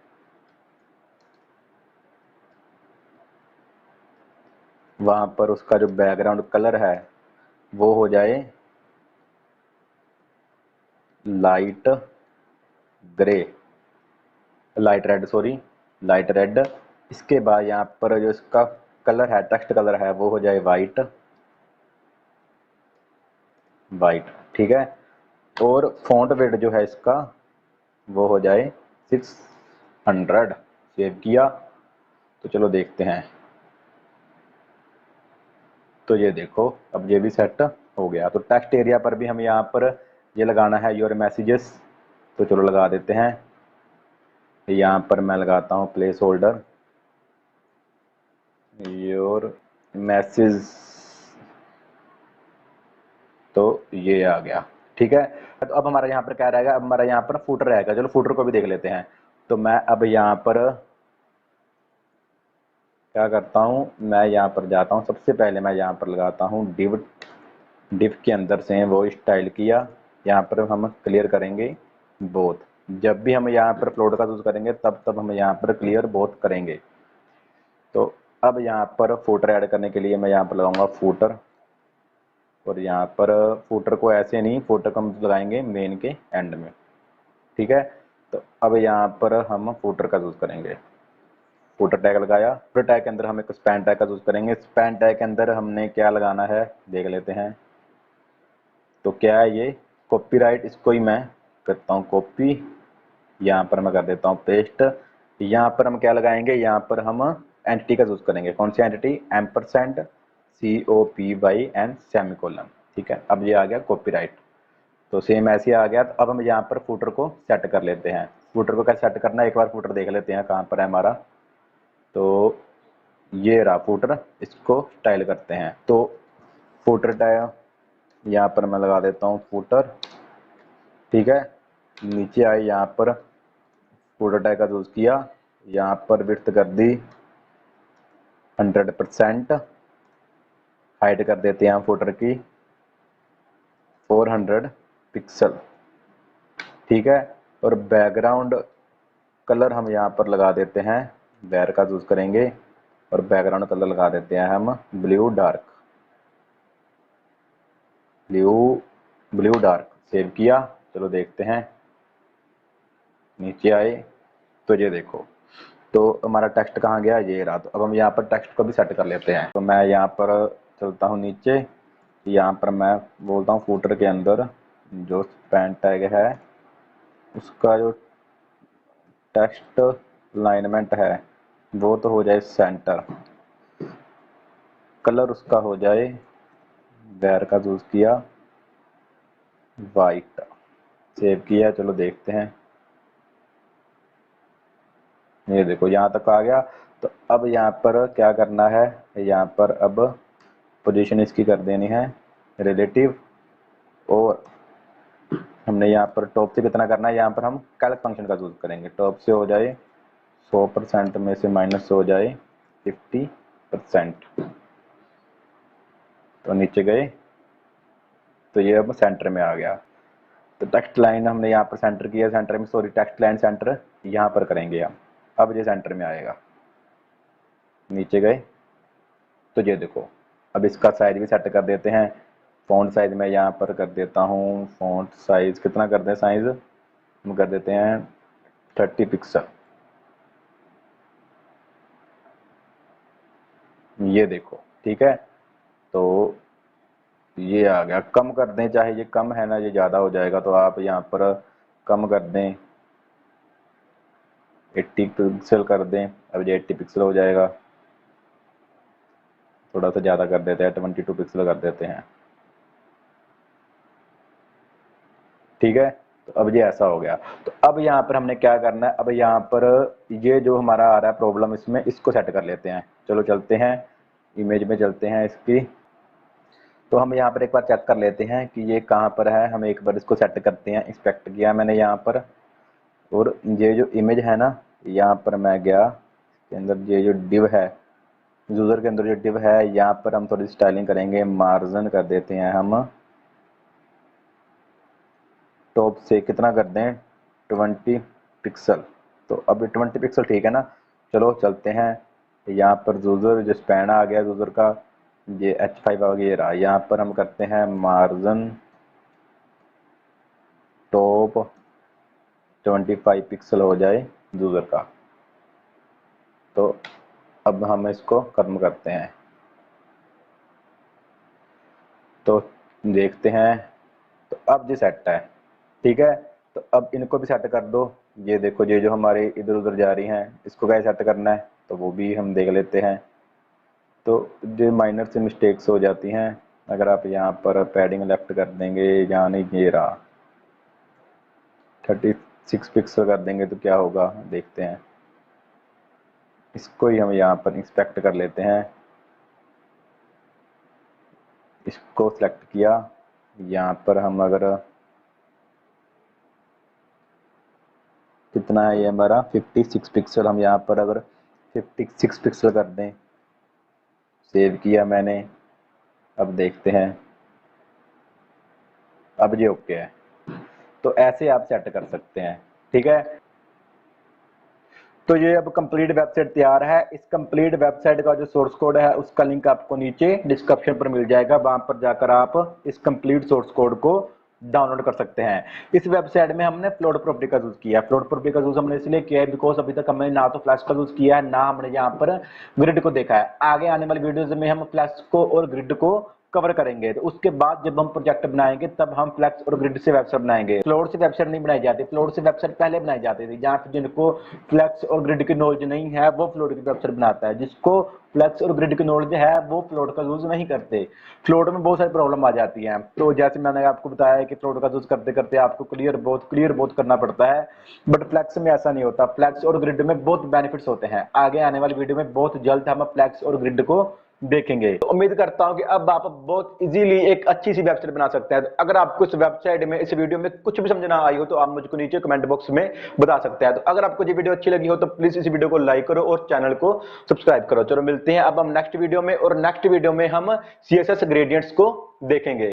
B: वहाँ पर उसका जो बैकग्राउंड कलर है वो हो जाए light grey, light red, sorry light red. इसके बाद यहाँ पर जो इसका कलर है, टेक्स्ट कलर है, वो हो जाए वाइट, वाइट, ठीक है। और फॉन्ट वेट जो है इसका वो हो जाए 600। सेव किया, तो चलो देखते हैं। तो ये देखो अब ये भी सेट हो गया। तो टेक्स्ट एरिया पर भी हम यहाँ पर ये लगाना है योर मैसेजेस, तो चलो लगा देते हैं। यहाँ पर मैं लगाता हूँ प्लेस होल्डर योर मैसेज, तो ये आ गया, ठीक है। तो अब हमारा यहाँ पर क्या रहेगा, अब हमारा यहाँ पर फुटर रहेगा। चलो फुटर को भी देख लेते हैं। तो मैं अब यहाँ पर क्या करता हूँ, मैं यहाँ पर जाता हूँ, सबसे पहले मैं यहाँ पर लगाता हूँ डिव। डिव के अंदर से वो स्टाइल किया, यहाँ पर हम क्लियर करेंगे बोथ। जब भी हम यहाँ पर फ्लोट का यूज़ करेंगे तब तब हम यहाँ पर क्लियर बोथ करेंगे। तो अब यहाँ पर फुटर ऐड करने के लिए मैं यहाँ पर लगाऊंगा फुटर, और यहाँ पर फुटर को ऐसे नहीं, फुटर को हम लगाएंगे मेन के एंड में, ठीक है। तो अब यहाँ पर हम फुटर का यूज़ करेंगे। फुटर टैग लगाया, फुटर टैग के अंदर हम एक स्पैन टैग का यूज़ करेंगे। स्पैन टैग के अंदर हमने क्या लगाना है देख लेते हैं। तो क्या है ये कॉपीराइट, इसको ही मैं करता हूँ कॉपी, यहाँ पर मैं कर देता हूँ पेस्ट। यहाँ पर हम क्या लगाएंगे, यहाँ पर हम एंटिटी का यूज़ करेंगे। कौन सी एंटिटी, एम्परसेंड COPYN सेमीकोलन, ठीक है। अब ये आ गया कॉपीराइट, तो सेम ऐसे ही आ गया। तो अब हम यहाँ पर फुटर को सेट कर लेते हैं। फुटर को कैसे सेट करना है, एक बार फुटर देख लेते हैं कहाँ पर है हमारा। तो ये रहा फुटर, इसको स्टाइल करते हैं। तो फुटर टैग यहाँ पर मैं लगा देता हूँ फुटर, ठीक है। नीचे आए, यहाँ पर फुटर टैग का यूज़ किया, यहाँ पर विड्थ कर दी 100%, हाइट कर देते हैं फुटर की 400 पिक्सल, ठीक है। और बैकग्राउंड कलर हम यहाँ पर लगा देते हैं, बैर का यूज़ करेंगे, और बैकग्राउंड कलर लगा देते हैं हम blue dark, blue blue dark. Save किया, चलो देखते हैं। नीचे आए तो ये देखो, तो हमारा टेक्स्ट कहाँ गया, ये रहा। तो अब हम यहाँ पर टेक्स्ट को भी सेट कर लेते हैं। तो मैं यहाँ पर चलता हूँ नीचे, यहाँ पर मैं बोलता हूँ फुटर के अंदर जो स्पैन टैग है उसका जो टेक्स्ट अलाइनमेंट है वो तो हो जाए सेंटर, कलर उसका हो जाए, बैर का यूज़ किया वाइट, सेव किया, चलो देखते हैं। ये देखो यहाँ तक आ गया। तो अब यहाँ पर क्या करना है, यहाँ पर अब पोजीशन इसकी कर देनी है रिलेटिव, और हमने यहाँ पर टॉप से कितना करना है, यहाँ पर हम कैल्क फंक्शन का यूज़ करेंगे। टॉप से हो जाए 100% में से माइनस हो जाए 50%, तो नीचे गए तो ये अब सेंटर में आ गया। तो टेक्स्ट लाइन हमने यहाँ पर सेंटर किया, सेंटर में, सॉरी टेक्स्ट लाइन सेंटर यहाँ पर करेंगे हम। अब ये सेंटर में आएगा, नीचे गए तो ये देखो। अब इसका साइज भी सेट कर देते हैं। फ़ॉन्ट साइज मैं यहाँ पर कर देता हूँ, फ़ॉन्ट साइज कितना कर दें, साइज हम कर देते हैं 30 पिक्सल। ये देखो, ठीक है। तो ये आ गया, कम कर दें, चाहे ये कम है ना, ये ज़्यादा हो जाएगा, तो आप यहाँ पर कम कर दें, 80 पिक्सल कर दें। अब ये 80 पिक्सल हो जाएगा। थोड़ा सा ज़्यादा कर देते हैं, 22 पिक्सल कर देते हैं, ठीक है। तो अब ये ऐसा हो गया। तो अब यहाँ पर हमने क्या करना है, अब यहाँ पर ये जो हमारा आ रहा है प्रॉब्लम, इसमें इसको सेट कर लेते हैं। चलो चलते हैं, इमेज में चलते हैं इसकी। तो हम यहाँ पर एक बार चेक कर लेते हैं कि ये कहाँ पर है। हम एक बार इसको सेट करते हैं, इंस्पेक्ट किया मैंने यहाँ पर, और ये जो इमेज है ना, यहाँ पर मैं गया, इसके अंदर ये जो डिव है, यूज़र के अंदर जो डिव है, यहाँ पर हम थोड़ी स्टाइलिंग करेंगे। मार्जिन कर देते हैं हम टॉप से कितना कर दें, 20 पिक्सल। तो अब 20 पिक्सल ठीक है ना। चलो चलते हैं, यहाँ पर यूज़र जो स्पैन आ गया यूज़र का, ये H5 आ गया रहा। यहाँ पर हम करते हैं मार्जिन टॉप 25 पिक्सल हो जाए यूज़र का। तो अब हम इसको खत्म करते हैं। तो देखते हैं, तो अब जी सेट है, ठीक है। तो अब इनको भी सेट कर दो। ये देखो, ये जो हमारे इधर उधर जा रही हैं, इसको कैसे सेट करना है तो वो भी हम देख लेते हैं। तो जो माइनर से मिस्टेक्स हो जाती हैं, अगर आप यहाँ पर पैडिंग लेफ्ट कर देंगे, यहाँ नहीं, ये रहा 36 पिक्सल कर देंगे तो क्या होगा देखते हैं। इसको ही हम यहाँ पर इंस्पेक्ट कर लेते हैं। इसको सेलेक्ट किया, यहाँ पर हम अगर कितना है ये हमारा 56 पिक्सल, हम यहाँ पर अगर 56 पिक्सल कर दें, सेव किया मैंने, अब देखते हैं, अब ये ओके है। तो ऐसे आप सेट कर सकते हैं, ठीक है। तो ये अब कंप्लीट वेबसाइट तैयार है। इस कंप्लीट वेबसाइट का जो सोर्स कोड है उसका लिंक आपको नीचे डिस्क्रिप्शन पर मिल जाएगा, वहां पर जाकर आप इस कंप्लीट सोर्स कोड को डाउनलोड कर सकते हैं। इस वेबसाइट में हमने फ्लोट प्रॉपर्टी का यूज किया है। फ्लोट प्रॉपर्टी का यूज हमने इसलिए किया है बिकॉज अभी तक हमने ना तो फ्लैश का यूज किया है, ना हमने यहाँ पर ग्रिड को देखा है। आगे आने वाली वीडियोज में हम फ्लैश को और ग्रिड को कवर करेंगे। तो उसके बाद जब हम प्रोजेक्ट बनाएंगे तब हम फ्लैक्स और ग्रिड से वेबसाइट बनाएंगे। फ्लोट से वेबसाइट नहीं बनाई जाती, फ्लोट से वेबसाइट पहले बनाई जाती थी। जहाँ पे जिनको फ्लैक्स और ग्रिड की नॉलेज नहीं है वो फ्लोट की वेबसाइट बनाता है, जिसको फ्लैक्स और ग्रिड की नॉलेज है वो फ्लोट का यूज नहीं करते। फ्लोट में बहुत सारी प्रॉब्लम आ जाती है। तो जैसे मैंने आपको बताया कि फ्लोट का यूज करते करते आपको क्लियर बहुत करना पड़ता है, बट फ्लैक्स में ऐसा नहीं होता। फ्लैक्स और ग्रिड में बहुत बेनिफिट्स होते हैं। आगे आने वाली वीडियो में बहुत जल्द हम फ्लैक्स और ग्रिड को देखेंगे। तो उम्मीद करता हूं कि अब आप बहुत इजीली एक अच्छी सी वेबसाइट बना सकते हैं। तो अगर आपको इस वेबसाइट में, इस वीडियो में कुछ भी समझ ना आई हो तो आप मुझको नीचे कमेंट बॉक्स में बता सकते हैं। तो अगर आपको ये वीडियो अच्छी लगी हो तो प्लीज इस वीडियो को लाइक करो और चैनल को सब्सक्राइब करो। चलो मिलते हैं अब हम नेक्स्ट वीडियो में, और नेक्स्ट वीडियो में हम CSS ग्रेडियंट्स को देखेंगे।